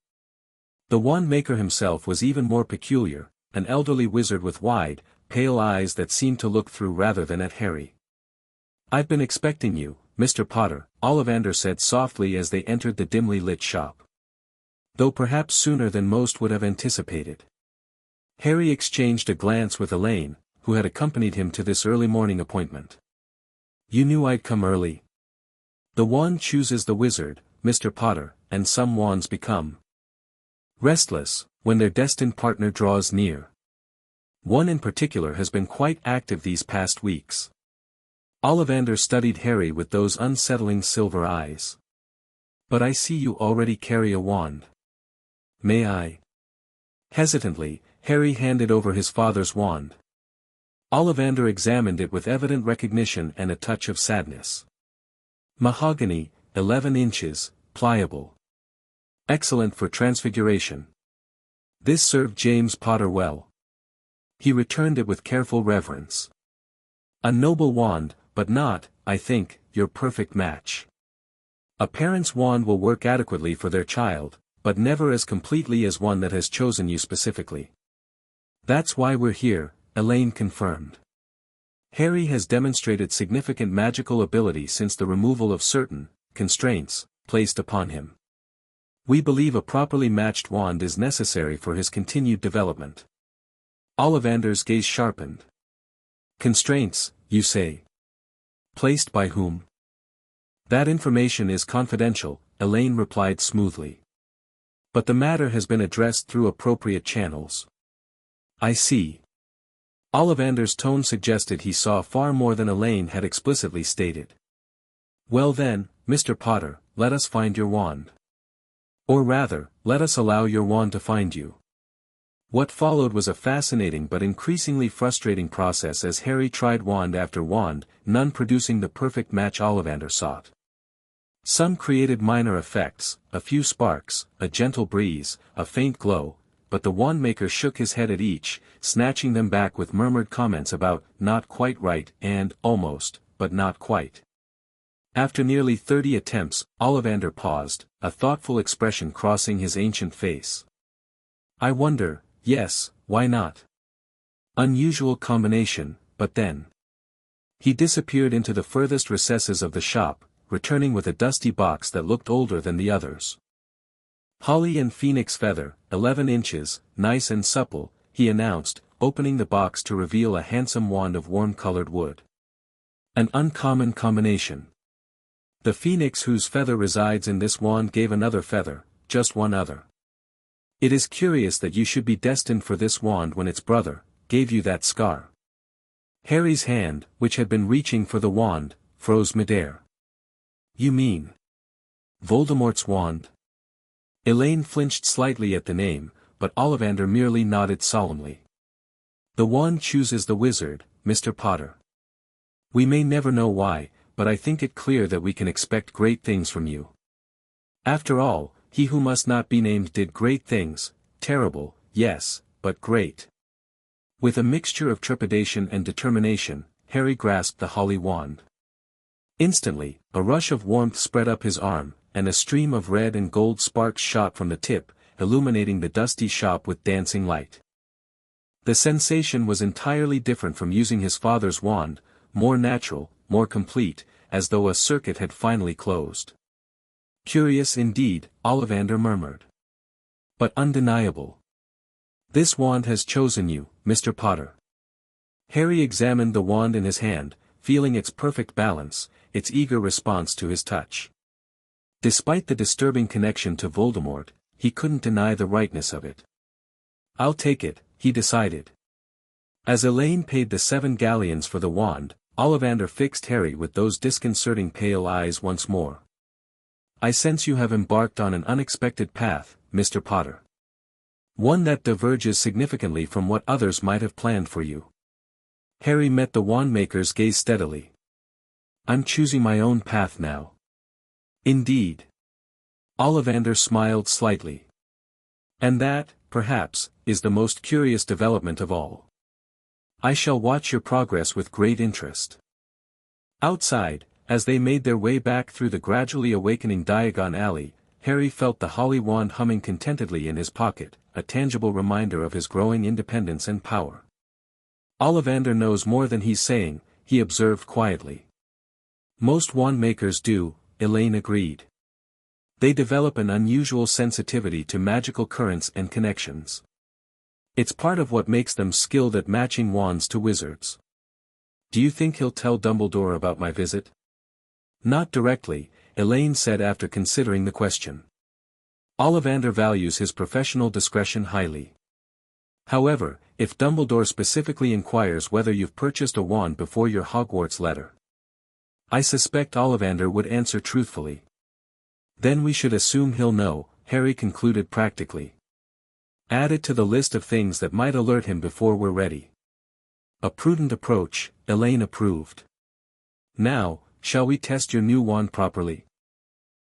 The wand maker himself was even more peculiar, an elderly wizard with wide, pale eyes that seemed to look through rather than at Harry. I've been expecting you, Mr. Potter, Ollivander said softly as they entered the dimly lit shop. Though perhaps sooner than most would have anticipated. Harry exchanged a glance with Elaine, who had accompanied him to this early morning appointment. You knew I'd come early. The wand chooses the wizard, Mr. Potter, and some wands become restless when their destined partner draws near. One in particular has been quite active these past weeks. Ollivander studied Harry with those unsettling silver eyes. But I see you already carry a wand. May I? Hesitantly, Harry handed over his father's wand. Ollivander examined it with evident recognition and a touch of sadness. Mahogany, 11 inches, pliable. Excellent for transfiguration. This served James Potter well. He returned it with careful reverence. A noble wand, but not, I think, your perfect match. A parent's wand will work adequately for their child, but never as completely as one that has chosen you specifically. That's why we're here, Elaine confirmed. Harry has demonstrated significant magical ability since the removal of certain constraints placed upon him. We believe a properly matched wand is necessary for his continued development. Ollivander's gaze sharpened. Constraints, you say? Placed by whom? That information is confidential, Elaine replied smoothly. But the matter has been addressed through appropriate channels. I see. Ollivander's tone suggested he saw far more than Elaine had explicitly stated. Well then, Mr. Potter, let us find your wand. Or rather, let us allow your wand to find you. What followed was a fascinating but increasingly frustrating process as Harry tried wand after wand, none producing the perfect match Ollivander sought. Some created minor effects, a few sparks, a gentle breeze, a faint glow, but the wandmaker shook his head at each, snatching them back with murmured comments about, not quite right, and, almost, but not quite. After nearly 30 attempts, Ollivander paused, a thoughtful expression crossing his ancient face. I wonder, yes, why not? Unusual combination, but then. He disappeared into the furthest recesses of the shop, returning with a dusty box that looked older than the others. Holly and phoenix feather, 11 inches, nice and supple, he announced, opening the box to reveal a handsome wand of warm-colored wood. An uncommon combination. The phoenix whose feather resides in this wand gave another feather, just one other. It is curious that you should be destined for this wand when its brother gave you that scar. Harry's hand, which had been reaching for the wand, froze midair. You mean Voldemort's wand? Elaine flinched slightly at the name, but Ollivander merely nodded solemnly. The wand chooses the wizard, Mr. Potter. We may never know why, but I think it clear that we can expect great things from you. After all, he who must not be named did great things, terrible, yes, but great. With a mixture of trepidation and determination, Harry grasped the holly wand. Instantly, a rush of warmth spread up his arm, and a stream of red and gold sparks shot from the tip, illuminating the dusty shop with dancing light. The sensation was entirely different from using his father's wand, more natural, more complete, as though a circuit had finally closed. Curious indeed, Ollivander murmured. But undeniable. This wand has chosen you, Mr. Potter. Harry examined the wand in his hand, feeling its perfect balance, its eager response to his touch. Despite the disturbing connection to Voldemort, he couldn't deny the rightness of it. I'll take it, he decided. As Elaine paid the 7 galleons for the wand, Ollivander fixed Harry with those disconcerting pale eyes once more. I sense you have embarked on an unexpected path, Mr. Potter. One that diverges significantly from what others might have planned for you. Harry met the wandmaker's gaze steadily. I'm choosing my own path now. Indeed. Ollivander smiled slightly. And that, perhaps, is the most curious development of all. I shall watch your progress with great interest. Outside, as they made their way back through the gradually awakening Diagon Alley, Harry felt the holly wand humming contentedly in his pocket, a tangible reminder of his growing independence and power. Ollivander knows more than he's saying, he observed quietly. Most wand-makers do, Elaine agreed. They develop an unusual sensitivity to magical currents and connections. It's part of what makes them skilled at matching wands to wizards. Do you think he'll tell Dumbledore about my visit? Not directly, Elaine said after considering the question. Ollivander values his professional discretion highly. However, if Dumbledore specifically inquires whether you've purchased a wand before your Hogwarts letter, I suspect Ollivander would answer truthfully. Then we should assume he'll know, Harry concluded practically. Add it to the list of things that might alert him before we're ready. A prudent approach, Elaine approved. Now, shall we test your new wand properly?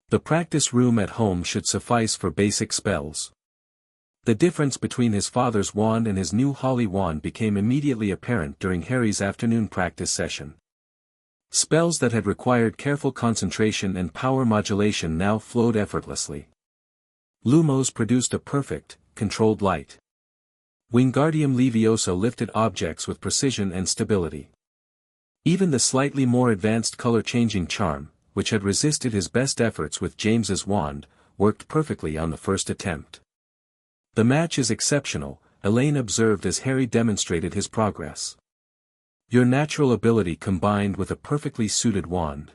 The practice room at home should suffice for basic spells. The difference between his father's wand and his new holly wand became immediately apparent during Harry's afternoon practice session. Spells that had required careful concentration and power modulation now flowed effortlessly. Lumos produced a perfect, controlled light. Wingardium Leviosa lifted objects with precision and stability. Even the slightly more advanced color-changing charm, which had resisted his best efforts with James's wand, worked perfectly on the first attempt. The match is exceptional, Elaine observed as Harry demonstrated his progress. Your natural ability combined with a perfectly suited wand.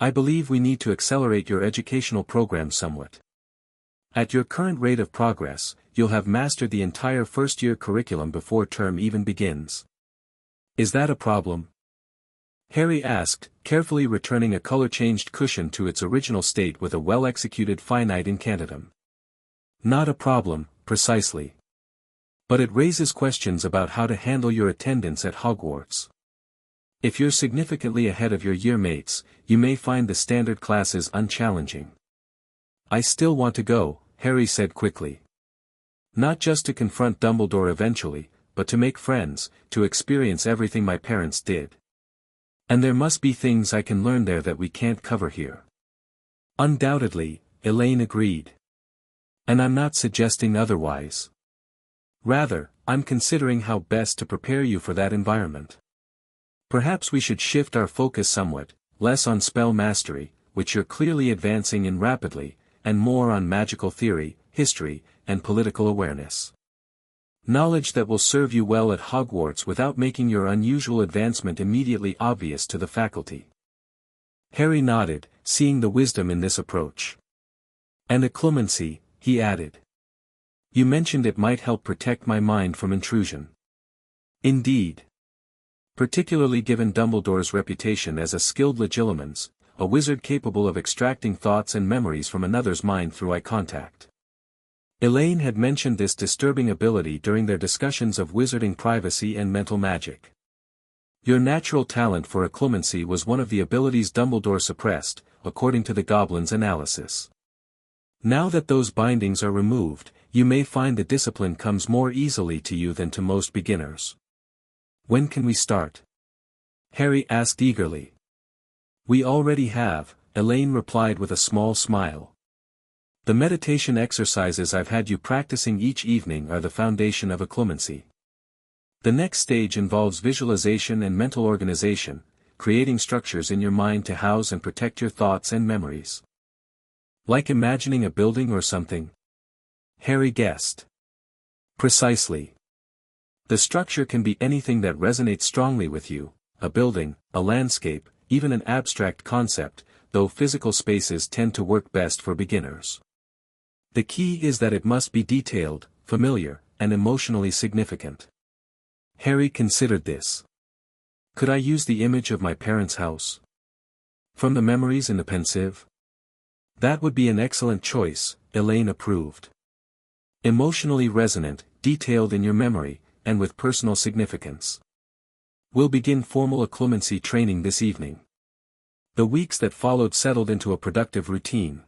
I believe we need to accelerate your educational program somewhat. At your current rate of progress, you'll have mastered the entire first-year curriculum before term even begins. Is that a problem? Harry asked, carefully returning a color-changed cushion to its original state with a well-executed finite incantatum. Not a problem, precisely. But it raises questions about how to handle your attendance at Hogwarts. If you're significantly ahead of your year mates, you may find the standard classes unchallenging. I still want to go, Harry said quickly. Not just to confront Dumbledore eventually, but to make friends, to experience everything my parents did. And there must be things I can learn there that we can't cover here. Undoubtedly, Elaine agreed. And I'm not suggesting otherwise. Rather, I'm considering how best to prepare you for that environment. Perhaps we should shift our focus somewhat, less on spell mastery, which you're clearly advancing in rapidly, and more on magical theory, history, and political awareness. Knowledge that will serve you well at Hogwarts without making your unusual advancement immediately obvious to the faculty. Harry nodded, seeing the wisdom in this approach. And a clemency, he added. You mentioned it might help protect my mind from intrusion. Indeed. Particularly given Dumbledore's reputation as a skilled legilimens, a wizard capable of extracting thoughts and memories from another's mind through eye contact. Elaine had mentioned this disturbing ability during their discussions of wizarding privacy and mental magic. Your natural talent for occlumency was one of the abilities Dumbledore suppressed, according to the Goblins' analysis. Now that those bindings are removed, you may find the discipline comes more easily to you than to most beginners. When can we start? Harry asked eagerly. We already have, Elaine replied with a small smile. The meditation exercises I've had you practicing each evening are the foundation of occlumency. The next stage involves visualization and mental organization, creating structures in your mind to house and protect your thoughts and memories. Like imagining a building or something? Harry guessed. Precisely. The structure can be anything that resonates strongly with you, a building, a landscape, even an abstract concept, though physical spaces tend to work best for beginners. The key is that it must be detailed, familiar, and emotionally significant. Harry considered this. Could I use the image of my parents' house? From the memories in the pensive? That would be an excellent choice, Elaine approved. Emotionally resonant, detailed in your memory, and with personal significance. We'll begin formal occlumency training this evening. The weeks that followed settled into a productive routine.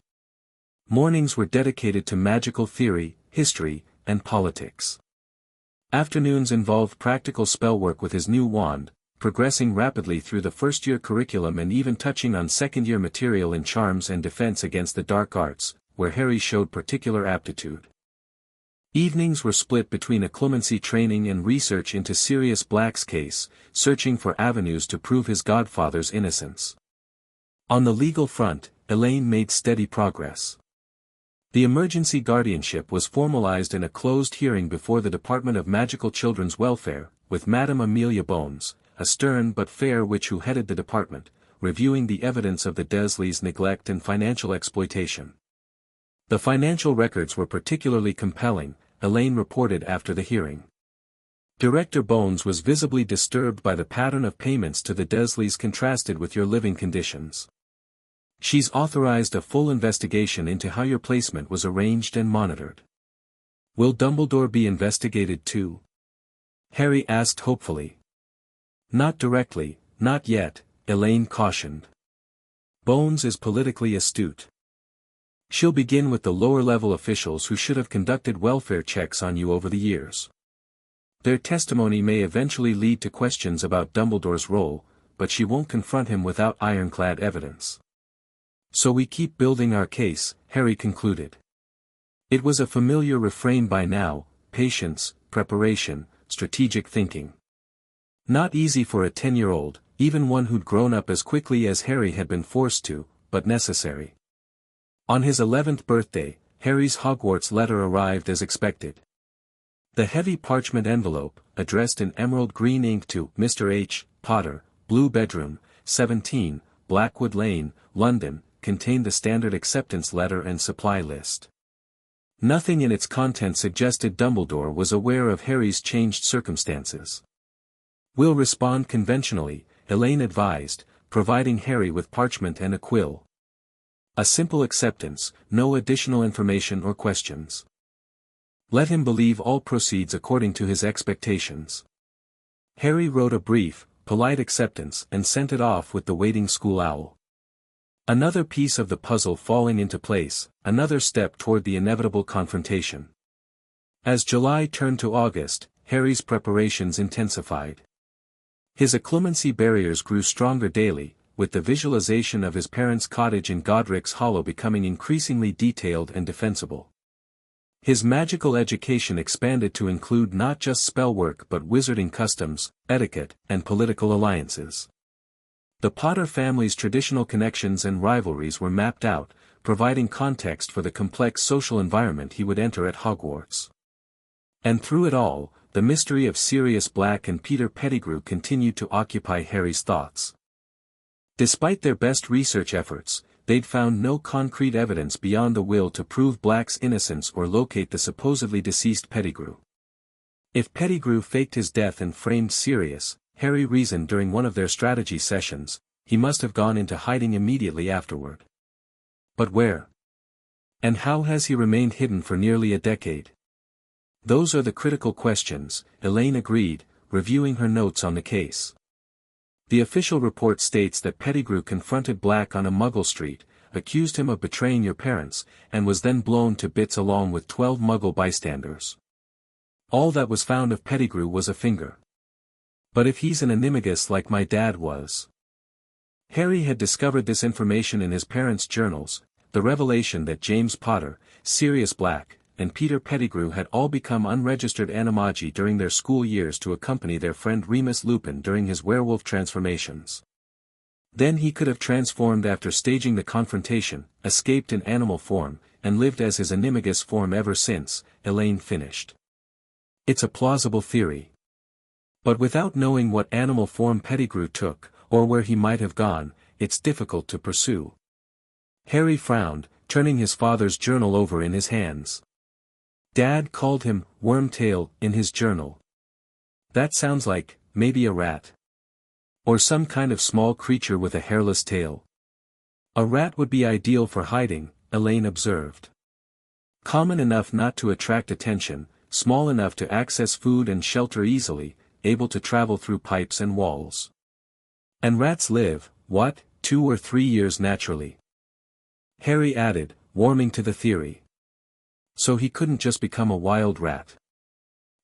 Mornings were dedicated to magical theory, history, and politics. Afternoons involved practical spellwork with his new wand, progressing rapidly through the first-year curriculum and even touching on second-year material in charms and defense against the dark arts, where Harry showed particular aptitude. Evenings were split between occlumency training and research into Sirius Black's case, searching for avenues to prove his godfather's innocence. On the legal front, Elaine made steady progress. The emergency guardianship was formalized in a closed hearing before the Department of Magical Children's Welfare, with Madame Amelia Bones, a stern but fair witch who headed the department, reviewing the evidence of the Dursleys' neglect and financial exploitation. The financial records were particularly compelling, Elaine reported after the hearing. Director Bones was visibly disturbed by the pattern of payments to the Dursleys contrasted with your living conditions. She's authorized a full investigation into how your placement was arranged and monitored. Will Dumbledore be investigated too? Harry asked hopefully. Not directly, not yet, Elaine cautioned. Bones is politically astute. She'll begin with the lower-level officials who should have conducted welfare checks on you over the years. Their testimony may eventually lead to questions about Dumbledore's role, but she won't confront him without ironclad evidence. So we keep building our case, Harry concluded. It was a familiar refrain by now: patience, preparation, strategic thinking. Not easy for a 10-year-old, even one who'd grown up as quickly as Harry had been forced to, but necessary. On his 11th birthday, Harry's Hogwarts letter arrived as expected. The heavy parchment envelope, addressed in emerald green ink to Mr. H. Potter, Blue Bedroom, 17, Blackwood Lane, London, contained the standard acceptance letter and supply list. Nothing in its content suggested Dumbledore was aware of Harry's changed circumstances. We'll respond conventionally, Elaine advised, providing Harry with parchment and a quill. A simple acceptance, no additional information or questions. Let him believe all proceeds according to his expectations. Harry wrote a brief, polite acceptance and sent it off with the waiting school owl. Another piece of the puzzle falling into place, another step toward the inevitable confrontation. As July turned to August, Harry's preparations intensified. His acclimacy barriers grew stronger daily, with the visualization of his parents' cottage in Godric's Hollow becoming increasingly detailed and defensible. His magical education expanded to include not just spellwork but wizarding customs, etiquette, and political alliances. The Potter family's traditional connections and rivalries were mapped out, providing context for the complex social environment he would enter at Hogwarts. And through it all, the mystery of Sirius Black and Peter Pettigrew continued to occupy Harry's thoughts. Despite their best research efforts, they'd found no concrete evidence beyond the will to prove Black's innocence or locate the supposedly deceased Pettigrew. If Pettigrew faked his death and framed Sirius, Harry reasoned during one of their strategy sessions, he must have gone into hiding immediately afterward. But where? And how has he remained hidden for nearly a decade? Those are the critical questions, Elaine agreed, reviewing her notes on the case. The official report states that Pettigrew confronted Black on a Muggle street, accused him of betraying your parents, and was then blown to bits along with 12 Muggle bystanders. All that was found of Pettigrew was a finger. But if he's an animagus like my dad was? Harry had discovered this information in his parents' journals, the revelation that James Potter, Sirius Black, and Peter Pettigrew had all become unregistered animagi during their school years to accompany their friend Remus Lupin during his werewolf transformations. Then he could have transformed after staging the confrontation, escaped in animal form, and lived as his animagus form ever since, Elaine finished. It's a plausible theory. But without knowing what animal form Pettigrew took, or where he might have gone, it's difficult to pursue. Harry frowned, turning his father's journal over in his hands. Dad called him Wormtail in his journal. That sounds like, maybe a rat. Or some kind of small creature with a hairless tail. A rat would be ideal for hiding, Elaine observed. Common enough not to attract attention, small enough to access food and shelter easily, able to travel through pipes and walls. And rats live, 2 or 3 years naturally. Harry added, warming to the theory. So he couldn't just become a wild rat.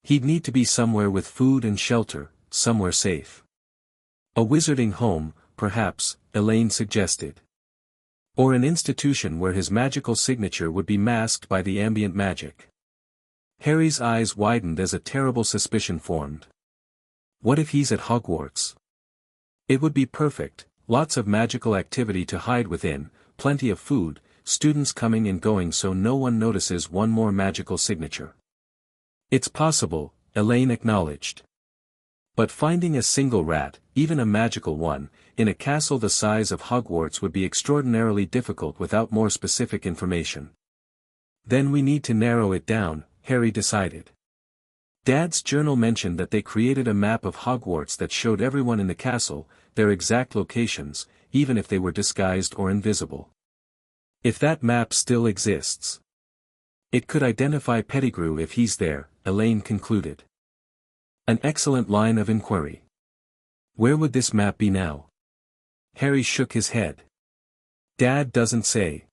He'd need to be somewhere with food and shelter, somewhere safe. A wizarding home, perhaps, Elaine suggested. Or an institution where his magical signature would be masked by the ambient magic. Harry's eyes widened as a terrible suspicion formed. What if he's at Hogwarts? It would be perfect, lots of magical activity to hide within, plenty of food, students coming and going so no one notices one more magical signature. It's possible, Elaine acknowledged. But finding a single rat, even a magical one, in a castle the size of Hogwarts would be extraordinarily difficult without more specific information. Then we need to narrow it down, Harry decided. Dad's journal mentioned that they created a map of Hogwarts that showed everyone in the castle, their exact locations, even if they were disguised or invisible. If that map still exists, it could identify Pettigrew if he's there, Elaine concluded. An excellent line of inquiry. Where would this map be now? Harry shook his head. Dad doesn't say.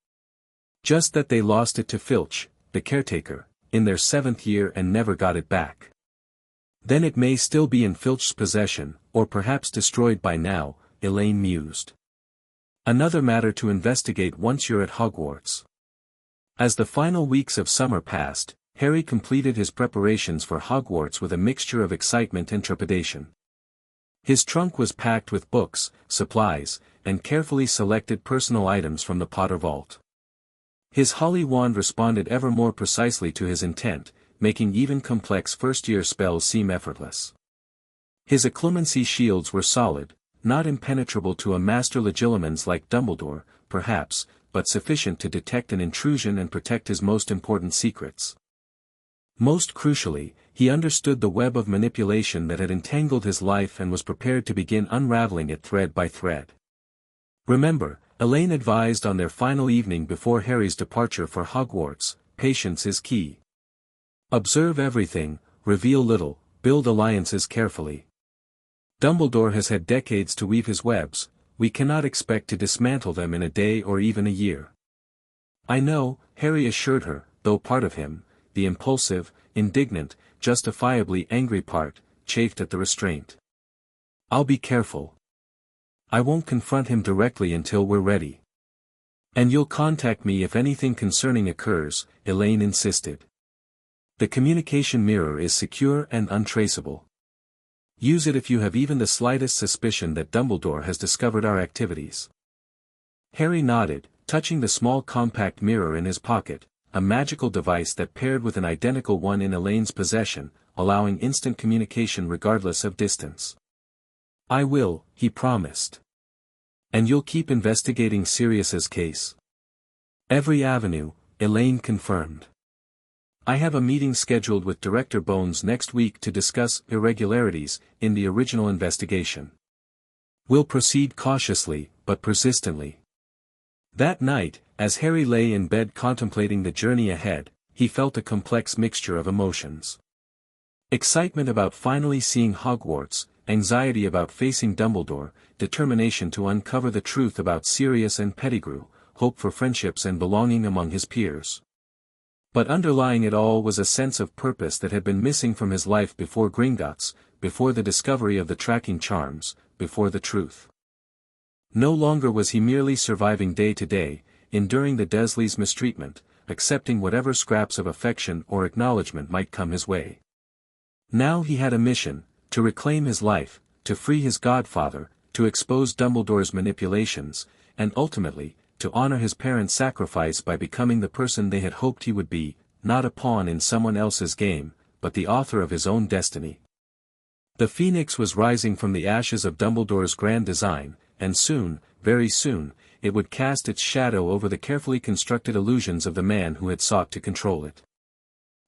Just that they lost it to Filch, the caretaker, in their 7th year and never got it back. Then it may still be in Filch's possession, or perhaps destroyed by now, Elaine mused. Another matter to investigate once you're at Hogwarts. As the final weeks of summer passed, Harry completed his preparations for Hogwarts with a mixture of excitement and trepidation. His trunk was packed with books, supplies, and carefully selected personal items from the Potter Vault. His holly wand responded ever more precisely to his intent, making even complex first-year spells seem effortless. His occlumency shields were solid, not impenetrable to a master legilimens like Dumbledore, perhaps, but sufficient to detect an intrusion and protect his most important secrets. Most crucially, he understood the web of manipulation that had entangled his life and was prepared to begin unraveling it thread by thread. Remember, Elaine advised on their final evening before Harry's departure for Hogwarts, patience is key. Observe everything, reveal little, build alliances carefully. Dumbledore has had decades to weave his webs, we cannot expect to dismantle them in a day or even a year. I know, Harry assured her, though part of him, the impulsive, indignant, justifiably angry part, chafed at the restraint. I'll be careful. I won't confront him directly until we're ready. And you'll contact me if anything concerning occurs, Elaine insisted. The communication mirror is secure and untraceable. Use it if you have even the slightest suspicion that Dumbledore has discovered our activities. Harry nodded, touching the small compact mirror in his pocket, a magical device that paired with an identical one in Elaine's possession, allowing instant communication regardless of distance. I will, he promised. And you'll keep investigating Sirius's case? Every avenue, Elaine confirmed. I have a meeting scheduled with Director Bones next week to discuss irregularities in the original investigation. We'll proceed cautiously, but persistently. That night, as Harry lay in bed contemplating the journey ahead, he felt a complex mixture of emotions. Excitement about finally seeing Hogwarts, anxiety about facing Dumbledore, determination to uncover the truth about Sirius and Pettigrew, hope for friendships and belonging among his peers. But underlying it all was a sense of purpose that had been missing from his life before Gringotts, before the discovery of the tracking charms, before the truth. No longer was he merely surviving day to day, enduring the Dursleys' mistreatment, accepting whatever scraps of affection or acknowledgement might come his way. Now he had a mission, to reclaim his life, to free his godfather, to expose Dumbledore's manipulations, and ultimately, to honor his parents' sacrifice by becoming the person they had hoped he would be, not a pawn in someone else's game, but the author of his own destiny. The phoenix was rising from the ashes of Dumbledore's grand design, and soon, very soon, it would cast its shadow over the carefully constructed illusions of the man who had sought to control it.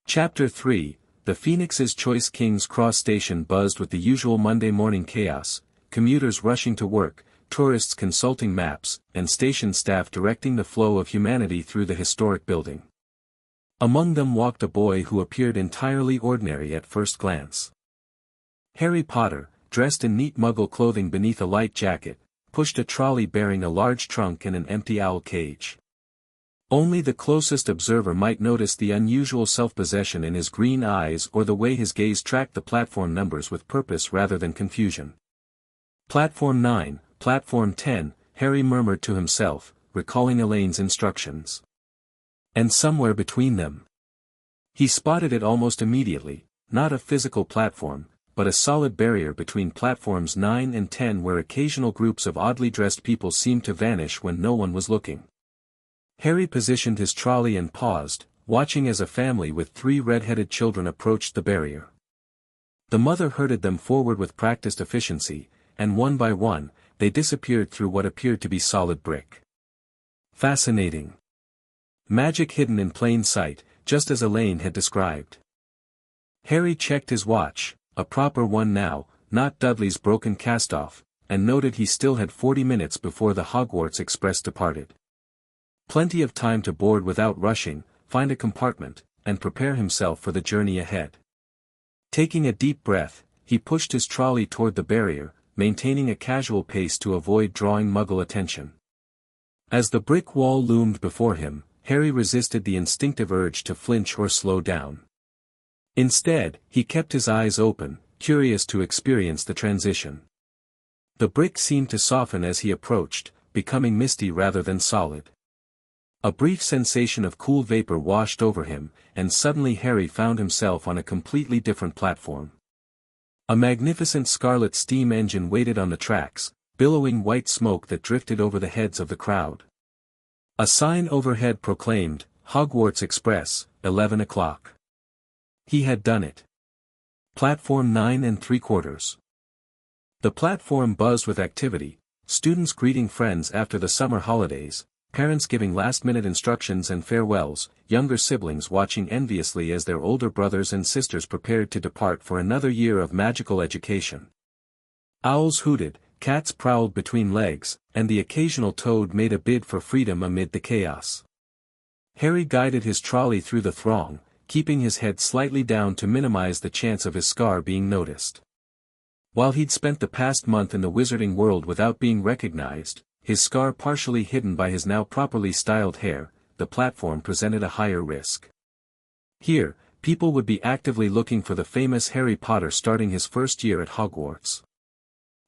Chapter 3, The Phoenix's Choice. King's Cross Station buzzed with the usual Monday morning chaos, commuters rushing to work, tourists consulting maps, and station staff directing the flow of humanity through the historic building. Among them walked a boy who appeared entirely ordinary at first glance. Harry Potter, dressed in neat Muggle clothing beneath a light jacket, pushed a trolley bearing a large trunk and an empty owl cage. Only the closest observer might notice the unusual self-possession in his green eyes or the way his gaze tracked the platform numbers with purpose rather than confusion. Platform 9, Platform 10, Harry murmured to himself, recalling Elaine's instructions. And somewhere between them. He spotted it almost immediately, not a physical platform, but a solid barrier between platforms 9 and 10 where occasional groups of oddly dressed people seemed to vanish when no one was looking. Harry positioned his trolley and paused, watching as a family with 3 red-headed children approached the barrier. The mother herded them forward with practiced efficiency, and one by one, they disappeared through what appeared to be solid brick. Fascinating. Magic hidden in plain sight, just as Elaine had described. Harry checked his watch, a proper one now, not Dudley's broken cast-off, and noted he still had 40 minutes before the Hogwarts Express departed. Plenty of time to board without rushing, find a compartment, and prepare himself for the journey ahead. Taking a deep breath, he pushed his trolley toward the barrier, maintaining a casual pace to avoid drawing Muggle attention. As the brick wall loomed before him, Harry resisted the instinctive urge to flinch or slow down. Instead, he kept his eyes open, curious to experience the transition. The brick seemed to soften as he approached, becoming misty rather than solid. A brief sensation of cool vapor washed over him, and suddenly Harry found himself on a completely different platform. A magnificent scarlet steam engine waited on the tracks, billowing white smoke that drifted over the heads of the crowd. A sign overhead proclaimed, "Hogwarts Express, 11 o'clock." He had done it. Platform 9 3/4. The platform buzzed with activity, students greeting friends after the summer holidays, parents giving last-minute instructions and farewells, younger siblings watching enviously as their older brothers and sisters prepared to depart for another year of magical education. Owls hooted, cats prowled between legs, and the occasional toad made a bid for freedom amid the chaos. Harry guided his trolley through the throng, keeping his head slightly down to minimize the chance of his scar being noticed. While he'd spent the past month in the wizarding world without being recognized, his scar partially hidden by his now properly styled hair, the platform presented a higher risk. Here, people would be actively looking for the famous Harry Potter starting his first year at Hogwarts.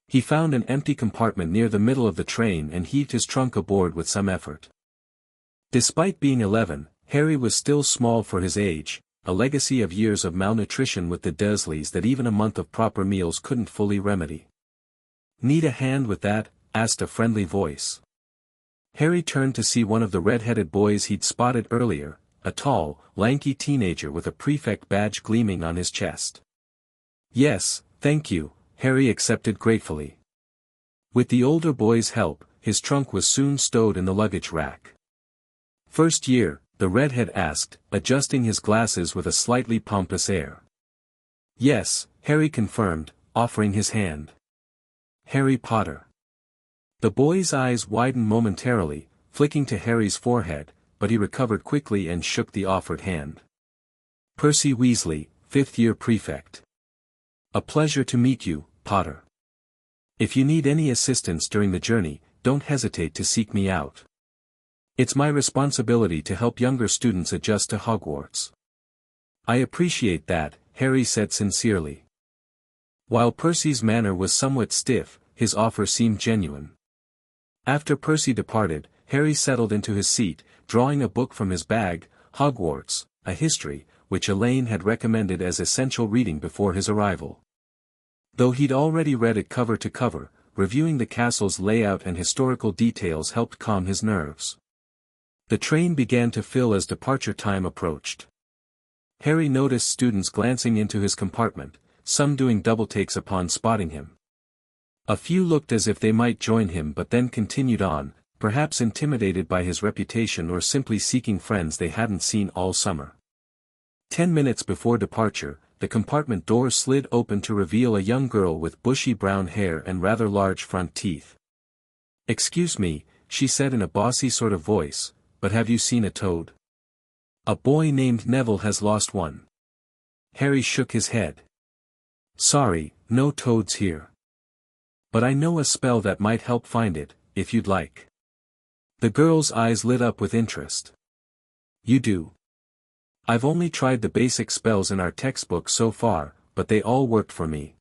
He found an empty compartment near the middle of the train and heaved his trunk aboard with some effort. Despite being 11, Harry was still small for his age, a legacy of years of malnutrition with the Dursleys that even a month of proper meals couldn't fully remedy. "Need a hand with that?" asked a friendly voice. Harry turned to see one of the red-headed boys he'd spotted earlier, a tall, lanky teenager with a prefect badge gleaming on his chest. "Yes, thank you," Harry accepted gratefully. With the older boy's help, his trunk was soon stowed in the luggage rack. "First year?" the redhead asked, adjusting his glasses with a slightly pompous air. "Yes," Harry confirmed, offering his hand. "Harry Potter." The boy's eyes widened momentarily, flicking to Harry's forehead, but he recovered quickly and shook the offered hand. "Percy Weasley, 5th-year prefect. A pleasure to meet you, Potter. If you need any assistance during the journey, don't hesitate to seek me out. It's my responsibility to help younger students adjust to Hogwarts." "I appreciate that," Harry said sincerely. While Percy's manner was somewhat stiff, his offer seemed genuine. After Percy departed, Harry settled into his seat, drawing a book from his bag, Hogwarts, a history, which Elaine had recommended as essential reading before his arrival. Though he'd already read it cover to cover, reviewing the castle's layout and historical details helped calm his nerves. The train began to fill as departure time approached. Harry noticed students glancing into his compartment, some doing double takes upon spotting him. A few looked as if they might join him but then continued on, perhaps intimidated by his reputation or simply seeking friends they hadn't seen all summer. 10 minutes before departure, the compartment door slid open to reveal a young girl with bushy brown hair and rather large front teeth. "Excuse me," she said in a bossy sort of voice, "but have you seen a toad? A boy named Neville has lost one." Harry shook his head. "Sorry, no toads here. But I know a spell that might help find it, if you'd like." The girl's eyes lit up with interest. "You do?" "I've only tried the basic spells in our textbook so far, but they all worked for me.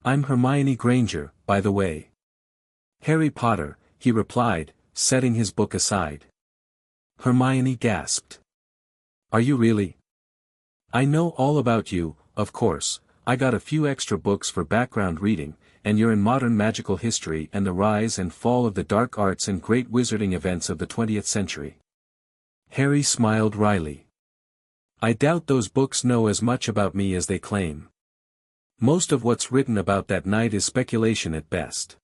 I'm Hermione Granger, by the way." "Harry Potter," he replied, setting his book aside. Hermione gasped. "Are you really?" "I know all about you, of course. I got a few extra books for background reading, and you're in modern magical history and the rise and fall of the dark arts and great wizarding events of the 20th century. Harry smiled wryly. "I doubt those books know as much about me as they claim. Most of what's written about that night is speculation at best."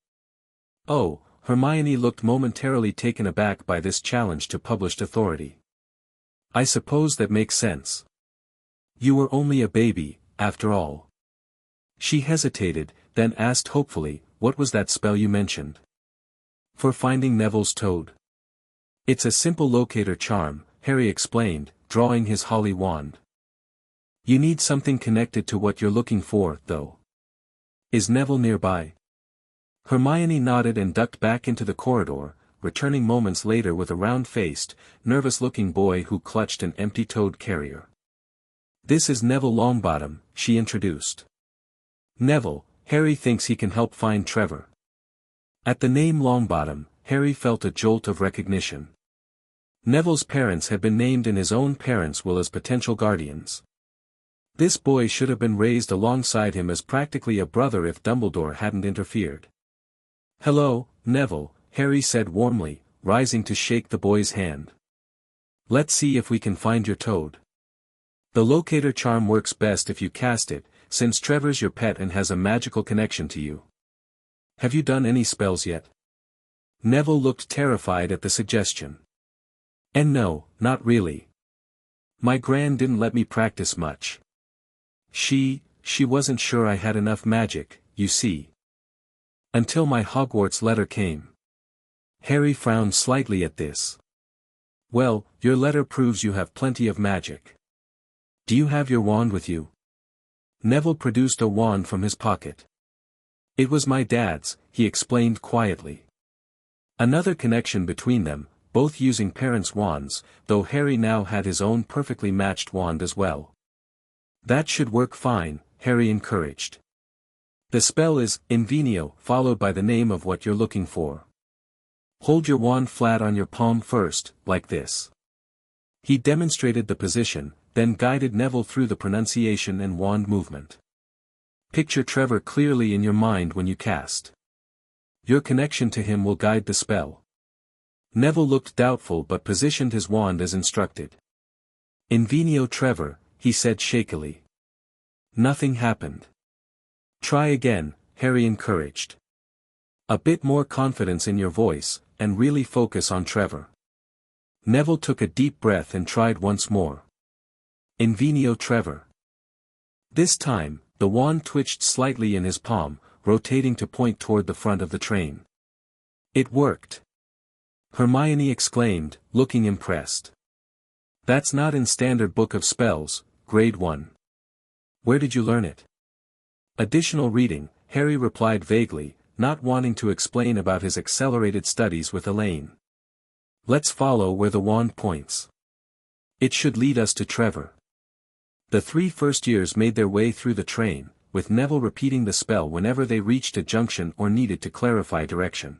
"Oh," Hermione looked momentarily taken aback by this challenge to published authority. "I suppose that makes sense. You were only a baby, after all." She hesitated, then asked hopefully, what was that spell you mentioned? For finding Neville's toad. It's a simple locator charm, Harry explained, drawing his holly wand. You need something connected to what you're looking for, though. Is Neville nearby? Hermione nodded and ducked back into the corridor, returning moments later with a round-faced, nervous-looking boy who clutched an empty toad carrier. This is Neville Longbottom, she introduced. Neville, Harry thinks he can help find Trevor. At the name Longbottom, Harry felt a jolt of recognition. Neville's parents had been named in his own parents' will as potential guardians. This boy should have been raised alongside him as practically a brother if Dumbledore hadn't interfered. Hello, Neville, Harry said warmly, rising to shake the boy's hand. Let's see if we can find your toad. The locator charm works best if you cast it, since Trevor's your pet and has a magical connection to you. Have you done any spells yet? Neville looked terrified at the suggestion. And no, not really. My gran didn't let me practice much. She wasn't sure I had enough magic, you see. Until my Hogwarts letter came. Harry frowned slightly at this. Well, your letter proves you have plenty of magic. Do you have your wand with you? Neville produced a wand from his pocket. It was my dad's, he explained quietly. Another connection between them, both using parents' wands, though Harry now had his own perfectly matched wand as well. That should work fine, Harry encouraged. The spell is Invenio, followed by the name of what you're looking for. Hold your wand flat on your palm first, like this. He demonstrated the position, then guided Neville through the pronunciation and wand movement. Picture Trevor clearly in your mind when you cast. Your connection to him will guide the spell. Neville looked doubtful but positioned his wand as instructed. Invenio Trevor, he said shakily. Nothing happened. Try again, Harry encouraged. A bit more confidence in your voice, and really focus on Trevor. Neville took a deep breath and tried once more. Invenio Trevor. This time, the wand twitched slightly in his palm, rotating to point toward the front of the train. It worked. Hermione exclaimed, looking impressed. That's not in Standard Book of Spells, Grade 1. Where did you learn it? Additional reading, Harry replied vaguely, not wanting to explain about his accelerated studies with Elaine. Let's follow where the wand points. It should lead us to Trevor. The 3 first years made their way through the train, with Neville repeating the spell whenever they reached a junction or needed to clarify direction.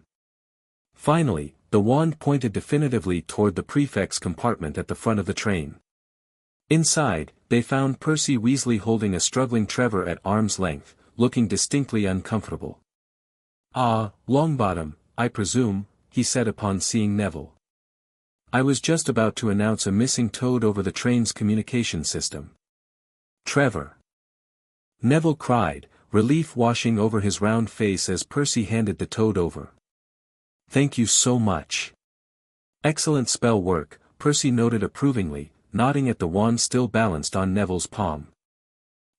Finally, the wand pointed definitively toward the prefect's compartment at the front of the train. Inside, they found Percy Weasley holding a struggling Trevor at arm's length, looking distinctly uncomfortable. Ah, Longbottom, I presume, he said upon seeing Neville. I was just about to announce a missing toad over the train's communication system. Trevor. Neville cried, relief washing over his round face as Percy handed the toad over. Thank you so much. Excellent spell work, Percy noted approvingly, nodding at the wand still balanced on Neville's palm.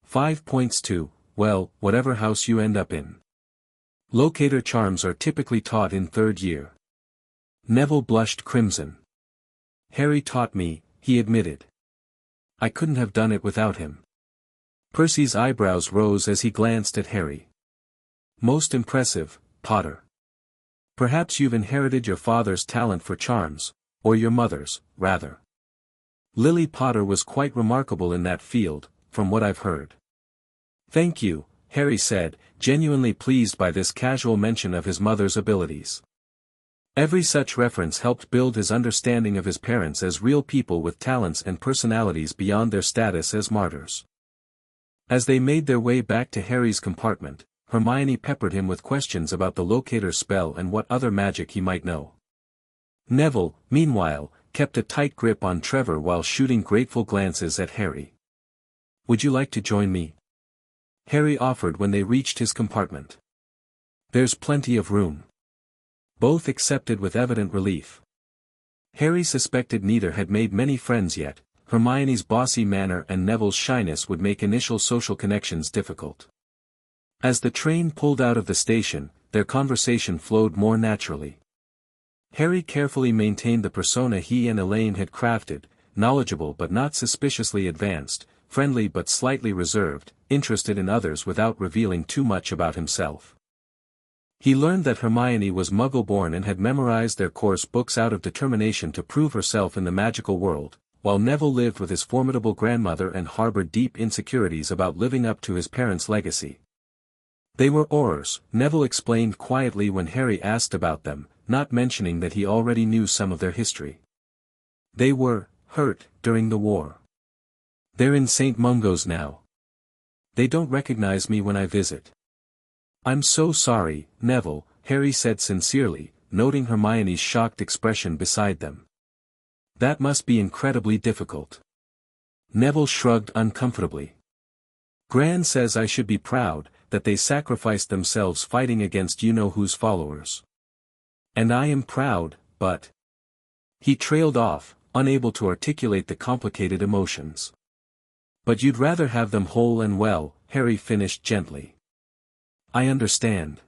5 points to, well, whatever house you end up in. Locator charms are typically taught in 3rd year. Neville blushed crimson. Harry taught me, he admitted. I couldn't have done it without him. Percy's eyebrows rose as he glanced at Harry. Most impressive, Potter. Perhaps you've inherited your father's talent for charms, or your mother's, rather. Lily Potter was quite remarkable in that field, from what I've heard. Thank you, Harry said, genuinely pleased by this casual mention of his mother's abilities. Every such reference helped build his understanding of his parents as real people with talents and personalities beyond their status as martyrs. As they made their way back to Harry's compartment, Hermione peppered him with questions about the locator spell and what other magic he might know. Neville, meanwhile, kept a tight grip on Trevor while shooting grateful glances at Harry. Would you like to join me? Harry offered when they reached his compartment. There's plenty of room. Both accepted with evident relief. Harry suspected neither had made many friends yet. Hermione's bossy manner and Neville's shyness would make initial social connections difficult. As the train pulled out of the station, their conversation flowed more naturally. Harry carefully maintained the persona he and Elaine had crafted, knowledgeable but not suspiciously advanced, friendly but slightly reserved, interested in others without revealing too much about himself. He learned that Hermione was Muggle-born and had memorized their course books out of determination to prove herself in the magical world, while Neville lived with his formidable grandmother and harbored deep insecurities about living up to his parents' legacy. They were Aurors, Neville explained quietly when Harry asked about them, not mentioning that he already knew some of their history. They were hurt during the war. They're in St. Mungo's now. They don't recognize me when I visit. I'm so sorry, Neville, Harry said sincerely, noting Hermione's shocked expression beside them. That must be incredibly difficult. Neville shrugged uncomfortably. Gran says I should be proud, that they sacrificed themselves fighting against you-know-who's followers. And I am proud, but... He trailed off, unable to articulate the complicated emotions. But you'd rather have them whole and well, Harry finished gently. I understand.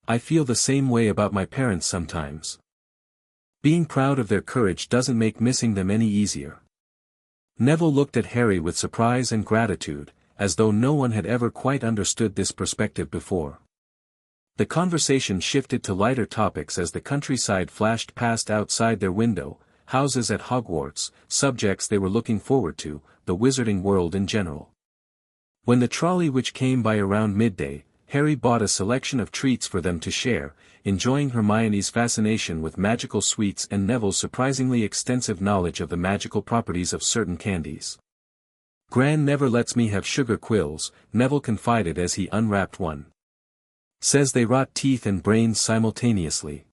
I feel the same way about my parents sometimes. Being proud of their courage doesn't make missing them any easier. Neville looked at Harry with surprise and gratitude, as though no one had ever quite understood this perspective before. The conversation shifted to lighter topics as the countryside flashed past outside their window, houses at Hogwarts, subjects they were looking forward to, the wizarding world in general. When the trolley which came by around midday, Harry bought a selection of treats for them to share, enjoying Hermione's fascination with magical sweets and Neville's surprisingly extensive knowledge of the magical properties of certain candies. Gran never lets me have sugar quills, Neville confided as he unwrapped one. Says they rot teeth and brains simultaneously.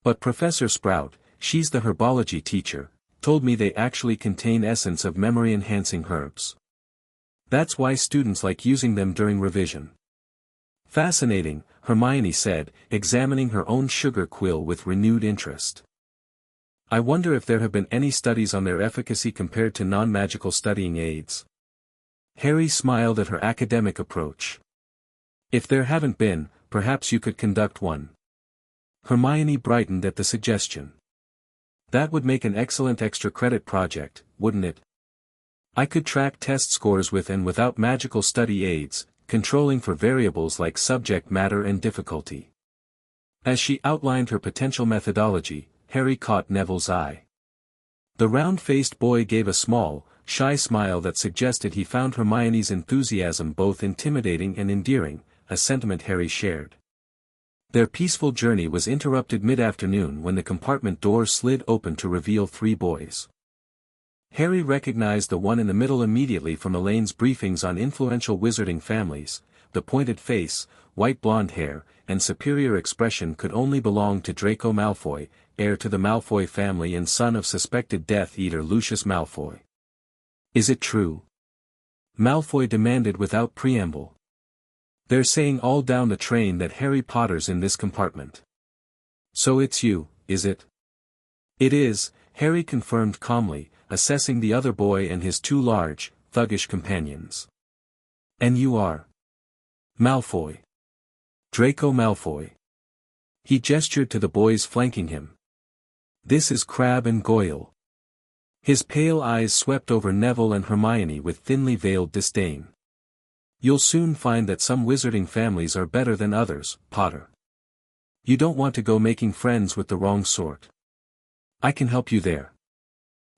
But Professor Sprout, she's the herbology teacher, told me they actually contain essence of memory-enhancing herbs. That's why students like using them during revision. Fascinating, Hermione said, examining her own sugar quill with renewed interest. I wonder if there have been any studies on their efficacy compared to non-magical studying aids. Harry smiled at her academic approach. If there haven't been, perhaps you could conduct one. Hermione brightened at the suggestion. That would make an excellent extra credit project, wouldn't it? I could track test scores with and without magical study aids, controlling for variables like subject matter and difficulty. As she outlined her potential methodology, Harry caught Neville's eye. The round-faced boy gave a small, shy smile that suggested he found Hermione's enthusiasm both intimidating and endearing, a sentiment Harry shared. Their peaceful journey was interrupted mid-afternoon when the compartment door slid open to reveal 3 boys. Harry recognized the one in the middle immediately from Elaine's briefings on influential wizarding families. The pointed face, white blonde hair, and superior expression could only belong to Draco Malfoy, heir to the Malfoy family and son of suspected Death Eater Lucius Malfoy. Is it true? Malfoy demanded without preamble. They're saying all down the train that Harry Potter's in this compartment. So it's you, is it? It is, Harry confirmed calmly, assessing the other boy and his 2 large, thuggish companions. And you are? Malfoy. Draco Malfoy. He gestured to the boys flanking him. This is Crabbe and Goyle. His pale eyes swept over Neville and Hermione with thinly veiled disdain. You'll soon find that some wizarding families are better than others, Potter. You don't want to go making friends with the wrong sort. I can help you there.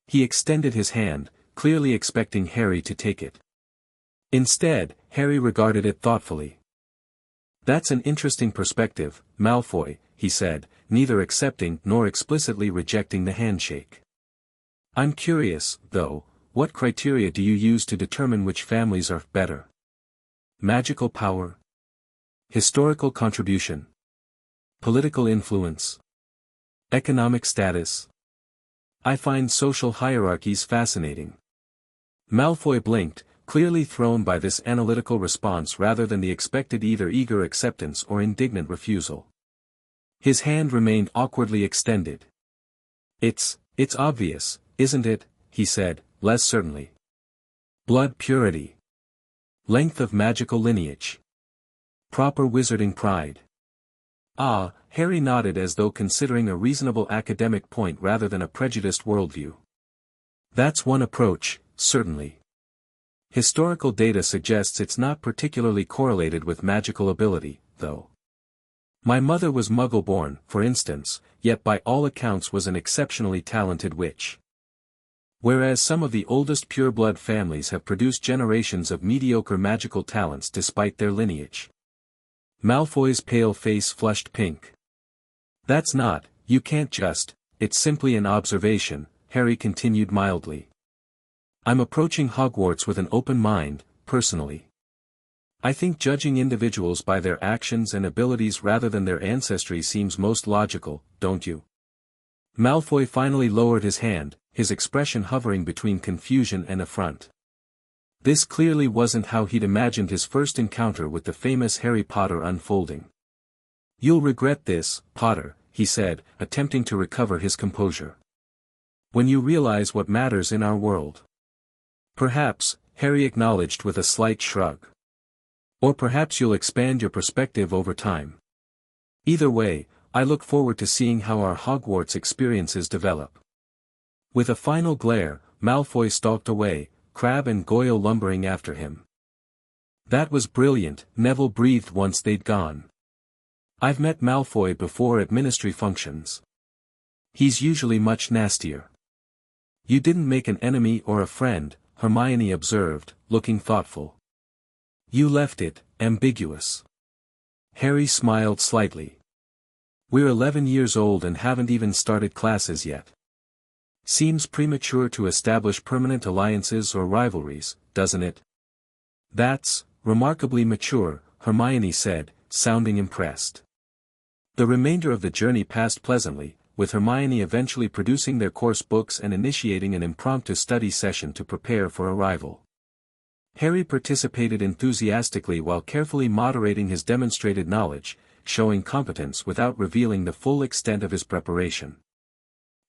He extended his hand, clearly expecting Harry to take it. Instead, Harry regarded it thoughtfully. That's an interesting perspective, Malfoy, he said, neither accepting nor explicitly rejecting the handshake. I'm curious, though, what criteria do you use to determine which families are better? Magical power? Historical contribution? Political influence? Economic status? I find social hierarchies fascinating. Malfoy blinked, clearly thrown by this analytical response rather than the expected either eager acceptance or indignant refusal. His hand remained awkwardly extended. It's obvious, isn't it? He said, less certainly. Blood purity. Length of magical lineage. Proper wizarding pride. Ah, Harry nodded as though considering a reasonable academic point rather than a prejudiced worldview. That's one approach, certainly. Historical data suggests it's not particularly correlated with magical ability, though. My mother was Muggle-born, for instance, yet by all accounts was an exceptionally talented witch. Whereas some of the oldest pure-blood families have produced generations of mediocre magical talents despite their lineage. Malfoy's pale face flushed pink. That's not, you can't just, it's simply an observation, Harry continued mildly. I'm approaching Hogwarts with an open mind, personally. I think judging individuals by their actions and abilities rather than their ancestry seems most logical, don't you? Malfoy finally lowered his hand, his expression hovering between confusion and affront. This clearly wasn't how he'd imagined his first encounter with the famous Harry Potter unfolding. You'll regret this, Potter, he said, attempting to recover his composure. When you realize what matters in our world. Perhaps, Harry acknowledged with a slight shrug. Or perhaps you'll expand your perspective over time. Either way, I look forward to seeing how our Hogwarts experiences develop. With a final glare, Malfoy stalked away, Crabbe and Goyle lumbering after him. That was brilliant, Neville breathed once they'd gone. I've met Malfoy before at ministry functions. He's usually much nastier. You didn't make an enemy or a friend, Hermione observed, looking thoughtful. You left it ambiguous. Harry smiled slightly. We're 11 years old and haven't even started classes yet. Seems premature to establish permanent alliances or rivalries, doesn't it? That's remarkably mature, Hermione said, sounding impressed. The remainder of the journey passed pleasantly, with Hermione eventually producing their course books and initiating an impromptu study session to prepare for arrival. Harry participated enthusiastically while carefully moderating his demonstrated knowledge, showing competence without revealing the full extent of his preparation.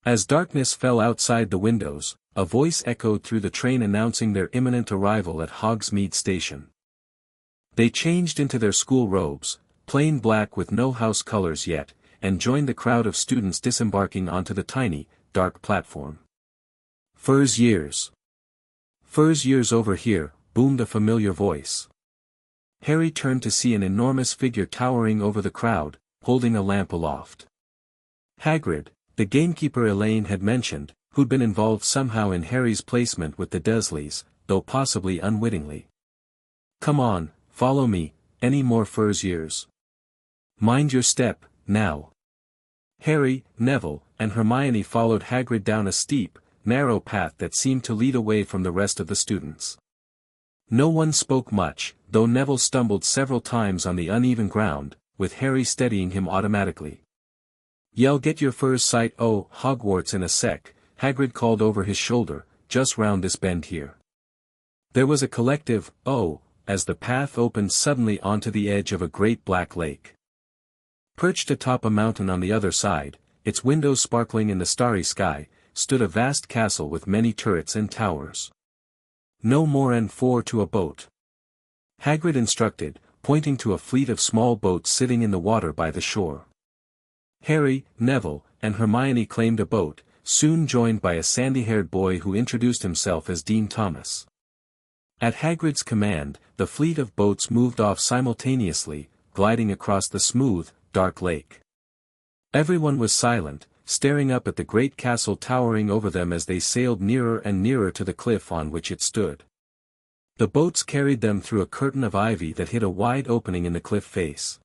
As darkness fell outside the windows, a voice echoed through the train announcing their imminent arrival at Hogsmeade Station. They changed into their school robes, plain black with no house colors yet, and joined the crowd of students disembarking onto the tiny, dark platform. Furs years. Furs years over here, boomed a familiar voice. Harry turned to see an enormous figure towering over the crowd, holding a lamp aloft. Hagrid, the gamekeeper Elaine had mentioned, who'd been involved somehow in Harry's placement with the Dursleys, though possibly unwittingly. Come on, follow me, any more Furs years? Mind your step, now. Harry, Neville, and Hermione followed Hagrid down a steep, narrow path that seemed to lead away from the rest of the students. No one spoke much, though Neville stumbled several times on the uneven ground, with Harry steadying him automatically. Yell get your Furs sight Hogwarts in a sec, Hagrid called over his shoulder, just round this bend here. There was a collective, oh, as the path opened suddenly onto the edge of a great black lake. Perched atop a mountain on the other side, its windows sparkling in the starry sky, stood a vast castle with many turrets and towers. No more and 4 to a boat. Hagrid instructed, pointing to a fleet of small boats sitting in the water by the shore. Harry, Neville, and Hermione claimed a boat, soon joined by a sandy-haired boy who introduced himself as Dean Thomas. At Hagrid's command, the fleet of boats moved off simultaneously, gliding across the smooth, dark lake. Everyone was silent, staring up at the great castle towering over them as they sailed nearer and nearer to the cliff on which it stood. The boats carried them through a curtain of ivy that hid a wide opening in the cliff face.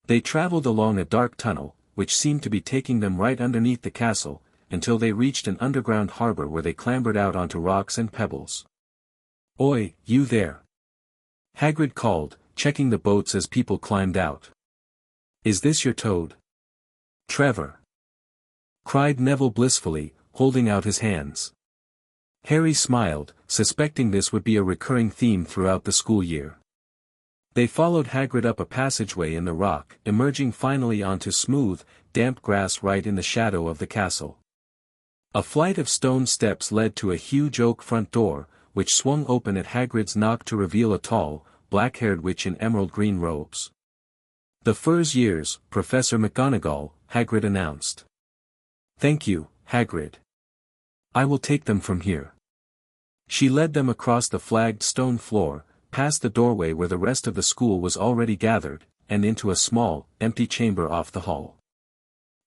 They traveled along a dark tunnel, which seemed to be taking them right underneath the castle, until they reached an underground harbor where they clambered out onto rocks and pebbles. Oi, you there! Hagrid called, checking the boats as people climbed out. Is this your toad? Trevor! Cried Neville blissfully, holding out his hands. Harry smiled, suspecting this would be a recurring theme throughout the school year. They followed Hagrid up a passageway in the rock, emerging finally onto smooth, damp grass right in the shadow of the castle. A flight of stone steps led to a huge oak front door, which swung open at Hagrid's knock to reveal a tall, black-haired witch in emerald green robes. "The Fur's years, Professor McGonagall," Hagrid announced. "Thank you, Hagrid. I will take them from here." She led them across the flagged stone floor, past the doorway where the rest of the school was already gathered, and into a small, empty chamber off the hall.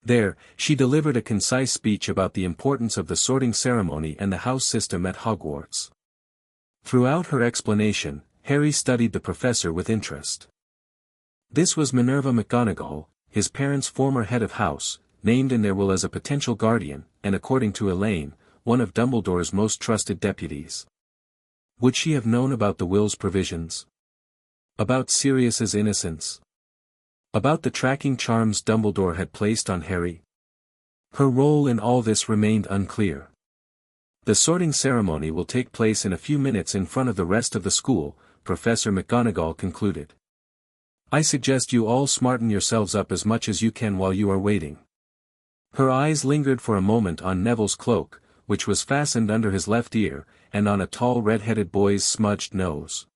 There, she delivered a concise speech about the importance of the sorting ceremony and the house system at Hogwarts. Throughout her explanation, Harry studied the professor with interest. This was Minerva McGonagall, his parents' former head of house, named in their will as a potential guardian, and according to Elaine, one of Dumbledore's most trusted deputies. Would she have known about the will's provisions? About Sirius's innocence? About the tracking charms Dumbledore had placed on Harry? Her role in all this remained unclear. "The sorting ceremony will take place in a few minutes in front of the rest of the school," Professor McGonagall concluded. "I suggest you all smarten yourselves up as much as you can while you are waiting." Her eyes lingered for a moment on Neville's cloak, which was fastened under his left ear, and on a tall red-headed boy's smudged nose.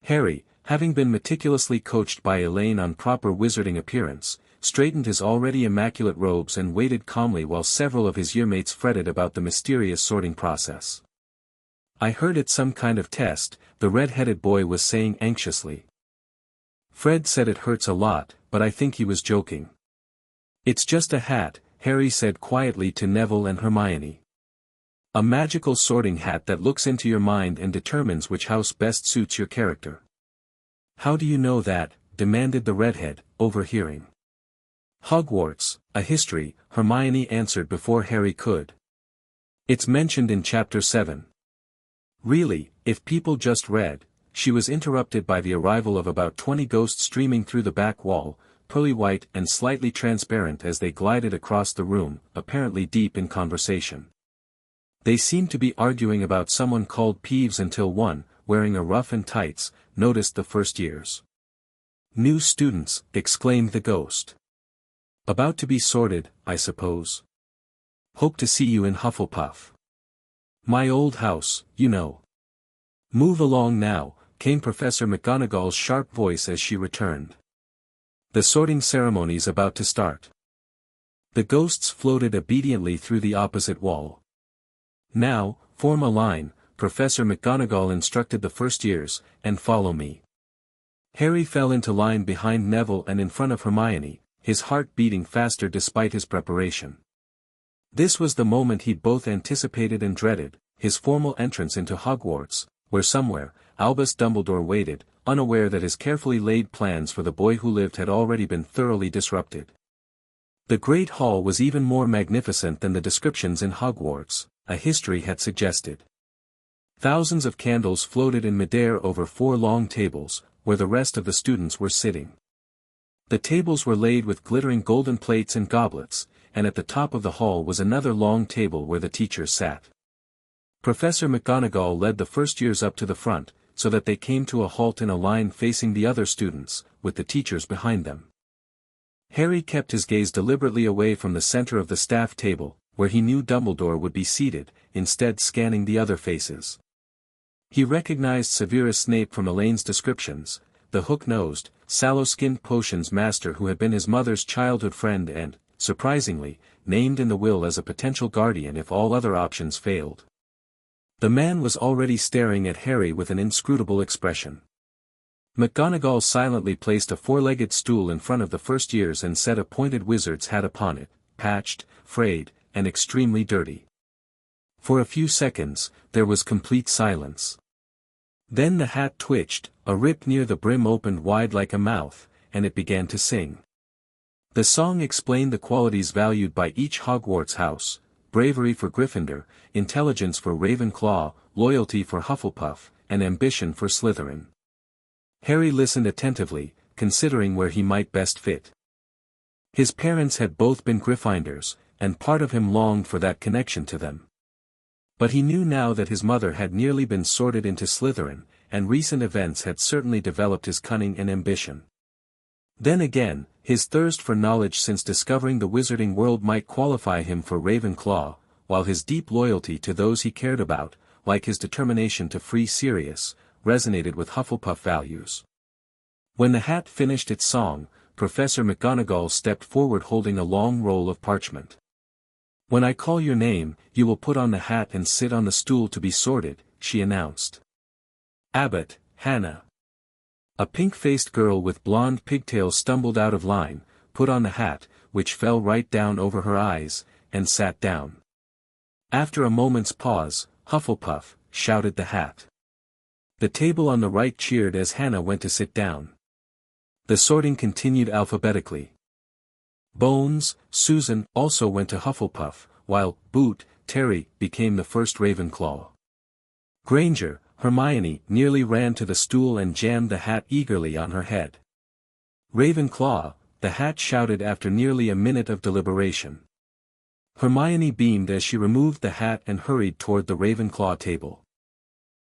Harry, having been meticulously coached by Elaine on proper wizarding appearance, straightened his already immaculate robes and waited calmly while several of his yearmates fretted about the mysterious sorting process. "I heard it's some kind of test," the red-headed boy was saying anxiously. "Fred said it hurts a lot, but I think he was joking." "It's just a hat," Harry said quietly to Neville and Hermione. "A magical sorting hat that looks into your mind and determines which house best suits your character." "How do you know that?" demanded the redhead, overhearing. "Hogwarts, a history," Hermione answered before Harry could. "It's mentioned in Chapter 7. "Really, if people just read," she was interrupted by the arrival of about 20 ghosts streaming through the back wall, pearly white and slightly transparent as they glided across the room, apparently deep in conversation. They seemed to be arguing about someone called Peeves until one, wearing a ruff and tights, noticed the first years. "New students," exclaimed the ghost. "About to be sorted, I suppose. Hope to see you in Hufflepuff. My old house, you know." "Move along now," came Professor McGonagall's sharp voice as she returned. "The sorting ceremony's about to start." The ghosts floated obediently through the opposite wall. "Now, form a line," Professor McGonagall instructed the first years, "and follow me." Harry fell into line behind Neville and in front of Hermione, his heart beating faster despite his preparation. This was the moment he'd both anticipated and dreaded, his formal entrance into Hogwarts, where somewhere, Albus Dumbledore waited, unaware that his carefully laid plans for the boy who lived had already been thoroughly disrupted. The Great Hall was even more magnificent than the descriptions in Hogwarts, a history had suggested. Thousands of candles floated in midair over 4 long tables, where the rest of the students were sitting. The tables were laid with glittering golden plates and goblets, and at the top of the hall was another long table where the teachers sat. Professor McGonagall led the first years up to the front, so that they came to a halt in a line facing the other students, with the teachers behind them. Harry kept his gaze deliberately away from the center of the staff table, where he knew Dumbledore would be seated, instead scanning the other faces. He recognized Severus Snape from Elaine's descriptions, the hook-nosed, sallow-skinned potions master who had been his mother's childhood friend and, surprisingly, named in the will as a potential guardian if all other options failed. The man was already staring at Harry with an inscrutable expression. McGonagall silently placed a 4-legged stool in front of the first years and set a pointed wizard's hat upon it, patched, frayed, and extremely dirty. For a few seconds, there was complete silence. Then the hat twitched, a rip near the brim opened wide like a mouth, and it began to sing. The song explained the qualities valued by each Hogwarts house: bravery for Gryffindor, intelligence for Ravenclaw, loyalty for Hufflepuff, and ambition for Slytherin. Harry listened attentively, considering where he might best fit. His parents had both been Gryffindors, and part of him longed for that connection to them. But he knew now that his mother had nearly been sorted into Slytherin, and recent events had certainly developed his cunning and ambition. Then again, his thirst for knowledge since discovering the wizarding world might qualify him for Ravenclaw, while his deep loyalty to those he cared about, like his determination to free Sirius, resonated with Hufflepuff values. When the hat finished its song, Professor McGonagall stepped forward holding a long roll of parchment. "When I call your name, you will put on the hat and sit on the stool to be sorted," she announced. "Abbott, Hannah." A pink-faced girl with blonde pigtails stumbled out of line, put on the hat, which fell right down over her eyes, and sat down. After a moment's pause, "Hufflepuff," shouted the hat. The table on the right cheered as Hannah went to sit down. The sorting continued alphabetically. Bones, Susan, also went to Hufflepuff, while Boot, Terry, became the first Ravenclaw. Granger, Hermione, nearly ran to the stool and jammed the hat eagerly on her head. "Ravenclaw," the hat shouted after nearly a minute of deliberation. Hermione beamed as she removed the hat and hurried toward the Ravenclaw table.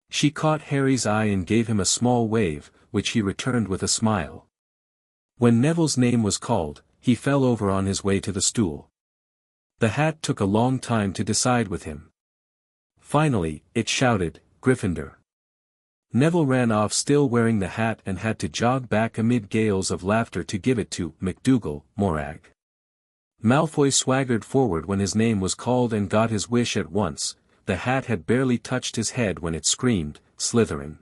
She caught Harry's eye and gave him a small wave, which he returned with a smile. When Neville's name was called, he fell over on his way to the stool. The hat took a long time to decide with him. Finally, it shouted, "Gryffindor." Neville ran off still wearing the hat and had to jog back amid gales of laughter to give it to McDougal, Morag. Malfoy swaggered forward when his name was called and got his wish at once. The hat had barely touched his head when it screamed, "Slytherin."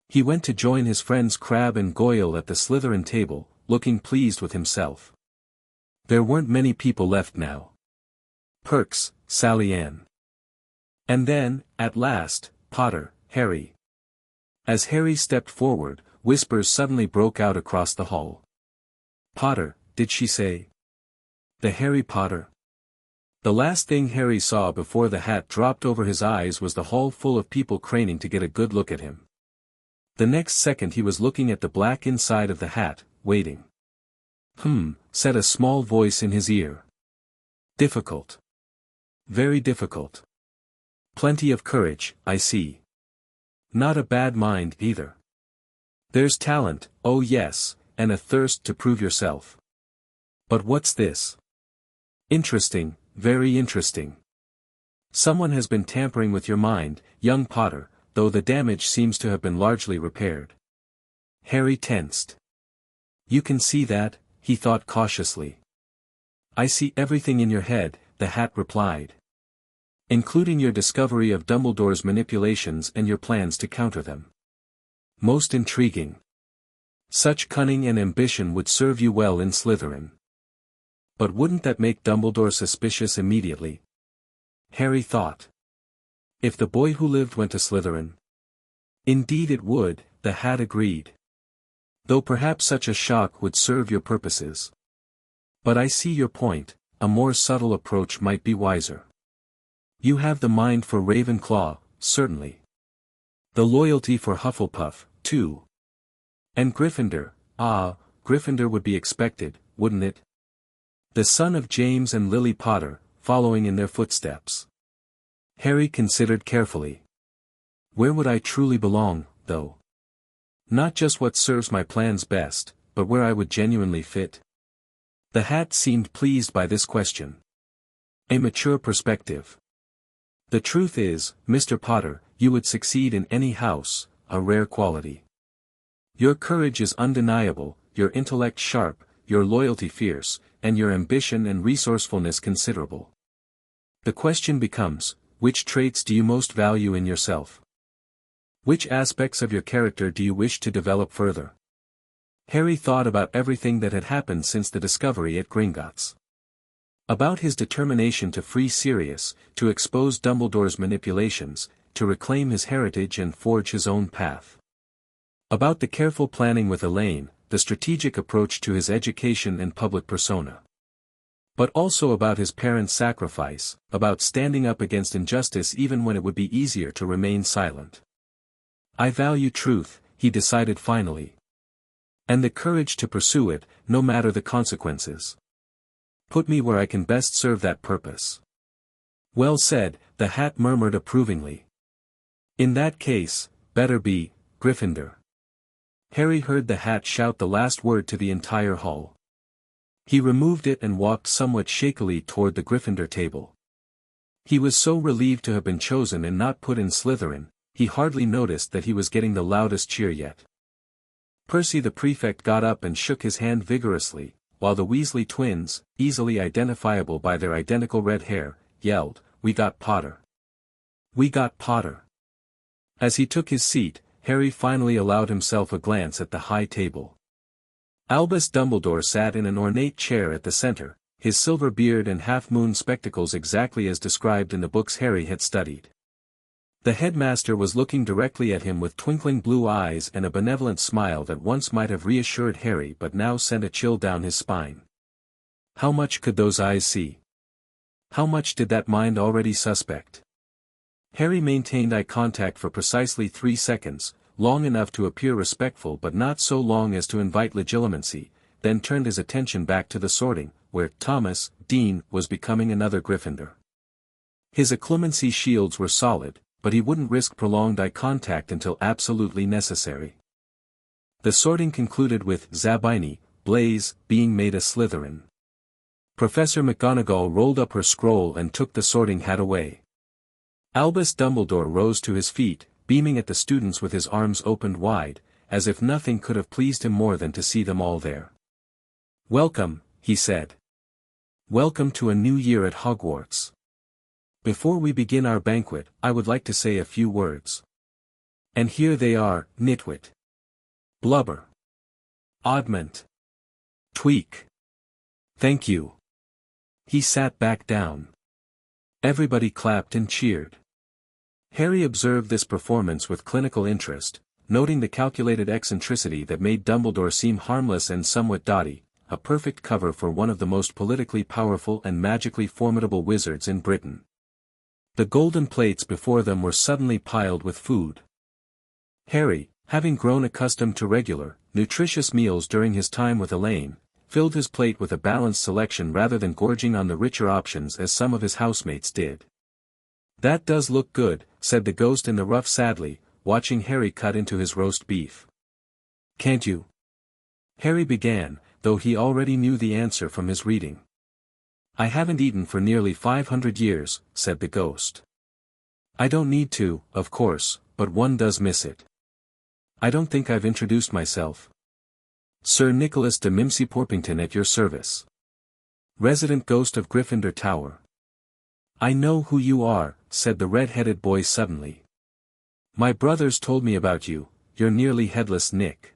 He went to join his friends Crabbe and Goyle at the Slytherin table, looking pleased with himself. There weren't many people left now. Perks, Sally Ann. And then, at last, Potter, Harry. As Harry stepped forward, whispers suddenly broke out across the hall. "Potter, did she say? The Harry Potter?" The last thing Harry saw before the hat dropped over his eyes was the hall full of people craning to get a good look at him. The next second he was looking at the black inside of the hat, waiting. Said a small voice in his ear. "Difficult. Very difficult. Plenty of courage, I see. Not a bad mind, either. There's talent, oh yes, and a thirst to prove yourself. But what's this? Interesting, very interesting. Someone has been tampering with your mind, young Potter, though the damage seems to have been largely repaired." Harry tensed. "You can see that?" he thought cautiously. "I see everything in your head," the hat replied. "Including your discovery of Dumbledore's manipulations and your plans to counter them. Most intriguing. Such cunning and ambition would serve you well in Slytherin. But wouldn't that make Dumbledore suspicious immediately?" Harry thought. If the boy who lived went to Slytherin? Indeed it would, the hat agreed. Though perhaps such a shock would serve your purposes. But I see your point, a more subtle approach might be wiser. You have the mind for Ravenclaw, certainly. The loyalty for Hufflepuff, too. And Gryffindor, Gryffindor would be expected, wouldn't it? The son of James and Lily Potter, following in their footsteps. Harry considered carefully. Where would I truly belong, though? Not just what serves my plans best, but where I would genuinely fit. The hat seemed pleased by this question. A mature perspective. The truth is, Mr. Potter, you would succeed in any house, a rare quality. Your courage is undeniable, your intellect sharp, your loyalty fierce, and your ambition and resourcefulness considerable. The question becomes, which traits do you most value in yourself? Which aspects of your character do you wish to develop further? Harry thought about everything that had happened since the discovery at Gringotts. About his determination to free Sirius, to expose Dumbledore's manipulations, to reclaim his heritage and forge his own path. About the careful planning with Elaine, the strategic approach to his education and public persona. But also about his parents' sacrifice, about standing up against injustice even when it would be easier to remain silent. I value truth, he decided finally. And the courage to pursue it, no matter the consequences. Put me where I can best serve that purpose. Well said, the hat murmured approvingly. In that case, better be, Gryffindor. Harry heard the hat shout the last word to the entire hall. He removed it and walked somewhat shakily toward the Gryffindor table. He was so relieved to have been chosen and not put in Slytherin, he hardly noticed that he was getting the loudest cheer yet. Percy the prefect got up and shook his hand vigorously, while the Weasley twins, easily identifiable by their identical red hair, yelled, "We got Potter! We got Potter!" As he took his seat, Harry finally allowed himself a glance at the high table. Albus Dumbledore sat in an ornate chair at the center, his silver beard and half-moon spectacles exactly as described in the books Harry had studied. The headmaster was looking directly at him with twinkling blue eyes and a benevolent smile that once might have reassured Harry but now sent a chill down his spine. How much could those eyes see? How much did that mind already suspect? Harry maintained eye contact for precisely 3 seconds, long enough to appear respectful but not so long as to invite legitimacy, then turned his attention back to the sorting, where Thomas, Dean, was becoming another Gryffindor. His acclimancy shields were solid, but he wouldn't risk prolonged eye contact until absolutely necessary. The sorting concluded with Zabini, Blaise, being made a Slytherin. Professor McGonagall rolled up her scroll and took the sorting hat away. Albus Dumbledore rose to his feet, beaming at the students with his arms opened wide, as if nothing could have pleased him more than to see them all there. "Welcome," he said. "Welcome to a new year at Hogwarts. Before we begin our banquet, I would like to say a few words. And here they are, Nitwit. Blubber. Oddment. Tweak. Thank you." He sat back down. Everybody clapped and cheered. Harry observed this performance with clinical interest, noting the calculated eccentricity that made Dumbledore seem harmless and somewhat dotty, a perfect cover for one of the most politically powerful and magically formidable wizards in Britain. The golden plates before them were suddenly piled with food. Harry, having grown accustomed to regular, nutritious meals during his time with Elaine, filled his plate with a balanced selection rather than gorging on the richer options as some of his housemates did. "That does look good," said the ghost in the ruff sadly, watching Harry cut into his roast beef. "Can't you?" Harry began, though he already knew the answer from his reading. "I haven't eaten for nearly 500 years, said the ghost. "I don't need to, of course, but one does miss it. I don't think I've introduced myself. Sir Nicholas de Mimsy Porpington at your service. Resident ghost of Gryffindor Tower." "I know who you are," said the red-headed boy suddenly. "My brothers told me about you, you're nearly headless Nick."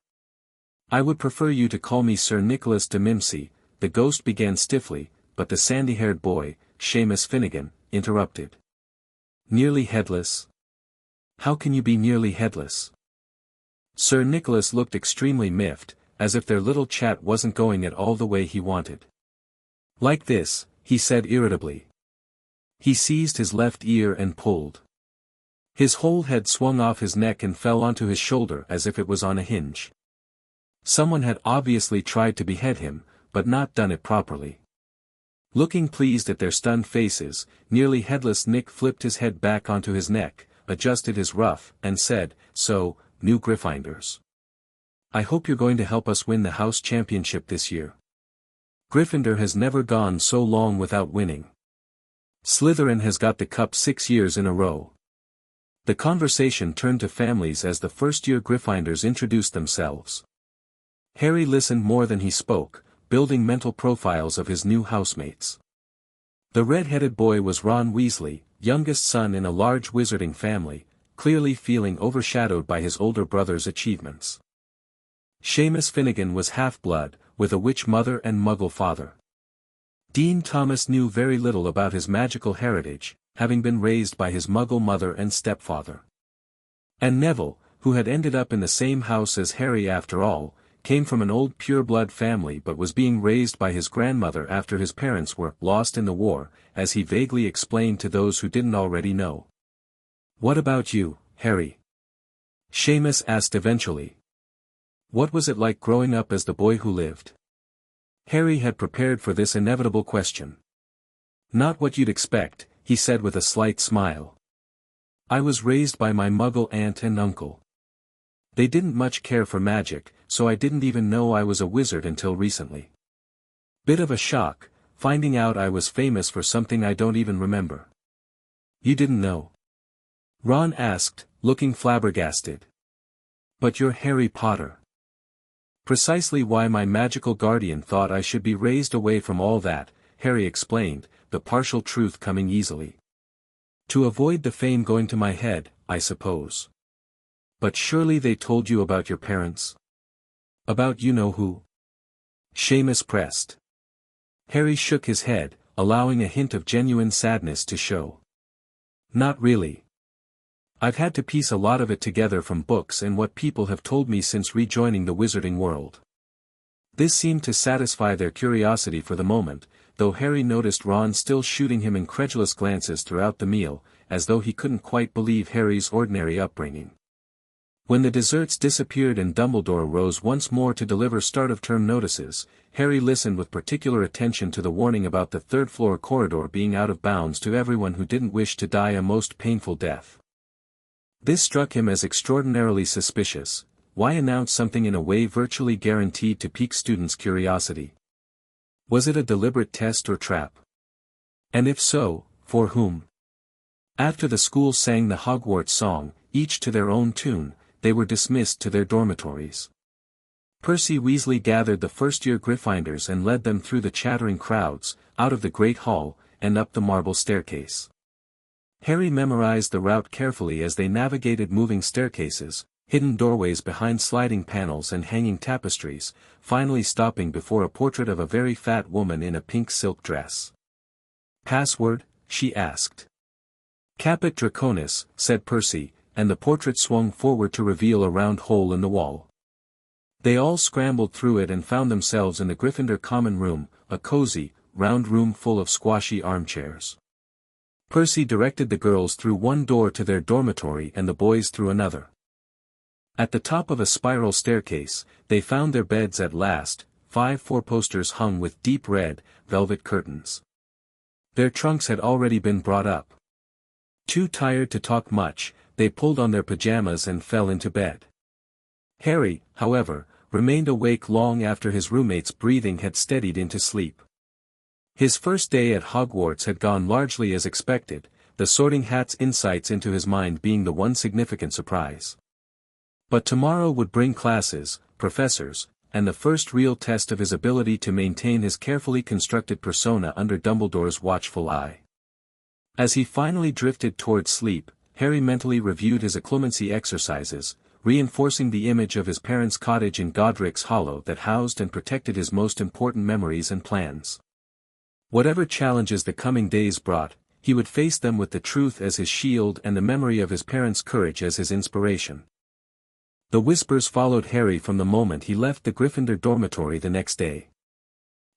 "I would prefer you to call me Sir Nicholas de Mimsy," the ghost began stiffly, but the sandy-haired boy, Seamus Finnegan, interrupted. "Nearly headless? How can you be nearly headless?" Sir Nicholas looked extremely miffed, as if their little chat wasn't going at all the way he wanted. "Like this," he said irritably. He seized his left ear and pulled. His whole head swung off his neck and fell onto his shoulder as if it was on a hinge. Someone had obviously tried to behead him, but not done it properly. Looking pleased at their stunned faces, nearly headless Nick flipped his head back onto his neck, adjusted his ruff, and said, "So, new Gryffindors. I hope you're going to help us win the house championship this year. Gryffindor has never gone so long without winning. Slytherin has got the cup 6 years in a row." The conversation turned to families as the first-year Gryffindors introduced themselves. Harry listened more than he spoke, building mental profiles of his new housemates. The red-headed boy was Ron Weasley, youngest son in a large wizarding family, clearly feeling overshadowed by his older brother's achievements. Seamus Finnegan was half-blood, with a witch mother and muggle father. Dean Thomas knew very little about his magical heritage, having been raised by his muggle mother and stepfather. And Neville, who had ended up in the same house as Harry after all, came from an old pure-blood family but was being raised by his grandmother after his parents were lost in the war, as he vaguely explained to those who didn't already know. "What about you, Harry?" Seamus asked eventually. What was it like growing up as the boy who lived? Harry had prepared for this inevitable question. "Not what you'd expect," he said with a slight smile. "I was raised by my muggle aunt and uncle. They didn't much care for magic, so I didn't even know I was a wizard until recently. Bit of a shock, finding out I was famous for something I don't even remember." "You didn't know?" Ron asked, looking flabbergasted. "But you're Harry Potter." Precisely why my magical guardian thought I should be raised away from all that, Harry explained, the partial truth coming easily. To avoid the fame going to my head, I suppose. But surely they told you about your parents? About you-know-who? Seamus pressed. Harry shook his head, allowing a hint of genuine sadness to show. Not really. I've had to piece a lot of it together from books and what people have told me since rejoining the wizarding world. This seemed to satisfy their curiosity for the moment, though Harry noticed Ron still shooting him incredulous glances throughout the meal, as though he couldn't quite believe Harry's ordinary upbringing. When the desserts disappeared and Dumbledore rose once more to deliver start-of-term notices, Harry listened with particular attention to the warning about the third-floor corridor being out of bounds to everyone who didn't wish to die a most painful death. This struck him as extraordinarily suspicious. Why announce something in a way virtually guaranteed to pique students' curiosity? Was it a deliberate test or trap? And if so, for whom? After the school sang the Hogwarts song, each to their own tune, they were dismissed to their dormitories. Percy Weasley gathered the first-year Gryffindors and led them through the chattering crowds, out of the Great Hall, and up the marble staircase. Harry memorized the route carefully as they navigated moving staircases, hidden doorways behind sliding panels and hanging tapestries, finally stopping before a portrait of a very fat woman in a pink silk dress. "Password?" she asked. "Caput Draconis," said Percy, and the portrait swung forward to reveal a round hole in the wall. They all scrambled through it and found themselves in the Gryffindor common room, a cozy, round room full of squashy armchairs. Percy directed the girls through one door to their dormitory and the boys through another. At the top of a spiral staircase, they found their beds at last, 5 four-posters hung with deep red, velvet curtains. Their trunks had already been brought up. Too tired to talk much, they pulled on their pajamas and fell into bed. Harry, however, remained awake long after his roommate's breathing had steadied into sleep. His first day at Hogwarts had gone largely as expected, the Sorting Hat's insights into his mind being the one significant surprise. But tomorrow would bring classes, professors, and the first real test of his ability to maintain his carefully constructed persona under Dumbledore's watchful eye. As he finally drifted toward sleep, Harry mentally reviewed his occlumency exercises, reinforcing the image of his parents' cottage in Godric's Hollow that housed and protected his most important memories and plans. Whatever challenges the coming days brought, he would face them with the truth as his shield and the memory of his parents' courage as his inspiration. The whispers followed Harry from the moment he left the Gryffindor dormitory the next day.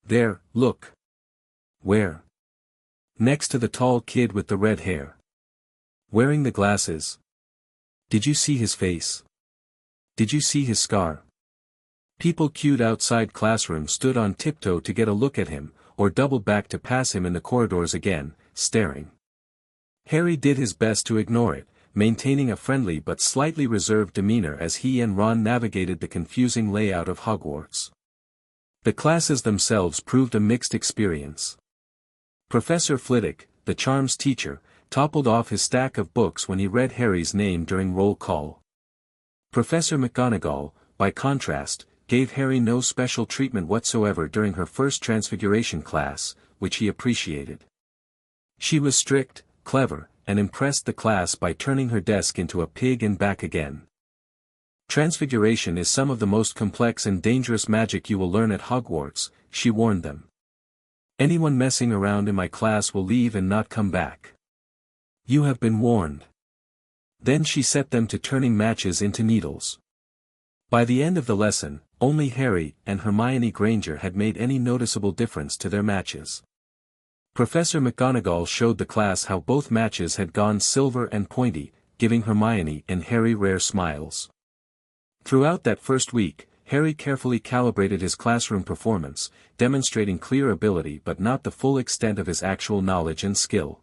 "There, look." "Where?" "Next to the tall kid with the red hair. Wearing the glasses. Did you see his face? Did you see his scar?" People queued outside classrooms stood on tiptoe to get a look at him, or doubled back to pass him in the corridors again, staring. Harry did his best to ignore it, maintaining a friendly but slightly reserved demeanor as he and Ron navigated the confusing layout of Hogwarts. The classes themselves proved a mixed experience. Professor Flitwick, the charms teacher, toppled off his stack of books when he read Harry's name during roll call. Professor McGonagall, by contrast, gave Harry no special treatment whatsoever during her first Transfiguration class, which he appreciated. She was strict, clever, and impressed the class by turning her desk into a pig and back again. "Transfiguration is some of the most complex and dangerous magic you will learn at Hogwarts," she warned them. "Anyone messing around in my class will leave and not come back. You have been warned." Then she set them to turning matches into needles. By the end of the lesson, only Harry and Hermione Granger had made any noticeable difference to their matches. Professor McGonagall showed the class how both matches had gone silver and pointy, giving Hermione and Harry rare smiles. Throughout that first week, Harry carefully calibrated his classroom performance, demonstrating clear ability but not the full extent of his actual knowledge and skill.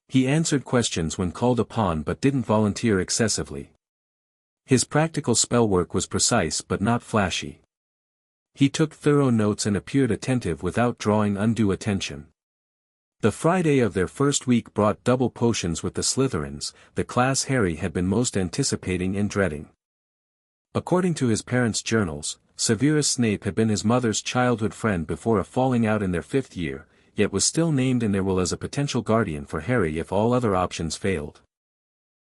He answered questions when called upon but didn't volunteer excessively. His practical spellwork was precise but not flashy. He took thorough notes and appeared attentive without drawing undue attention. The Friday of their first week brought double potions with the Slytherins, the class Harry had been most anticipating and dreading. According to his parents' journals, Severus Snape had been his mother's childhood friend before a falling out in their 5th year, yet was still named in their will as a potential guardian for Harry if all other options failed.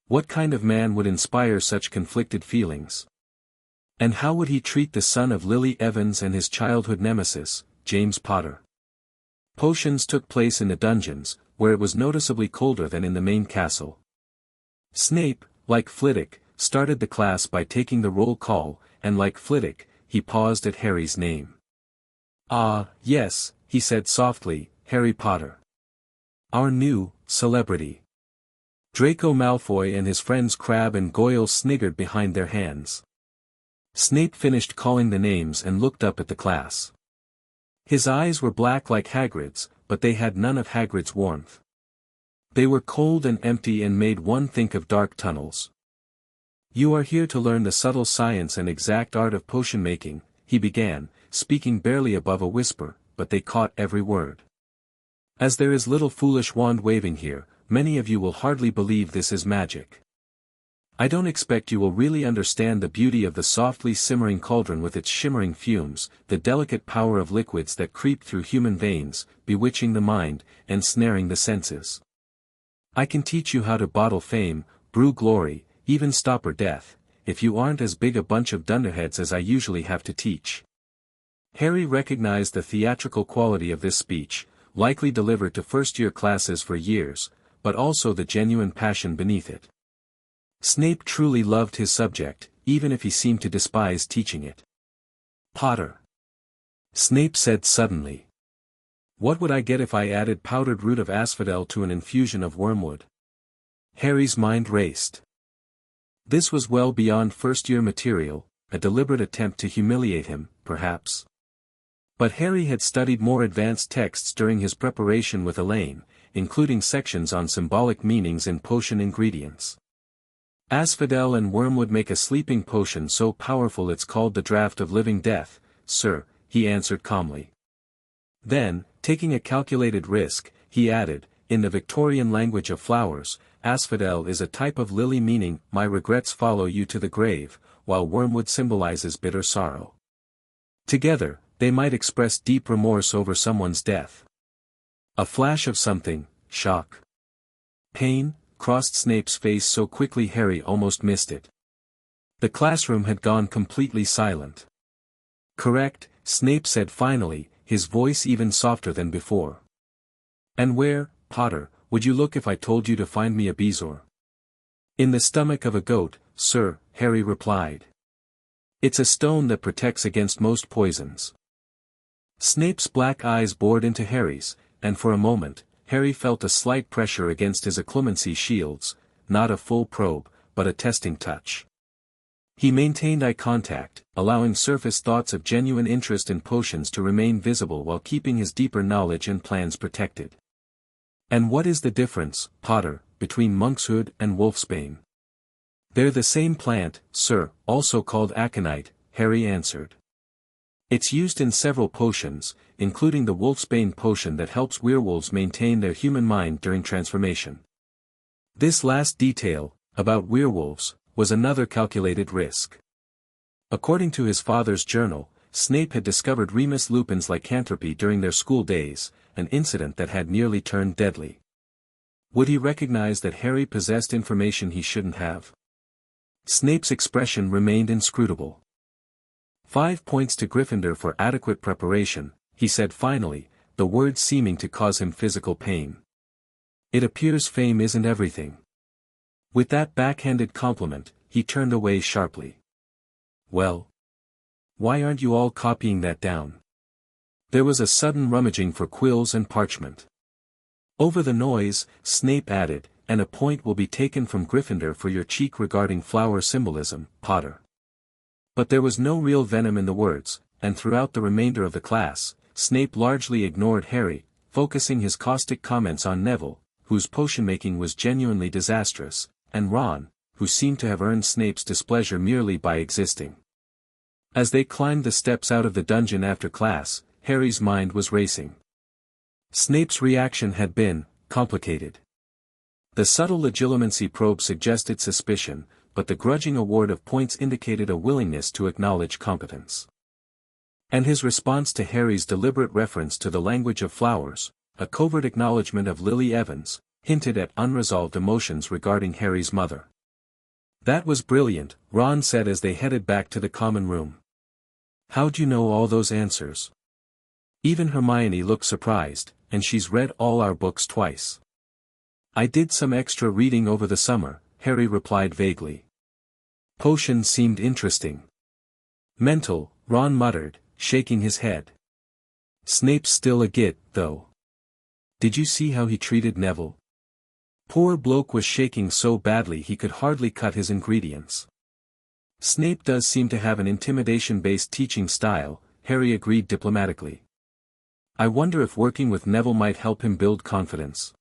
What kind of man would inspire such conflicted feelings? And how would he treat the son of Lily Evans and his childhood nemesis, James Potter? Potions took place in the dungeons, where it was noticeably colder than in the main castle. Snape, like Flitwick, started the class by taking the roll call, and like Flitwick, he paused at Harry's name. "Ah, yes," he said softly, "Harry Potter. Our new celebrity." Draco Malfoy and his friends Crabbe and Goyle sniggered behind their hands. Snape finished calling the names and looked up at the class. His eyes were black like Hagrid's, but they had none of Hagrid's warmth. They were cold and empty and made one think of dark tunnels. "You are here to learn the subtle science and exact art of potion making," he began, speaking barely above a whisper, but they caught every word. "As there is little foolish wand-waving here, many of you will hardly believe this is magic. I don't expect you will really understand the beauty of the softly simmering cauldron with its shimmering fumes, the delicate power of liquids that creep through human veins, bewitching the mind, and snaring the senses. I can teach you how to bottle fame, brew glory, even stopper death, if you aren't as big a bunch of dunderheads as I usually have to teach." Harry recognized the theatrical quality of this speech, likely delivered to first-year classes for years, but also the genuine passion beneath it. Snape truly loved his subject, even if he seemed to despise teaching it. "Potter," Snape said suddenly. "What would I get if I added powdered root of asphodel to an infusion of wormwood?" Harry's mind raced. This was well beyond first-year material, a deliberate attempt to humiliate him, perhaps. But Harry had studied more advanced texts during his preparation with Elaine, including sections on symbolic meanings in potion ingredients. "Asphodel and wormwood make a sleeping potion so powerful it's called the draught of living death, sir," he answered calmly. Then, taking a calculated risk, he added, "In the Victorian language of flowers, asphodel is a type of lily meaning, 'My regrets follow you to the grave,' while wormwood symbolizes bitter sorrow. Together, they might express deep remorse over someone's death." A flash of something, shock, pain, crossed Snape's face so quickly Harry almost missed it. The classroom had gone completely silent. "Correct," Snape said finally, his voice even softer than before. "And where, Potter, would you look if I told you to find me a bezoar?" "In the stomach of a goat, sir," Harry replied. "It's a stone that protects against most poisons." Snape's black eyes bored into Harry's, and for a moment, Harry felt a slight pressure against his occlumency shields, not a full probe, but a testing touch. He maintained eye contact, allowing surface thoughts of genuine interest in potions to remain visible while keeping his deeper knowledge and plans protected. "And what is the difference, Potter, between monkshood and wolfsbane?" "They're the same plant, sir, also called aconite," Harry answered. "It's used in several potions, including the wolfsbane potion that helps werewolves maintain their human mind during transformation." This last detail, about werewolves, was another calculated risk. According to his father's journal, Snape had discovered Remus Lupin's lycanthropy during their school days, an incident that had nearly turned deadly. Would he recognize that Harry possessed information he shouldn't have? Snape's expression remained inscrutable. 5 points to Gryffindor for adequate preparation, he said finally, the words seeming to cause him physical pain. "It appears fame isn't everything." With that backhanded compliment, he turned away sharply. "Well? Why aren't you all copying that down?" There was a sudden rummaging for quills and parchment. Over the noise, Snape added, "And a point will be taken from Gryffindor for your cheek regarding flower symbolism, Potter." But there was no real venom in the words, and throughout the remainder of the class, Snape largely ignored Harry, focusing his caustic comments on Neville, whose potion-making was genuinely disastrous, and Ron, who seemed to have earned Snape's displeasure merely by existing. As they climbed the steps out of the dungeon after class, Harry's mind was racing. Snape's reaction had been complicated. The subtle legilimency probe suggested suspicion, but the grudging award of points indicated a willingness to acknowledge competence. And his response to Harry's deliberate reference to the language of flowers, a covert acknowledgement of Lily Evans, hinted at unresolved emotions regarding Harry's mother. That was brilliant, Ron said as they headed back to the common room. How'd you know all those answers? Even Hermione looked surprised, and she's read all our books twice. I did some extra reading over the summer, Harry replied vaguely. Potions seemed interesting. Mental, Ron muttered, shaking his head. Snape's still a git, though. Did you see how he treated Neville? Poor bloke was shaking so badly he could hardly cut his ingredients. Snape does seem to have an intimidation-based teaching style, Harry agreed diplomatically. I wonder if working with Neville might help him build confidence.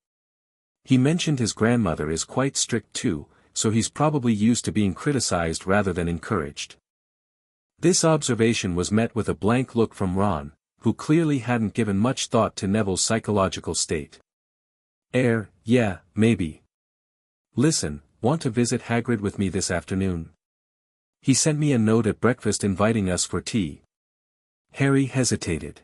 He mentioned his grandmother is quite strict too, so he's probably used to being criticized rather than encouraged. This observation was met with a blank look from Ron, who clearly hadn't given much thought to Neville's psychological state. Yeah, maybe. Listen, want to visit Hagrid with me this afternoon? He sent me a note at breakfast inviting us for tea. Harry hesitated.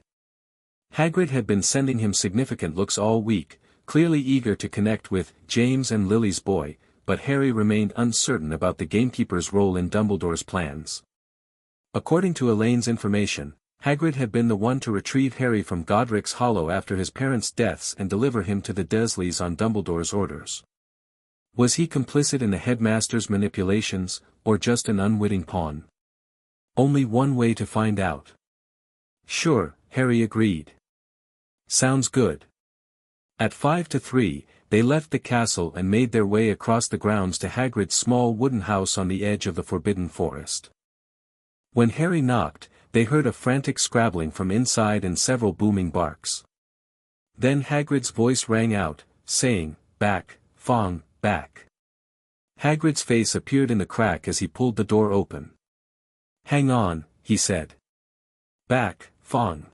Hagrid had been sending him significant looks all week, clearly eager to connect with James and Lily's boy, but Harry remained uncertain about the gamekeeper's role in Dumbledore's plans. According to Elaine's information, Hagrid had been the one to retrieve Harry from Godric's Hollow after his parents' deaths and deliver him to the Dursleys on Dumbledore's orders. Was he complicit in the headmaster's manipulations, or just an unwitting pawn? Only one way to find out. Sure, Harry agreed. Sounds good. At 3:05, they left the castle and made their way across the grounds to Hagrid's small wooden house on the edge of the Forbidden Forest. When Harry knocked, they heard a frantic scrabbling from inside and several booming barks. Then Hagrid's voice rang out, saying, "Back, Fong, back." Hagrid's face appeared in the crack as he pulled the door open. "Hang on," he said. "Back, Fong."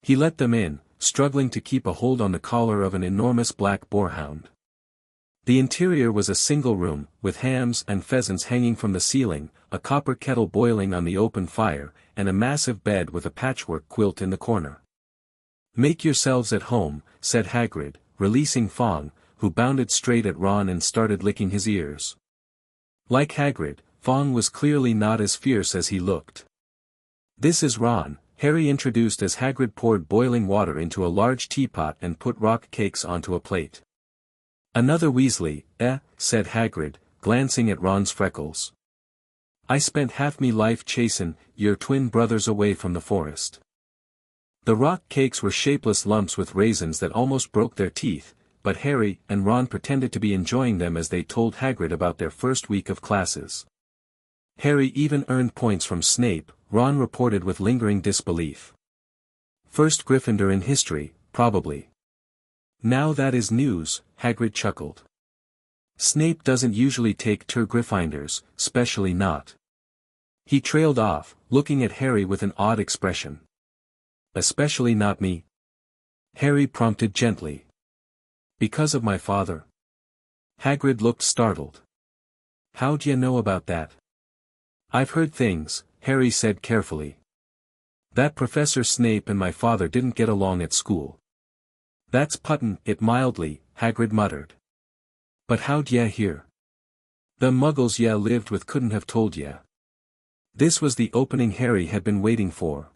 He let them in, struggling to keep a hold on the collar of an enormous black boarhound. The interior was a single room, with hams and pheasants hanging from the ceiling, a copper kettle boiling on the open fire, and a massive bed with a patchwork quilt in the corner. "Make yourselves at home," said Hagrid, releasing Fong, who bounded straight at Ron and started licking his ears. Like Hagrid, Fong was clearly not as fierce as he looked. "This is Ron," Harry introduced as Hagrid poured boiling water into a large teapot and put rock cakes onto a plate. "Another Weasley, said Hagrid, glancing at Ron's freckles. "I spent half me life chasin' your twin brothers away from the forest." The rock cakes were shapeless lumps with raisins that almost broke their teeth, but Harry and Ron pretended to be enjoying them as they told Hagrid about their first week of classes. Harry even earned points from Snape, Ron reported with lingering disbelief. "First Gryffindor in history, probably." "Now that is news," Hagrid chuckled. "Snape doesn't usually take Gryffindors, especially not." He trailed off, looking at Harry with an odd expression. "Especially not me?" Harry prompted gently. "Because of my father." Hagrid looked startled. "How'd you know about that?" "I've heard things," Harry said carefully. "That Professor Snape and my father didn't get along at school." "That's puttin' it mildly," Hagrid muttered. "But how'd ya hear?" "The muggles ya lived with couldn't have told ya." This was the opening Harry had been waiting for.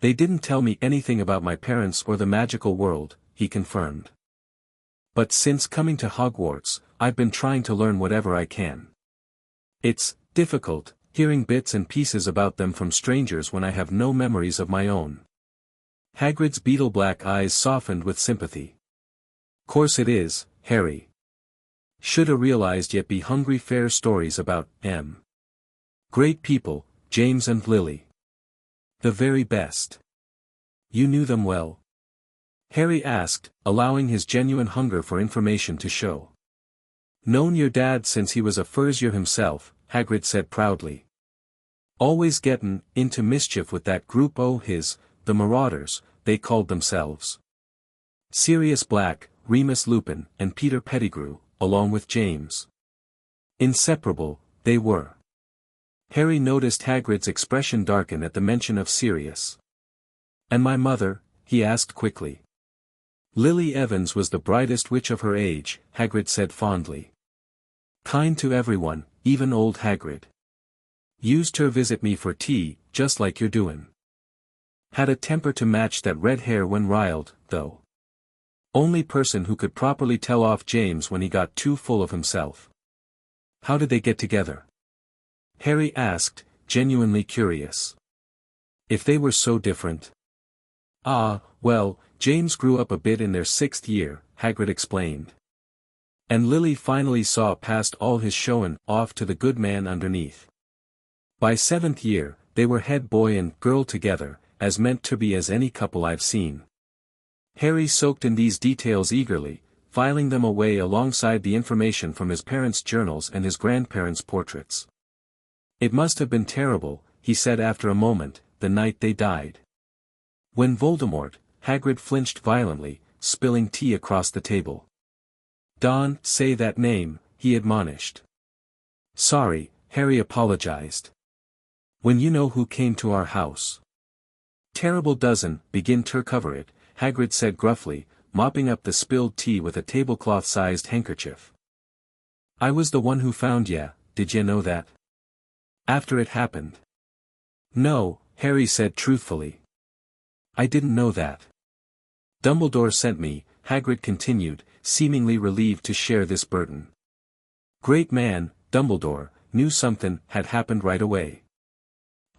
"They didn't tell me anything about my parents or the magical world," he confirmed. "But since coming to Hogwarts, I've been trying to learn whatever I can. It's difficult, hearing bits and pieces about them from strangers when I have no memories of my own." Hagrid's beetle-black eyes softened with sympathy. "Course it is, Harry. Shoulda realized yet be hungry fair stories about, great people, James and Lily. The very best." "You knew them well?" Harry asked, allowing his genuine hunger for information to show. "Known your dad since he was a first year himself," Hagrid said proudly. "Always gettin' into mischief with that group o' his, the Marauders, they called themselves. Sirius Black, Remus Lupin, and Peter Pettigrew, along with James. Inseparable, they were. Harry noticed Hagrid's expression darken at the mention of Sirius. "And my mother?" he asked quickly. "Lily Evans was the brightest witch of her age," Hagrid said fondly. "Kind to everyone, even old Hagrid. Used her visit me for tea, just like you're doin'. Had a temper to match that red hair when riled, though. Only person who could properly tell off James when he got too full of himself." "How did they get together?" Harry asked, genuinely curious. If they were so different. "Ah, well, James grew up a bit in their 6th year," Hagrid explained. "And Lily finally saw past all his showin' off to the good man underneath. By 7th year, they were head boy and girl together, as meant to be as any couple I've seen." Harry soaked in these details eagerly, filing them away alongside the information from his parents' journals and his grandparents' portraits. "It must have been terrible," he said after a moment, "the night they died." "When Voldemort," Hagrid flinched violently, spilling tea across the table. "Don't say that name," he admonished. "Sorry," Harry apologized. "When you know who came to our house." "Terrible doesn't begin to cover it," Hagrid said gruffly, mopping up the spilled tea with a tablecloth-sized handkerchief. "I was the one who found ya, did ya know that? After it happened." "No," Harry said truthfully. "I didn't know that. Dumbledore sent me," Hagrid continued, seemingly relieved to share this burden. "Great man, Dumbledore, knew something had happened right away.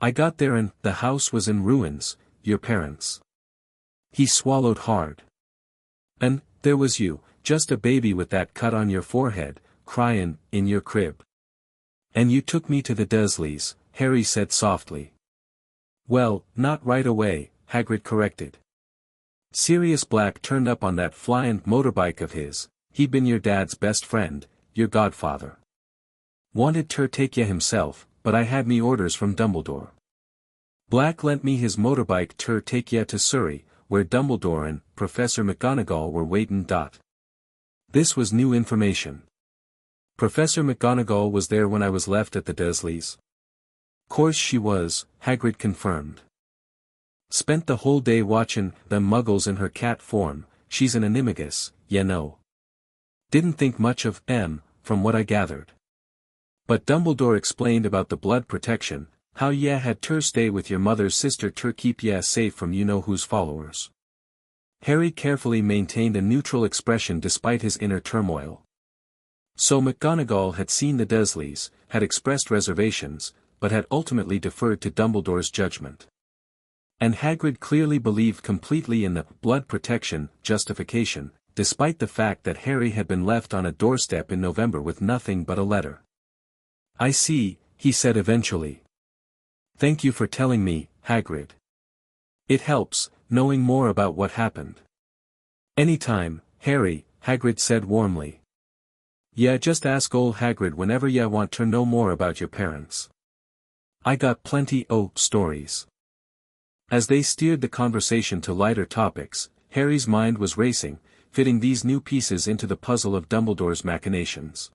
I got there and the house was in ruins, your parents." He swallowed hard. "And there was you, just a baby with that cut on your forehead, cryin', in your crib. And you took me to the Dursleys," Harry said softly. "Well, not right away," Hagrid corrected. "Sirius Black turned up on that flyin' motorbike of his. He'd been your dad's best friend, your godfather. Wanted ter take ya himself, but I had me orders from Dumbledore. Black lent me his motorbike ter take ya to Surrey, where Dumbledore and Professor McGonagall were waitin'. This was new information. Professor McGonagall was there when I was left at the Dursleys?" "Course she was," Hagrid confirmed. "Spent the whole day watchin' them muggles in her cat form. She's an animagus, ya know. Didn't think much of em, from what I gathered. But Dumbledore explained about the blood protection, how ya had ter stay with your mother's sister ter keep ya safe from you-know-who's followers." Harry carefully maintained a neutral expression despite his inner turmoil. So McGonagall had seen the Dursleys, had expressed reservations, but had ultimately deferred to Dumbledore's judgment. And Hagrid clearly believed completely in the blood protection justification, despite the fact that Harry had been left on a doorstep in November with nothing but a letter. "I see," he said eventually. "Thank you for telling me, Hagrid. It helps, knowing more about what happened." "Anytime, Harry," Hagrid said warmly. "Yeah, just ask ol' Hagrid whenever ya want to know more about your parents. I got plenty o' stories." As they steered the conversation to lighter topics, Harry's mind was racing, fitting these new pieces into the puzzle of Dumbledore's machinations.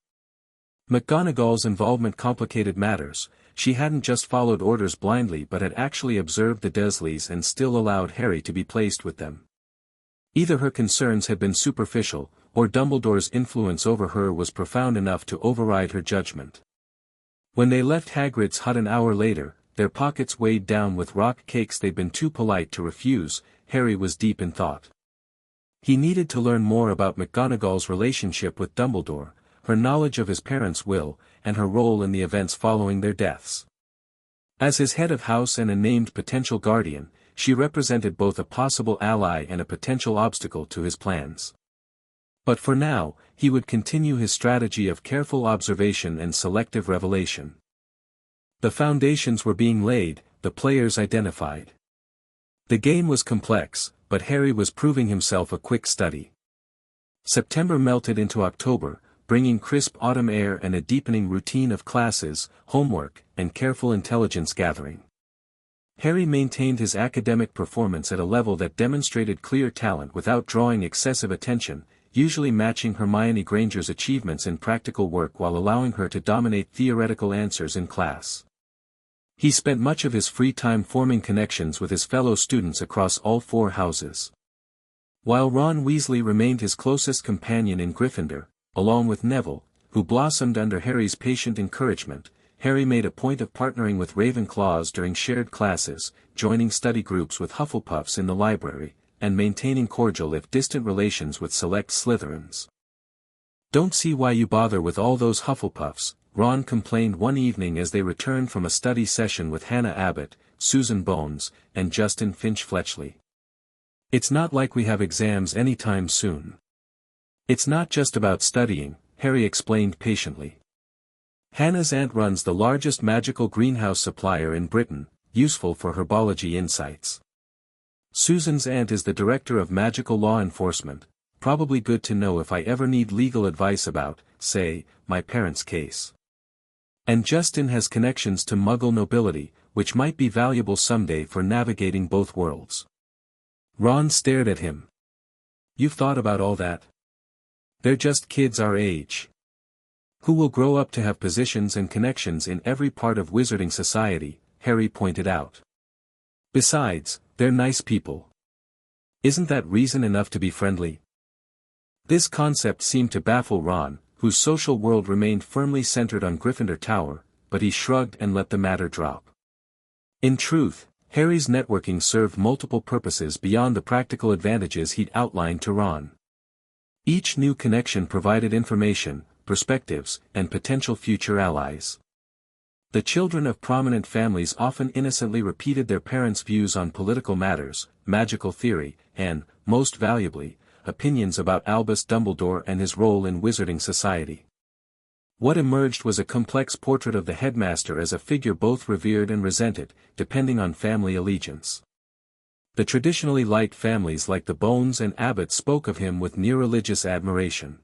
McGonagall's involvement complicated matters. She hadn't just followed orders blindly but had actually observed the Dursleys and still allowed Harry to be placed with them. Either her concerns had been superficial, or Dumbledore's influence over her was profound enough to override her judgment. When they left Hagrid's hut an hour later, their pockets weighed down with rock cakes they'd been too polite to refuse, Harry was deep in thought. He needed to learn more about McGonagall's relationship with Dumbledore, her knowledge of his parents' will, and her role in the events following their deaths. As his head of house and a named potential guardian, she represented both a possible ally and a potential obstacle to his plans. But for now, he would continue his strategy of careful observation and selective revelation. The foundations were being laid, the players identified. The game was complex, but Harry was proving himself a quick study. September melted into October, bringing crisp autumn air and a deepening routine of classes, homework, and careful intelligence gathering. Harry maintained his academic performance at a level that demonstrated clear talent without drawing excessive attention, usually matching Hermione Granger's achievements in practical work while allowing her to dominate theoretical answers in class. He spent much of his free time forming connections with his fellow students across all four houses. While Ron Weasley remained his closest companion in Gryffindor, along with Neville, who blossomed under Harry's patient encouragement, Harry made a point of partnering with Ravenclaws during shared classes, joining study groups with Hufflepuffs in the library, and maintaining cordial if distant relations with select Slytherins. "Don't see why you bother with all those Hufflepuffs," Ron complained one evening as they returned from a study session with Hannah Abbott, Susan Bones, and Justin Finch-Fletchley. "It's not like we have exams anytime soon." "It's not just about studying," Harry explained patiently. "Hannah's aunt runs the largest magical greenhouse supplier in Britain, useful for herbology insights. Susan's aunt is the director of magical law enforcement, probably good to know if I ever need legal advice about, say, my parents' case. And Justin has connections to Muggle nobility, which might be valuable someday for navigating both worlds." Ron stared at him. "You've thought about all that? They're just kids our age. Who will grow up to have positions and connections in every part of wizarding society," Harry pointed out. "Besides, they're nice people. Isn't that reason enough to be friendly?" This concept seemed to baffle Ron, whose social world remained firmly centered on Gryffindor Tower, but he shrugged and let the matter drop. In truth, Harry's networking served multiple purposes beyond the practical advantages he'd outlined to Ron. Each new connection provided information, perspectives, and potential future allies. The children of prominent families often innocently repeated their parents' views on political matters, magical theory, and, most valuably, opinions about Albus Dumbledore and his role in wizarding society. What emerged was a complex portrait of the headmaster as a figure both revered and resented, depending on family allegiance. The traditionally light families like the Bones and Abbott spoke of him with near-religious admiration.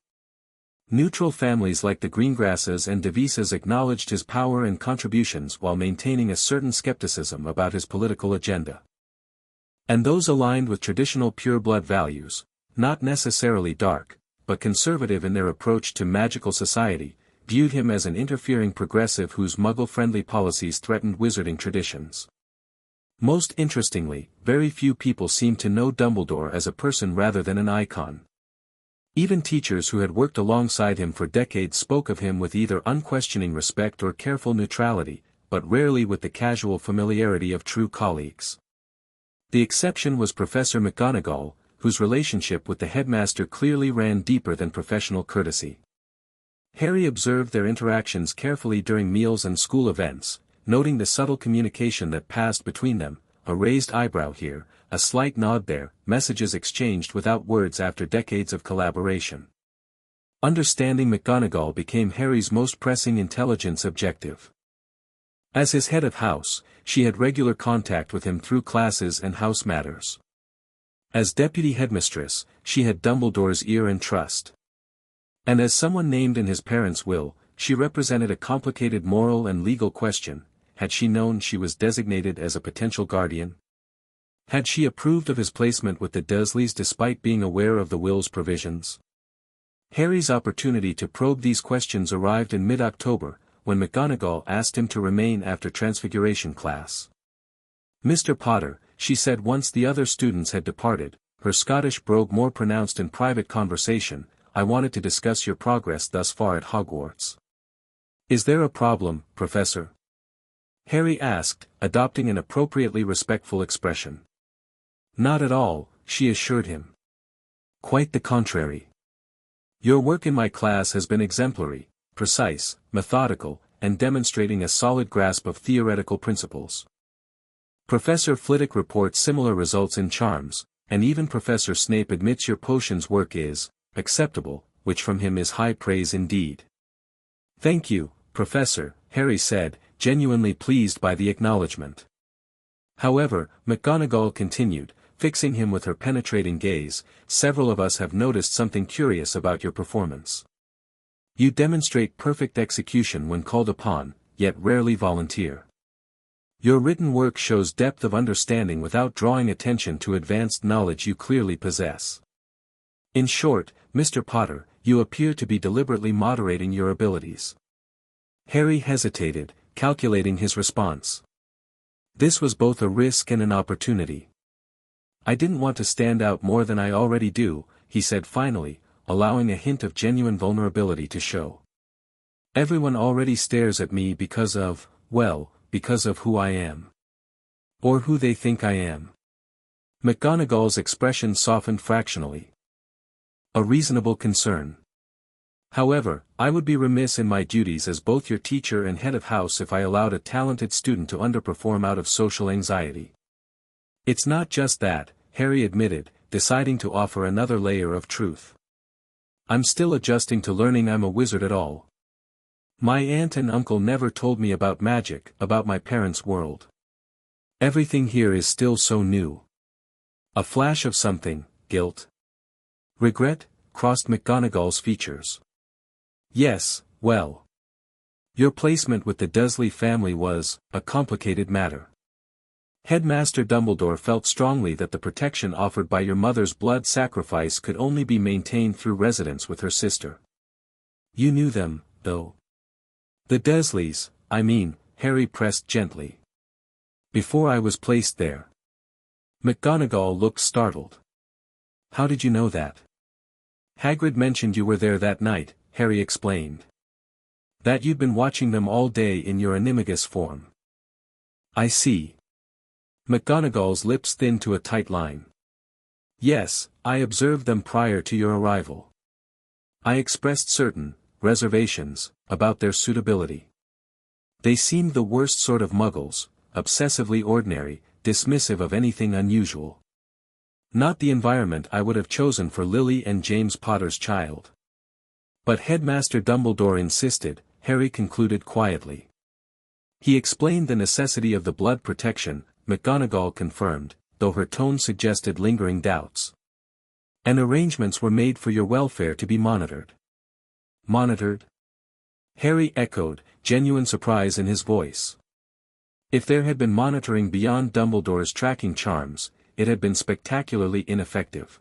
Neutral families like the Greengrasses and Devises acknowledged his power and contributions while maintaining a certain skepticism about his political agenda. And those aligned with traditional pure-blood values, not necessarily dark, but conservative in their approach to magical society, viewed him as an interfering progressive whose Muggle-friendly policies threatened wizarding traditions. Most interestingly, very few people seemed to know Dumbledore as a person rather than an icon. Even teachers who had worked alongside him for decades spoke of him with either unquestioning respect or careful neutrality, but rarely with the casual familiarity of true colleagues. The exception was Professor McGonagall, whose relationship with the headmaster clearly ran deeper than professional courtesy. Harry observed their interactions carefully during meals and school events, noting the subtle communication that passed between them, a raised eyebrow here, a slight nod there, messages exchanged without words after decades of collaboration. Understanding McGonagall became Harry's most pressing intelligence objective. As his head of house, she had regular contact with him through classes and house matters. As deputy headmistress, she had Dumbledore's ear and trust. And as someone named in his parents' will, she represented a complicated moral and legal question: had she known she was designated as a potential guardian? Had she approved of his placement with the Dursleys despite being aware of the will's provisions? Harry's opportunity to probe these questions arrived in mid-October, when McGonagall asked him to remain after Transfiguration class. "Mr. Potter," she said once the other students had departed, her Scottish brogue more pronounced in private conversation, "I wanted to discuss your progress thus far at Hogwarts." "Is there a problem, Professor?" Harry asked, adopting an appropriately respectful expression. "Not at all," she assured him. "Quite the contrary. Your work in my class has been exemplary, precise, methodical, and demonstrating a solid grasp of theoretical principles. Professor Flitwick reports similar results in charms, and even Professor Snape admits your potions work is acceptable, which from him is high praise indeed." "Thank you, Professor," Harry said, genuinely pleased by the acknowledgement. However, McGonagall continued, fixing him with her penetrating gaze, "Several of us have noticed something curious about your performance. You demonstrate perfect execution when called upon, yet rarely volunteer. Your written work shows depth of understanding without drawing attention to advanced knowledge you clearly possess. In short, Mr. Potter, you appear to be deliberately moderating your abilities." Harry hesitated, calculating his response. This was both a risk and an opportunity. I didn't want to stand out more than I already do, he said finally, allowing a hint of genuine vulnerability to show. Everyone already stares at me because of who I am. Or who they think I am. McGonagall's expression softened fractionally. A reasonable concern. However, I would be remiss in my duties as both your teacher and head of house if I allowed a talented student to underperform out of social anxiety. It's not just that, Harry admitted, deciding to offer another layer of truth. I'm still adjusting to learning I'm a wizard at all. My aunt and uncle never told me about magic, about my parents' world. Everything here is still so new. A flash of something, guilt. Regret, crossed McGonagall's features. Yes, well. Your placement with the Dursley family was a complicated matter. Headmaster Dumbledore felt strongly that the protection offered by your mother's blood sacrifice could only be maintained through residence with her sister. You knew them, though. The Dursleys, I mean, Harry pressed gently. Before I was placed there. McGonagall looked startled. How did you know that? Hagrid mentioned you were there that night, Harry explained. That you'd been watching them all day in your animagus form. I see. McGonagall's lips thinned to a tight line. Yes, I observed them prior to your arrival. I expressed certain reservations about their suitability. They seemed the worst sort of muggles, obsessively ordinary, dismissive of anything unusual. Not the environment I would have chosen for Lily and James Potter's child. But Headmaster Dumbledore insisted, Harry concluded quietly. He explained the necessity of the blood protection, McGonagall confirmed, though her tone suggested lingering doubts. And arrangements were made for your welfare to be monitored. Monitored? Harry echoed, genuine surprise in his voice. If there had been monitoring beyond Dumbledore's tracking charms, it had been spectacularly ineffective.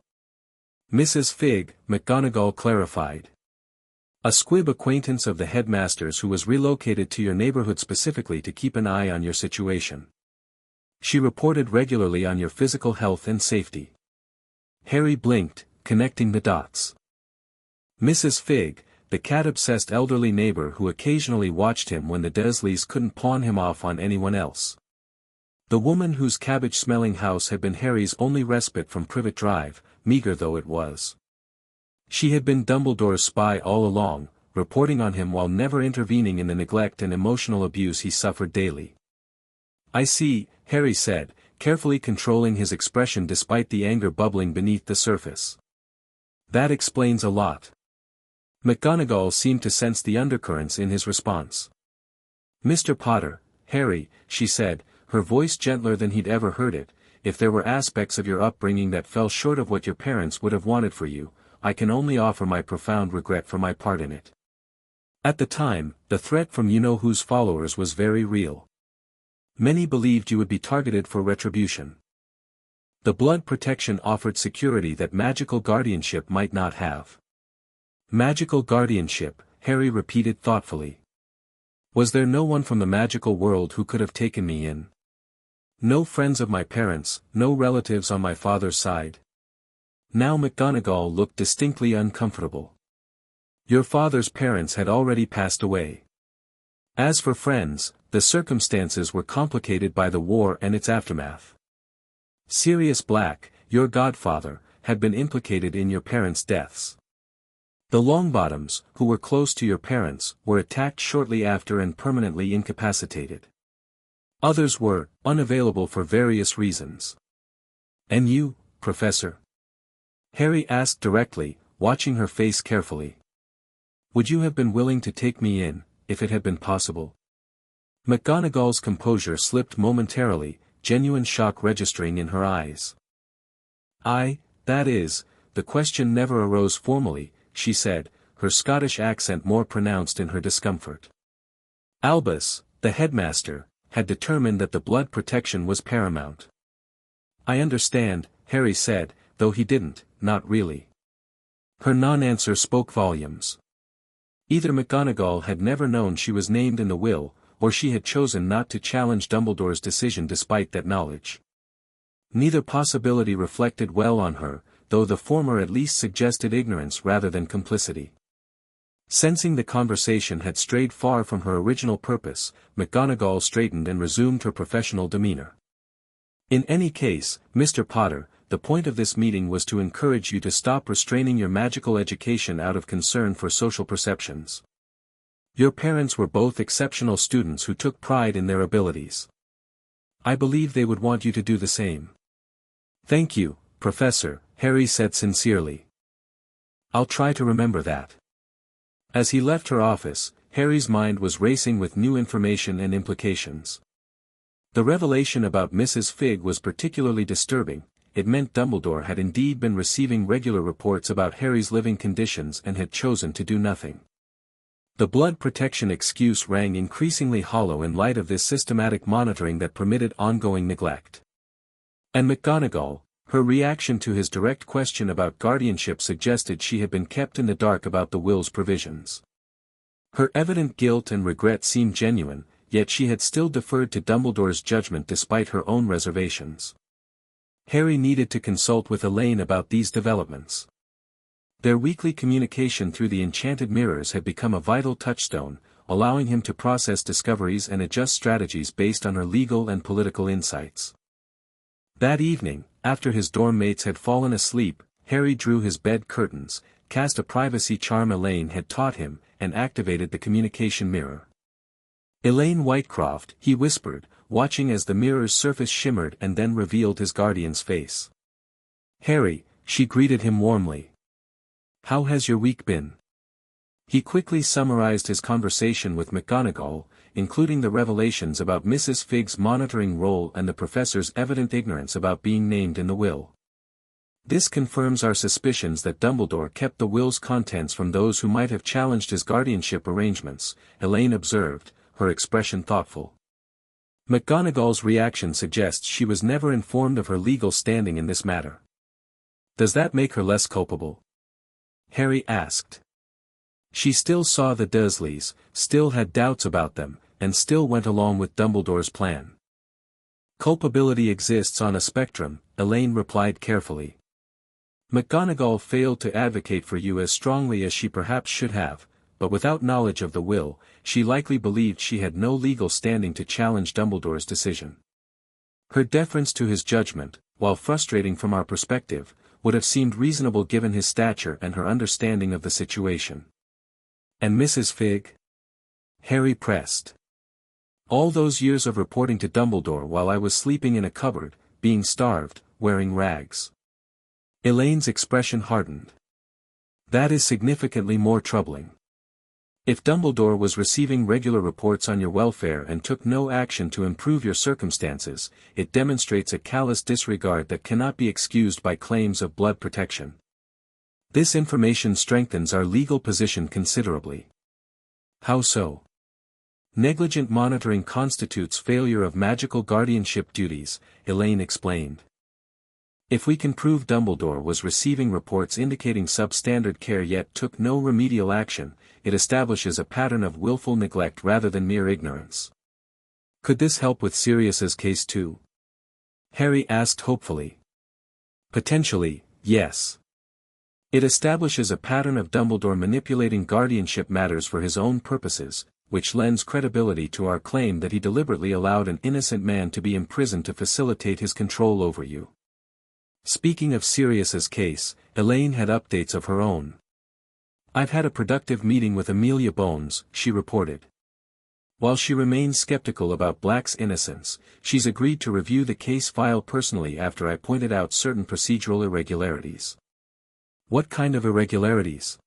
Mrs. Figg, McGonagall clarified. A squib acquaintance of the headmaster's who was relocated to your neighborhood specifically to keep an eye on your situation. She reported regularly on your physical health and safety. Harry blinked, connecting the dots. Mrs. Figg, the cat-obsessed elderly neighbor who occasionally watched him when the Dursleys couldn't pawn him off on anyone else. The woman whose cabbage-smelling house had been Harry's only respite from Privet Drive, meager though it was. She had been Dumbledore's spy all along, reporting on him while never intervening in the neglect and emotional abuse he suffered daily. I see, Harry said, carefully controlling his expression despite the anger bubbling beneath the surface. That explains a lot. McGonagall seemed to sense the undercurrents in his response. Mr. Potter, Harry, she said, her voice gentler than he'd ever heard it, if there were aspects of your upbringing that fell short of what your parents would have wanted for you, I can only offer my profound regret for my part in it. At the time, the threat from you-know-whose followers was very real. Many believed you would be targeted for retribution. The blood protection offered security that magical guardianship might not have. Magical guardianship, Harry repeated thoughtfully. Was there no one from the magical world who could have taken me in? No friends of my parents, no relatives on my father's side? Now McGonagall looked distinctly uncomfortable. Your father's parents had already passed away. As for friends, the circumstances were complicated by the war and its aftermath. Sirius Black, your godfather, had been implicated in your parents' deaths. The Longbottoms, who were close to your parents, were attacked shortly after and permanently incapacitated. Others were unavailable for various reasons. And you, Professor? Harry asked directly, watching her face carefully. Would you have been willing to take me in, if it had been possible? McGonagall's composure slipped momentarily, genuine shock registering in her eyes. That is, the question never arose formally, she said, her Scottish accent more pronounced in her discomfort. Albus, the headmaster, had determined that the blood protection was paramount. I understand, Harry said, though he didn't, not really. Her non-answer spoke volumes. Either McGonagall had never known she was named in the will, or she had chosen not to challenge Dumbledore's decision despite that knowledge. Neither possibility reflected well on her, though the former at least suggested ignorance rather than complicity. Sensing the conversation had strayed far from her original purpose, McGonagall straightened and resumed her professional demeanor. In any case, Mr. Potter, the point of this meeting was to encourage you to stop restraining your magical education out of concern for social perceptions. Your parents were both exceptional students who took pride in their abilities. I believe they would want you to do the same. Thank you, Professor, Harry said sincerely. I'll try to remember that. As he left her office, Harry's mind was racing with new information and implications. The revelation about Mrs. Figg was particularly disturbing. It meant Dumbledore had indeed been receiving regular reports about Harry's living conditions and had chosen to do nothing. The blood protection excuse rang increasingly hollow in light of this systematic monitoring that permitted ongoing neglect. And McGonagall, her reaction to his direct question about guardianship suggested she had been kept in the dark about the will's provisions. Her evident guilt and regret seemed genuine, yet she had still deferred to Dumbledore's judgment despite her own reservations. Harry needed to consult with Elaine about these developments. Their weekly communication through the enchanted mirrors had become a vital touchstone, allowing him to process discoveries and adjust strategies based on her legal and political insights. That evening, after his dorm mates had fallen asleep, Harry drew his bed curtains, cast a privacy charm Elaine had taught him, and activated the communication mirror. Elaine Whitecroft, he whispered, watching as the mirror's surface shimmered and then revealed his guardian's face. Harry, she greeted him warmly. How has your week been? He quickly summarized his conversation with McGonagall, including the revelations about Mrs. Figg's monitoring role and the professor's evident ignorance about being named in the will. This confirms our suspicions that Dumbledore kept the will's contents from those who might have challenged his guardianship arrangements, Elaine observed, her expression thoughtful. McGonagall's reaction suggests she was never informed of her legal standing in this matter. Does that make her less culpable? Harry asked. She still saw the Dursleys, still had doubts about them, and still went along with Dumbledore's plan. Culpability exists on a spectrum, Elaine replied carefully. McGonagall failed to advocate for you as strongly as she perhaps should have, but without knowledge of the will, she likely believed she had no legal standing to challenge Dumbledore's decision. Her deference to his judgment, while frustrating from our perspective, would have seemed reasonable given his stature and her understanding of the situation. And Mrs. Figg? Harry pressed. All those years of reporting to Dumbledore while I was sleeping in a cupboard, being starved, wearing rags. Elaine's expression hardened. That is significantly more troubling. If Dumbledore was receiving regular reports on your welfare and took no action to improve your circumstances, it demonstrates a callous disregard that cannot be excused by claims of blood protection. This information strengthens our legal position considerably. How so? Negligent monitoring constitutes failure of magical guardianship duties, Elaine explained. If we can prove Dumbledore was receiving reports indicating substandard care yet took no remedial action, it establishes a pattern of willful neglect rather than mere ignorance. Could this help with Sirius's case too? Harry asked hopefully. Potentially, yes. It establishes a pattern of Dumbledore manipulating guardianship matters for his own purposes, which lends credibility to our claim that he deliberately allowed an innocent man to be imprisoned to facilitate his control over you. Speaking of Sirius's case, Elaine had updates of her own. I've had a productive meeting with Amelia Bones, she reported. While she remains skeptical about Black's innocence, she's agreed to review the case file personally after I pointed out certain procedural irregularities. What kind of irregularities?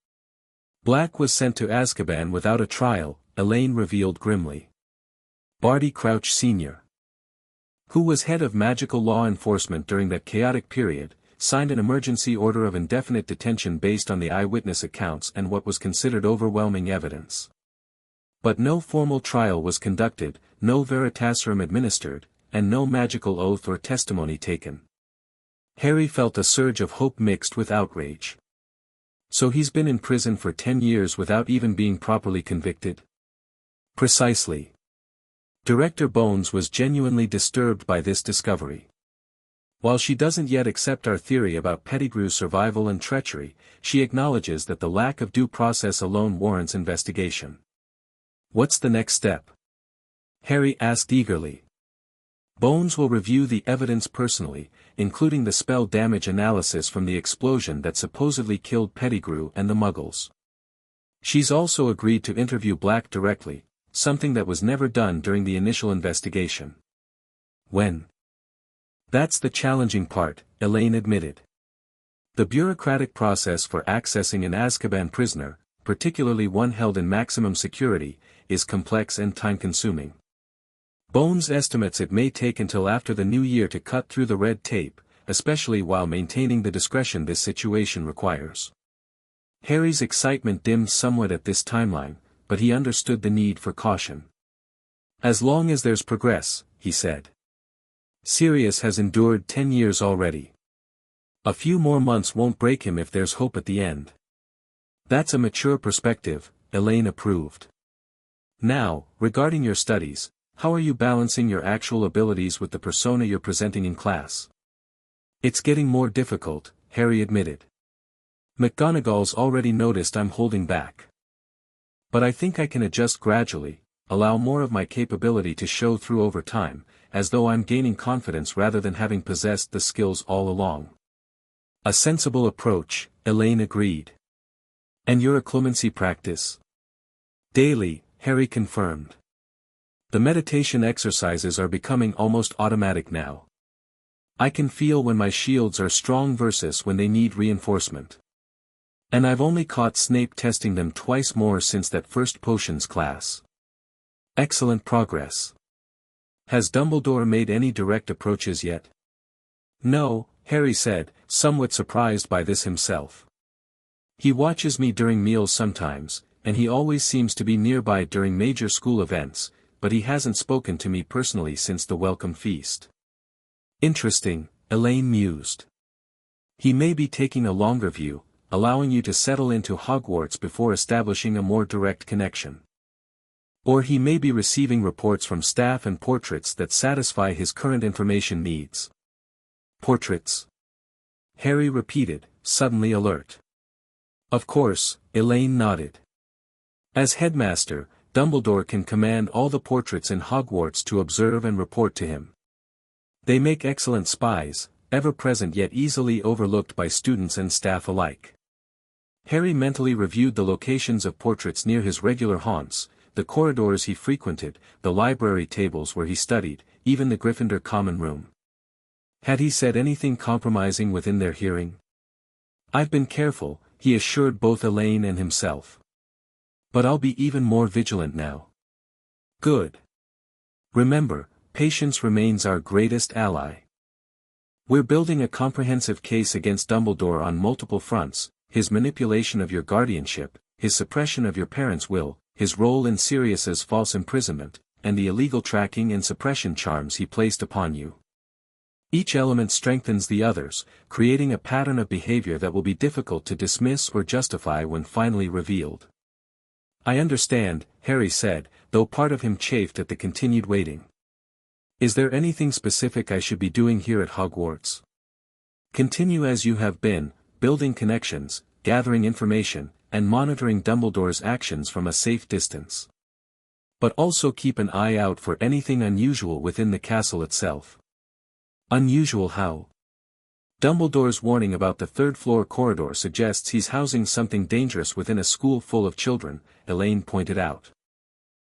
Black was sent to Azkaban without a trial, Elaine revealed grimly. Barty Crouch Sr., who was head of magical law enforcement during that chaotic period, signed an emergency order of indefinite detention based on the eyewitness accounts and what was considered overwhelming evidence. But no formal trial was conducted, no veritasium administered, and no magical oath or testimony taken. Harry felt a surge of hope mixed with outrage. So he's been in prison for 10 years without even being properly convicted? Precisely. Director Bones was genuinely disturbed by this discovery. While she doesn't yet accept our theory about Pettigrew's survival and treachery, she acknowledges that the lack of due process alone warrants investigation. What's the next step? Harry asked eagerly. Bones will review the evidence personally, including the spell damage analysis from the explosion that supposedly killed Pettigrew and the Muggles. She's also agreed to interview Black directly, something that was never done during the initial investigation. When? That's the challenging part, Elaine admitted. The bureaucratic process for accessing an Azkaban prisoner, particularly one held in maximum security, is complex and time-consuming. Bones estimates it may take until after the new year to cut through the red tape, especially while maintaining the discretion this situation requires. Harry's excitement dimmed somewhat at this timeline, but he understood the need for caution. As long as there's progress, he said. Sirius has endured 10 years already. A few more months won't break him if there's hope at the end. That's a mature perspective, Elaine approved. Now, regarding your studies, how are you balancing your actual abilities with the persona you're presenting in class? It's getting more difficult, Harry admitted. McGonagall's already noticed I'm holding back. But I think I can adjust gradually, allow more of my capability to show through over time, as though I'm gaining confidence rather than having possessed the skills all along. A sensible approach, Elaine agreed. And your occlumency practice? Daily, Harry confirmed. The meditation exercises are becoming almost automatic now. I can feel when my shields are strong versus when they need reinforcement. And I've only caught Snape testing them twice more since that first potions class. Excellent progress. Has Dumbledore made any direct approaches yet? No, Harry said, somewhat surprised by this himself. He watches me during meals sometimes, and he always seems to be nearby during major school events, but he hasn't spoken to me personally since the welcome feast. Interesting, Elaine mused. He may be taking a longer view, allowing you to settle into Hogwarts before establishing a more direct connection. Or he may be receiving reports from staff and portraits that satisfy his current information needs. Portraits? Harry repeated, suddenly alert. Of course, Elaine nodded. As headmaster, Dumbledore can command all the portraits in Hogwarts to observe and report to him. They make excellent spies, ever-present yet easily overlooked by students and staff alike. Harry mentally reviewed the locations of portraits near his regular haunts, the corridors he frequented, the library tables where he studied, even the Gryffindor common room. Had he said anything compromising within their hearing? I've been careful, he assured both Elaine and himself. But I'll be even more vigilant now. Good. Remember, patience remains our greatest ally. We're building a comprehensive case against Dumbledore on multiple fronts: his manipulation of your guardianship, his suppression of your parents' will, his role in Sirius's false imprisonment, and the illegal tracking and suppression charms he placed upon you. Each element strengthens the others, creating a pattern of behavior that will be difficult to dismiss or justify when finally revealed. I understand, Harry said, though part of him chafed at the continued waiting. Is there anything specific I should be doing here at Hogwarts? Continue as you have been, building connections, gathering information, and monitoring Dumbledore's actions from a safe distance. But also keep an eye out for anything unusual within the castle itself. Unusual how? Dumbledore's warning about the third-floor corridor suggests he's housing something dangerous within a school full of children, Elaine pointed out.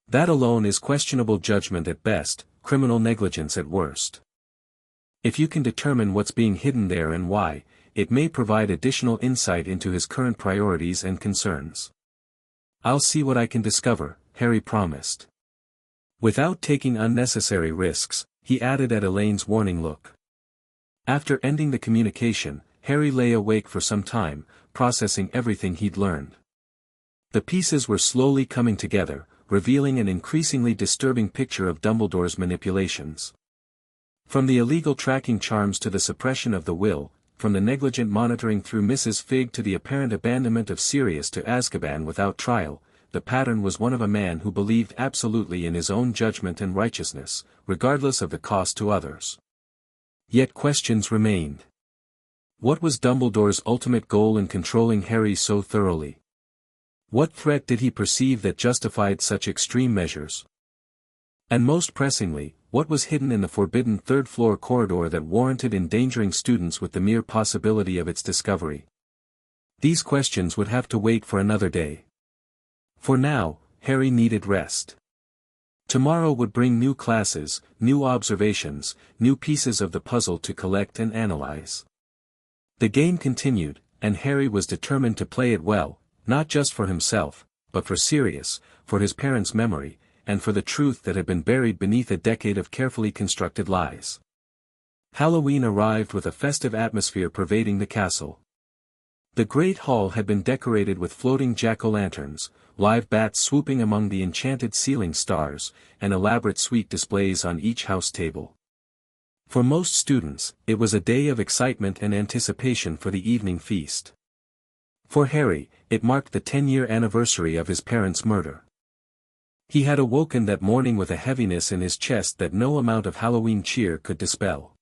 That alone is questionable judgment at best, criminal negligence at worst. If you can determine what's being hidden there and why, it may provide additional insight into his current priorities and concerns. I'll see what I can discover, Harry promised. Without taking unnecessary risks, he added at Elaine's warning look. After ending the communication, Harry lay awake for some time, processing everything he'd learned. The pieces were slowly coming together, revealing an increasingly disturbing picture of Dumbledore's manipulations. From the illegal tracking charms to the suppression of the will, from the negligent monitoring through Mrs. Figg to the apparent abandonment of Sirius to Azkaban without trial, the pattern was one of a man who believed absolutely in his own judgment and righteousness, regardless of the cost to others. Yet questions remained. What was Dumbledore's ultimate goal in controlling Harry so thoroughly? What threat did he perceive that justified such extreme measures? And most pressingly, what was hidden in the forbidden third-floor corridor that warranted endangering students with the mere possibility of its discovery? These questions would have to wait for another day. For now, Harry needed rest. Tomorrow would bring new classes, new observations, new pieces of the puzzle to collect and analyze. The game continued, and Harry was determined to play it well, not just for himself, but for Sirius, for his parents' memory, and for the truth that had been buried beneath a decade of carefully constructed lies. Halloween arrived with a festive atmosphere pervading the castle. The great hall had been decorated with floating jack-o'-lanterns, live bats swooping among the enchanted ceiling stars, and elaborate sweet displays on each house table. For most students, it was a day of excitement and anticipation for the evening feast. For Harry, it marked the 10-year anniversary of his parents' murder. He had awoken that morning with a heaviness in his chest that no amount of Halloween cheer could dispel.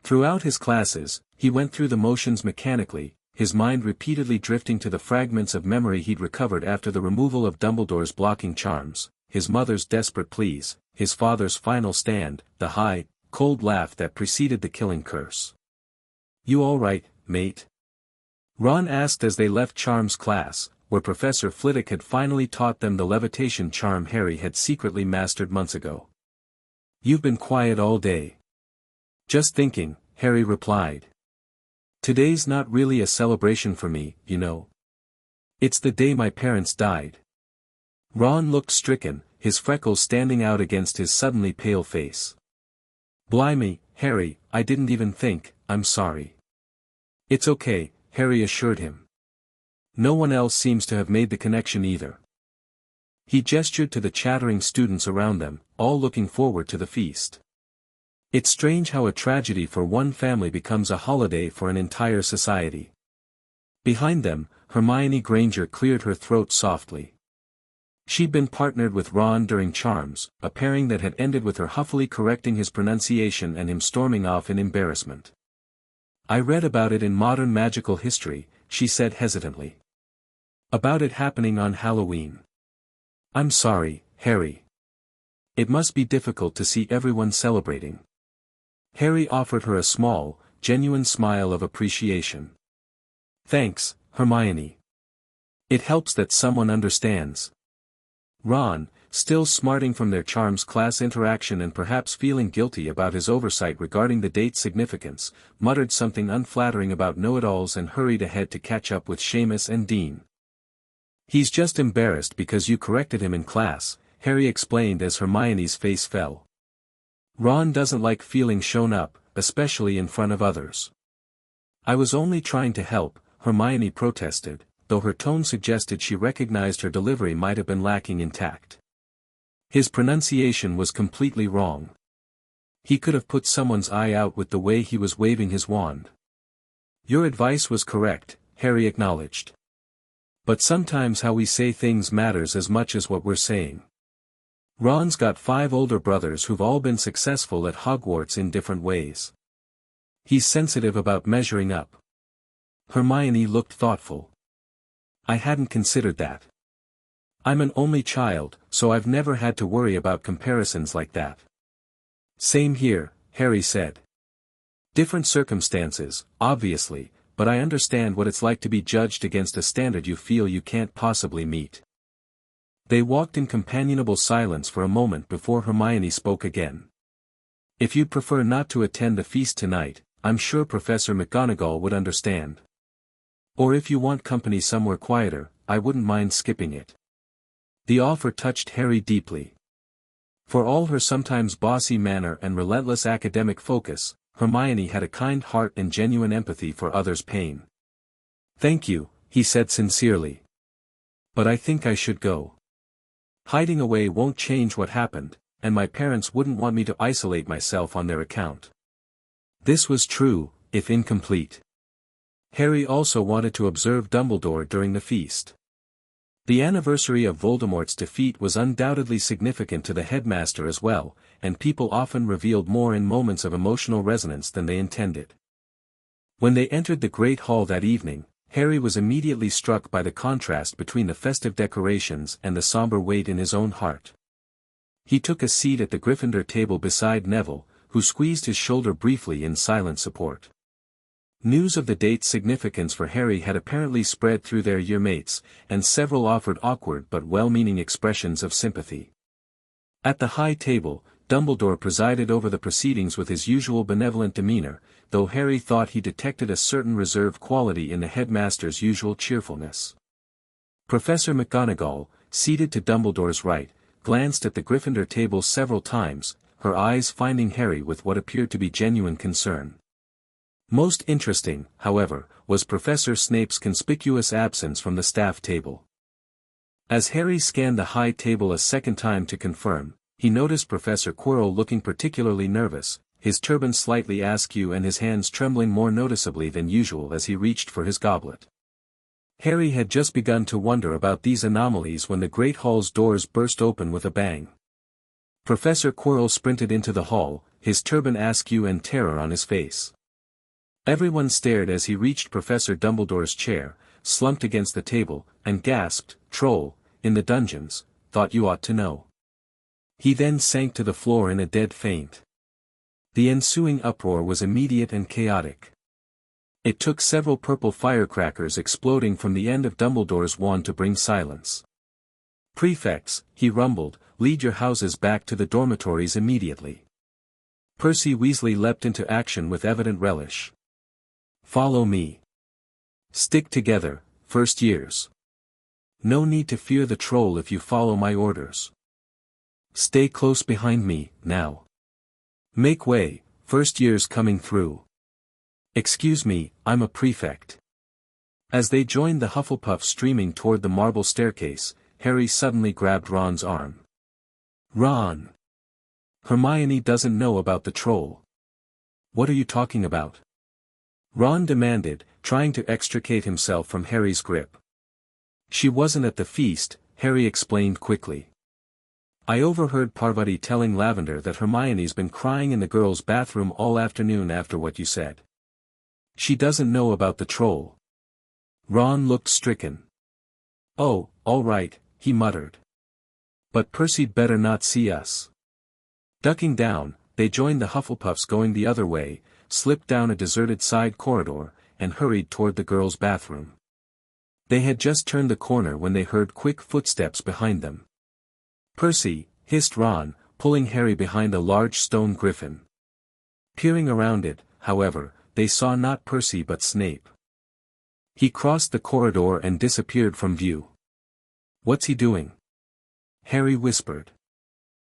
Throughout his classes, he went through the motions mechanically, his mind repeatedly drifting to the fragments of memory he'd recovered after the removal of Dumbledore's blocking charms, his mother's desperate pleas, his father's final stand, the high, cold laugh that preceded the killing curse. "You all right, mate?" Ron asked as they left Charms class, where Professor Flitwick had finally taught them the levitation charm Harry had secretly mastered months ago. "You've been quiet all day." "Just thinking," Harry replied. "Today's not really a celebration for me, you know. It's the day my parents died." Ron looked stricken, his freckles standing out against his suddenly pale face. "Blimey, Harry, I didn't even think, I'm sorry." "It's okay," Harry assured him. "No one else seems to have made the connection either." He gestured to the chattering students around them, all looking forward to the feast. It's strange how a tragedy for one family becomes a holiday for an entire society. Behind them, Hermione Granger cleared her throat softly. She'd been partnered with Ron during Charms, a pairing that had ended with her huffily correcting his pronunciation and him storming off in embarrassment. "I read about it in modern magical history," she said hesitantly. "About it happening on Halloween." "I'm sorry, Harry. It must be difficult to see everyone celebrating." Harry offered her a small, genuine smile of appreciation. "Thanks, Hermione. It helps that someone understands." Ron, still smarting from their Charms class interaction and perhaps feeling guilty about his oversight regarding the date's significance, muttered something unflattering about know-it-alls and hurried ahead to catch up with Seamus and Dean. "He's just embarrassed because you corrected him in class," Harry explained as Hermione's face fell. "Ron doesn't like feeling shown up, especially in front of others." "I was only trying to help," Hermione protested, though her tone suggested she recognized her delivery might have been lacking in tact. His pronunciation was completely wrong. He could have put someone's eye out with the way he was waving his wand. "Your advice was correct," Harry acknowledged. "But sometimes how we say things matters as much as what we're saying. Ron's got 5 older brothers who've all been successful at Hogwarts in different ways. He's sensitive about measuring up." Hermione looked thoughtful. "I hadn't considered that. I'm an only child, so I've never had to worry about comparisons like that." "Same here," Harry said. "Different circumstances, obviously, but I understand what it's like to be judged against a standard you feel you can't possibly meet." They walked in companionable silence for a moment before Hermione spoke again. "If you'd prefer not to attend the feast tonight, I'm sure Professor McGonagall would understand. Or if you want company somewhere quieter, I wouldn't mind skipping it." The offer touched Harry deeply. For all her sometimes bossy manner and relentless academic focus, Hermione had a kind heart and genuine empathy for others' pain. "Thank you," he said sincerely. "But I think I should go. Hiding away won't change what happened, and my parents wouldn't want me to isolate myself on their account." This was true, if incomplete. Harry also wanted to observe Dumbledore during the feast. The anniversary of Voldemort's defeat was undoubtedly significant to the headmaster as well, and people often revealed more in moments of emotional resonance than they intended. When they entered the Great Hall that evening, Harry was immediately struck by the contrast between the festive decorations and the somber weight in his own heart. He took a seat at the Gryffindor table beside Neville, who squeezed his shoulder briefly in silent support. News of the date's significance for Harry had apparently spread through their year mates, and several offered awkward but well-meaning expressions of sympathy. At the high table, Dumbledore presided over the proceedings with his usual benevolent demeanor, though Harry thought he detected a certain reserved quality in the headmaster's usual cheerfulness. Professor McGonagall, seated to Dumbledore's right, glanced at the Gryffindor table several times, her eyes finding Harry with what appeared to be genuine concern. Most interesting, however, was Professor Snape's conspicuous absence from the staff table. As Harry scanned the high table a second time to confirm, he noticed Professor Quirrell looking particularly nervous, his turban slightly askew and his hands trembling more noticeably than usual as he reached for his goblet. Harry had just begun to wonder about these anomalies when the Great Hall's doors burst open with a bang. Professor Quirrell sprinted into the hall, his turban askew and terror on his face. Everyone stared as he reached Professor Dumbledore's chair, slumped against the table, and gasped, "Troll, in the dungeons, thought you ought to know." He then sank to the floor in a dead faint. The ensuing uproar was immediate and chaotic. It took several purple firecrackers exploding from the end of Dumbledore's wand to bring silence. "Prefects," he rumbled, "lead your houses back to the dormitories immediately." Percy Weasley leapt into action with evident relish. "Follow me. Stick together, first years. No need to fear the troll if you follow my orders. Stay close behind me, now. Make way, first years coming through. Excuse me, I'm a prefect." As they joined the Hufflepuff streaming toward the marble staircase, Harry suddenly grabbed Ron's arm. "Ron! Hermione doesn't know about the troll." "What are you talking about?" Ron demanded, trying to extricate himself from Harry's grip. "She wasn't at the feast," Harry explained quickly. "I overheard Parvati telling Lavender that Hermione's been crying in the girls' bathroom all afternoon after what you said. She doesn't know about the troll." Ron looked stricken. "Oh, all right," he muttered. "But Percy'd better not see us." Ducking down, they joined the Hufflepuffs going the other way, slipped down a deserted side corridor, and hurried toward the girls' bathroom. They had just turned the corner when they heard quick footsteps behind them. "Percy," hissed Ron, pulling Harry behind a large stone griffin. Peering around it, however, they saw not Percy but Snape. He crossed the corridor and disappeared from view. "What's he doing?" Harry whispered.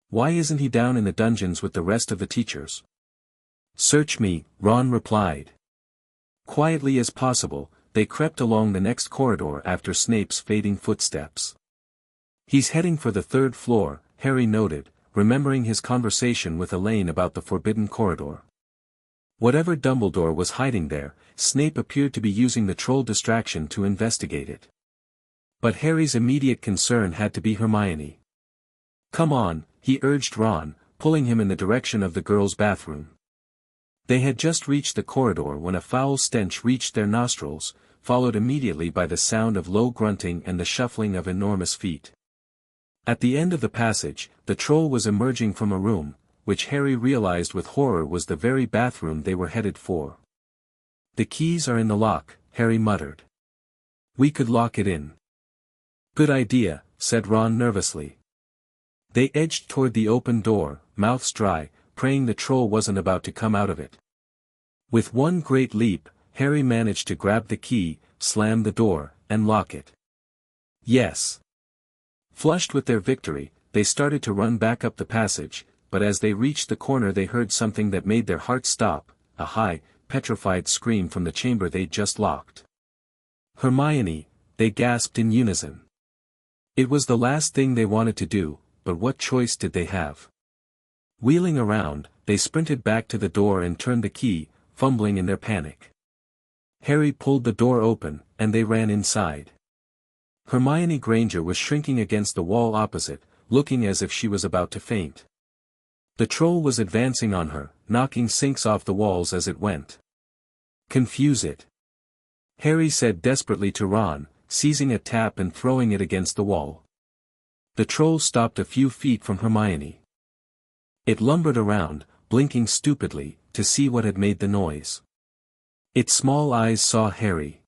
"Why isn't he down in the dungeons with the rest of the teachers?" "Search me," Ron replied. Quietly as possible, they crept along the next corridor after Snape's fading footsteps. "He's heading for the third floor," Harry noted, remembering his conversation with Elaine about the forbidden corridor. Whatever Dumbledore was hiding there, Snape appeared to be using the troll distraction to investigate it. But Harry's immediate concern had to be Hermione. "Come on," he urged Ron, pulling him in the direction of the girls' bathroom. They had just reached the corridor when a foul stench reached their nostrils, followed immediately by the sound of low grunting and the shuffling of enormous feet. At the end of the passage, the troll was emerging from a room, which Harry realized with horror was the very bathroom they were headed for. "The keys are in the lock," Harry muttered. "We could lock it in." "Good idea," said Ron nervously. They edged toward the open door, mouths dry, praying the troll wasn't about to come out of it. With one great leap, Harry managed to grab the key, slam the door, and lock it. Yes. Flushed with their victory, they started to run back up the passage, but as they reached the corner they heard something that made their hearts stop, a high, petrified scream from the chamber they'd just locked. "Hermione," they gasped in unison. It was the last thing they wanted to do, but what choice did they have? Wheeling around, they sprinted back to the door and turned the key, fumbling in their panic. Harry pulled the door open, and they ran inside. Hermione Granger was shrinking against the wall opposite, looking as if she was about to faint. The troll was advancing on her, knocking sinks off the walls as it went. "Confuse it," Harry said desperately to Ron, seizing a tap and throwing it against the wall. The troll stopped a few feet from Hermione. It lumbered around, blinking stupidly, to see what had made the noise. Its small eyes saw Harry.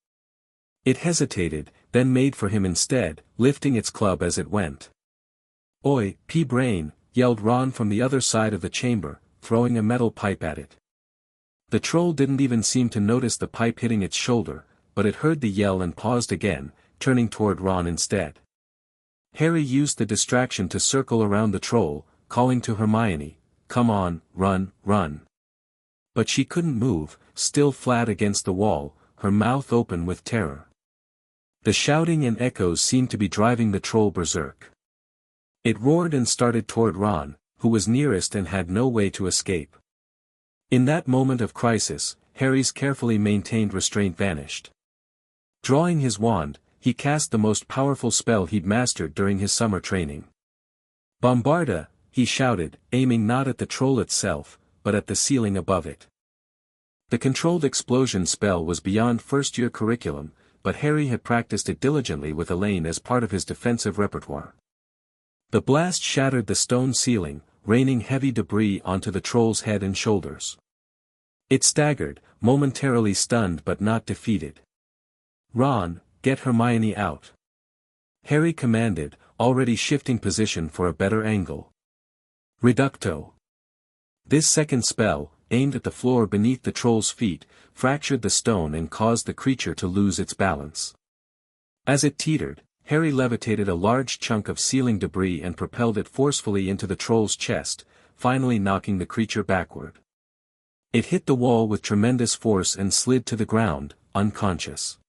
It hesitated, then made for him instead, lifting its club as it went. "Oi, pea-brain," yelled Ron from the other side of the chamber, throwing a metal pipe at it. The troll didn't even seem to notice the pipe hitting its shoulder, but it heard the yell and paused again, turning toward Ron instead. Harry used the distraction to circle around the troll, calling to Hermione, "Come on, run, run." But she couldn't move, still flat against the wall, her mouth open with terror. The shouting and echoes seemed to be driving the troll berserk. It roared and started toward Ron, who was nearest and had no way to escape. In that moment of crisis, Harry's carefully maintained restraint vanished. Drawing his wand, he cast the most powerful spell he'd mastered during his summer training. "Bombarda," he shouted, aiming not at the troll itself, but at the ceiling above it. The controlled explosion spell was beyond first-year curriculum, but Harry had practiced it diligently with Elaine as part of his defensive repertoire. The blast shattered the stone ceiling, raining heavy debris onto the troll's head and shoulders. It staggered, momentarily stunned but not defeated. "Ron, get Hermione out," Harry commanded, already shifting position for a better angle. Reducto. This second spell, aimed at the floor beneath the troll's feet, fractured the stone and caused the creature to lose its balance. As it teetered, Harry levitated a large chunk of ceiling debris and propelled it forcefully into the troll's chest, finally knocking the creature backward. It hit the wall with tremendous force and slid to the ground, unconscious.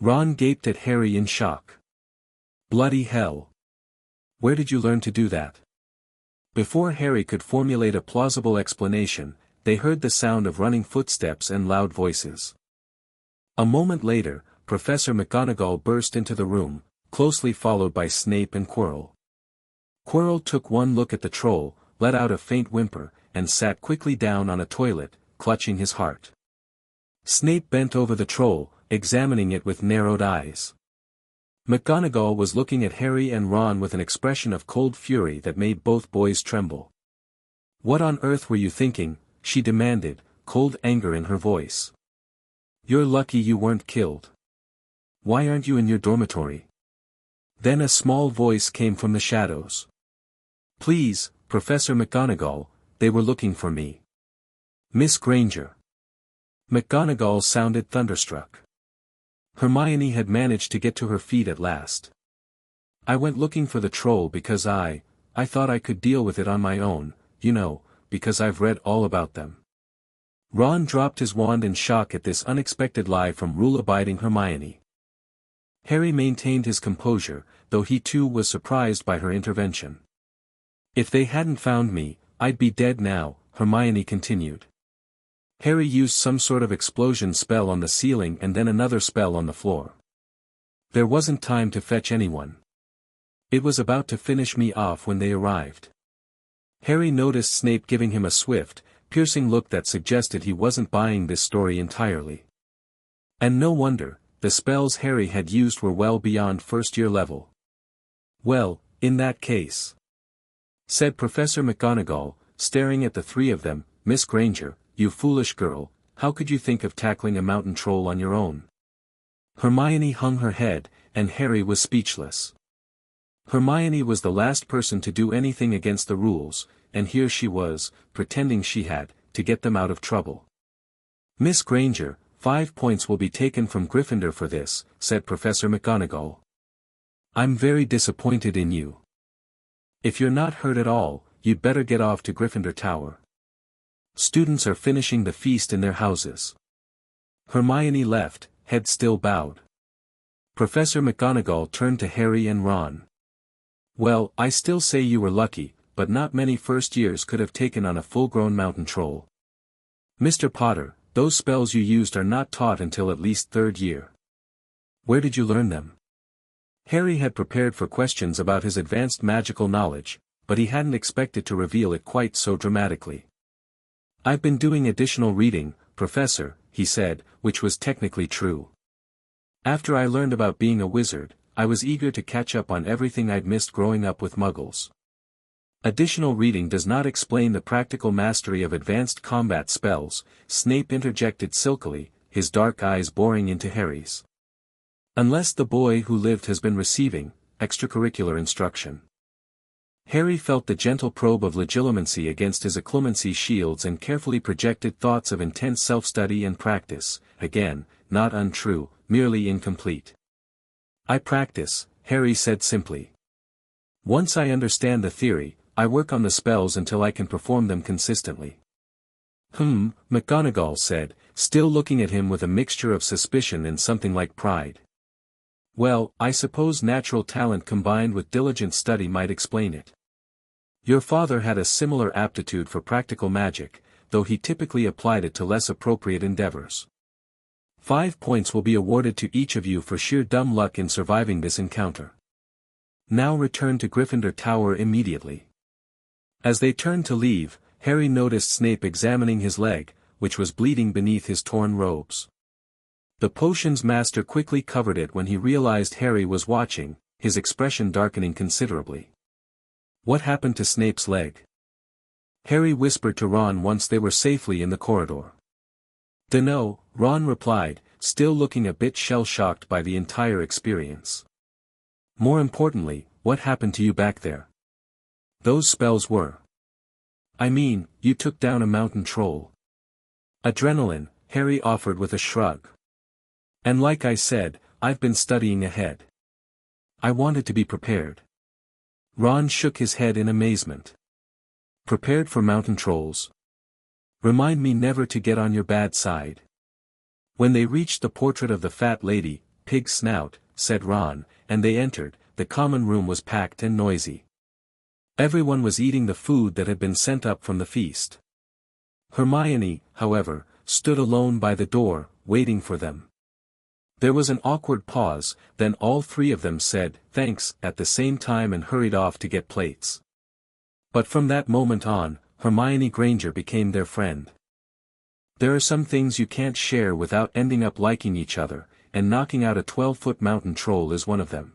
Ron gaped at Harry in shock. "Bloody hell! Where did you learn to do that?" Before Harry could formulate a plausible explanation, they heard the sound of running footsteps and loud voices. A moment later, Professor McGonagall burst into the room, closely followed by Snape and Quirrell. Quirrell took one look at the troll, let out a faint whimper, and sat quickly down on a toilet, clutching his heart. Snape bent over the troll, examining it with narrowed eyes. McGonagall was looking at Harry and Ron with an expression of cold fury that made both boys tremble. "What on earth were you thinking?" she demanded, cold anger in her voice. "You're lucky you weren't killed. Why aren't you in your dormitory?" Then a small voice came from the shadows. "Please, Professor McGonagall, they were looking for me. Miss Granger." McGonagall sounded thunderstruck. Hermione had managed to get to her feet at last. "I went looking for the troll because I thought I could deal with it on my own, you know, because I've read all about them." Ron dropped his wand in shock at this unexpected lie from rule-abiding Hermione. Harry maintained his composure, though he too was surprised by her intervention. "If they hadn't found me, I'd be dead now," Hermione continued. Harry used some sort of explosion spell on the ceiling and then another spell on the floor. "There wasn't time to fetch anyone. It was about to finish me off when they arrived." Harry noticed Snape giving him a swift, piercing look that suggested he wasn't buying this story entirely. And no wonder, the spells Harry had used were well beyond first-year level. "Well, in that case," said Professor McGonagall, staring at the three of them, "Miss Granger, you foolish girl, how could you think of tackling a mountain troll on your own?" Hermione hung her head, and Harry was speechless. Hermione was the last person to do anything against the rules, and here she was, pretending she had, to get them out of trouble. "Miss Granger, 5 points will be taken from Gryffindor for this," said Professor McGonagall. "I'm very disappointed in you. If you're not hurt at all, you'd better get off to Gryffindor Tower. Students are finishing the feast in their houses." Hermione left, head still bowed. Professor McGonagall turned to Harry and Ron. "Well, I still say you were lucky, but not many first years could have taken on a full-grown mountain troll. Mr. Potter, those spells you used are not taught until at least third year. Where did you learn them?" Harry had prepared for questions about his advanced magical knowledge, but he hadn't expected to reveal it quite so dramatically. "I've been doing additional reading, Professor," he said, which was technically true. "After I learned about being a wizard, I was eager to catch up on everything I'd missed growing up with Muggles." "Additional reading does not explain the practical mastery of advanced combat spells," Snape interjected silkily, his dark eyes boring into Harry's. "Unless the boy who lived has been receiving extracurricular instruction." Harry felt the gentle probe of legilimency against his occlumency shields and carefully projected thoughts of intense self-study and practice, again, not untrue, merely incomplete. "I practice," Harry said simply. "Once I understand the theory, I work on the spells until I can perform them consistently." McGonagall said, still looking at him with a mixture of suspicion and something like pride. "Well, I suppose natural talent combined with diligent study might explain it. Your father had a similar aptitude for practical magic, though he typically applied it to less appropriate endeavors. 5 points will be awarded to each of you for sheer dumb luck in surviving this encounter. Now return to Gryffindor Tower immediately." As they turned to leave, Harry noticed Snape examining his leg, which was bleeding beneath his torn robes. The potions master quickly covered it when he realized Harry was watching, his expression darkening considerably. "What happened to Snape's leg?" Harry whispered to Ron once they were safely in the corridor. "Dunno," Ron replied, still looking a bit shell-shocked by the entire experience. "More importantly, what happened to you back there? Those spells were. I mean, you took down a mountain troll." "Adrenaline," Harry offered with a shrug. "And like I said, I've been studying ahead. I wanted to be prepared." Ron shook his head in amazement. "Prepared for mountain trolls? Remind me never to get on your bad side." When they reached the portrait of the fat lady, Pig Snout, said Ron, and they entered, the common room was packed and noisy. Everyone was eating the food that had been sent up from the feast. Hermione, however, stood alone by the door, waiting for them. There was an awkward pause, then all three of them said, "Thanks," at the same time and hurried off to get plates. But from that moment on, Hermione Granger became their friend. There are some things you can't share without ending up liking each other, and knocking out a 12-foot mountain troll is one of them.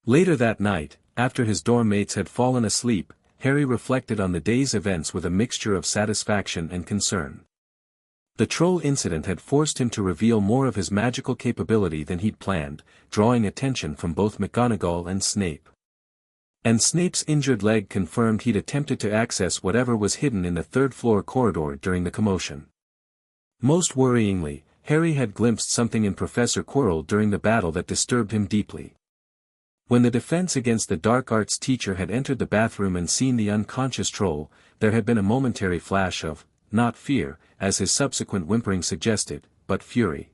Later that night, after his dorm mates had fallen asleep, Harry reflected on the day's events with a mixture of satisfaction and concern. The troll incident had forced him to reveal more of his magical capability than he'd planned, drawing attention from both McGonagall and Snape. And Snape's injured leg confirmed he'd attempted to access whatever was hidden in the third-floor corridor during the commotion. Most worryingly, Harry had glimpsed something in Professor Quirrell during the battle that disturbed him deeply. When the defense against the dark arts teacher had entered the bathroom and seen the unconscious troll, there had been a momentary flash of, not fear, as his subsequent whimpering suggested, but fury.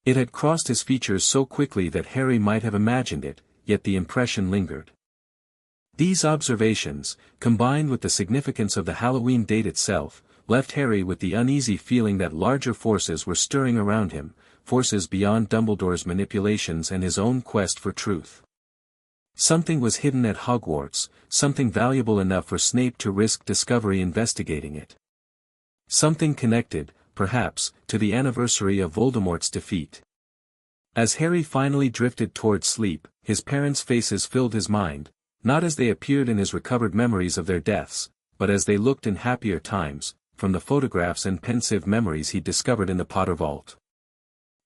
It had crossed his features so quickly that Harry might have imagined it, yet the impression lingered. These observations, combined with the significance of the Halloween date itself, left Harry with the uneasy feeling that larger forces were stirring around him, forces beyond Dumbledore's manipulations and his own quest for truth. Something was hidden at Hogwarts, something valuable enough for Snape to risk discovery investigating it. Something connected, perhaps, to the anniversary of Voldemort's defeat. As Harry finally drifted toward sleep, his parents' faces filled his mind, not as they appeared in his recovered memories of their deaths, but as they looked in happier times, from the photographs and pensive memories he'd discovered in the Potter Vault.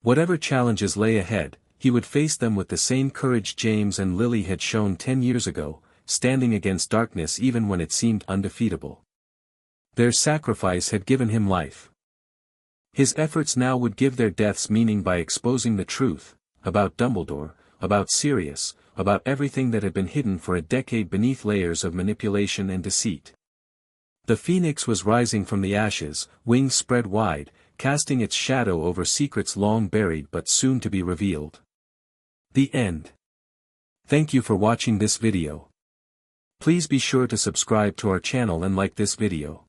Whatever challenges lay ahead, he would face them with the same courage James and Lily had shown 10 years ago, standing against darkness even when it seemed undefeatable. Their sacrifice had given him life. His efforts now would give their deaths meaning by exposing the truth, about Dumbledore, about Sirius, about everything that had been hidden for a decade beneath layers of manipulation and deceit. The phoenix was rising from the ashes, wings spread wide, casting its shadow over secrets long buried but soon to be revealed. The end. Thank you for watching this video. Please be sure to subscribe to our channel and like this video.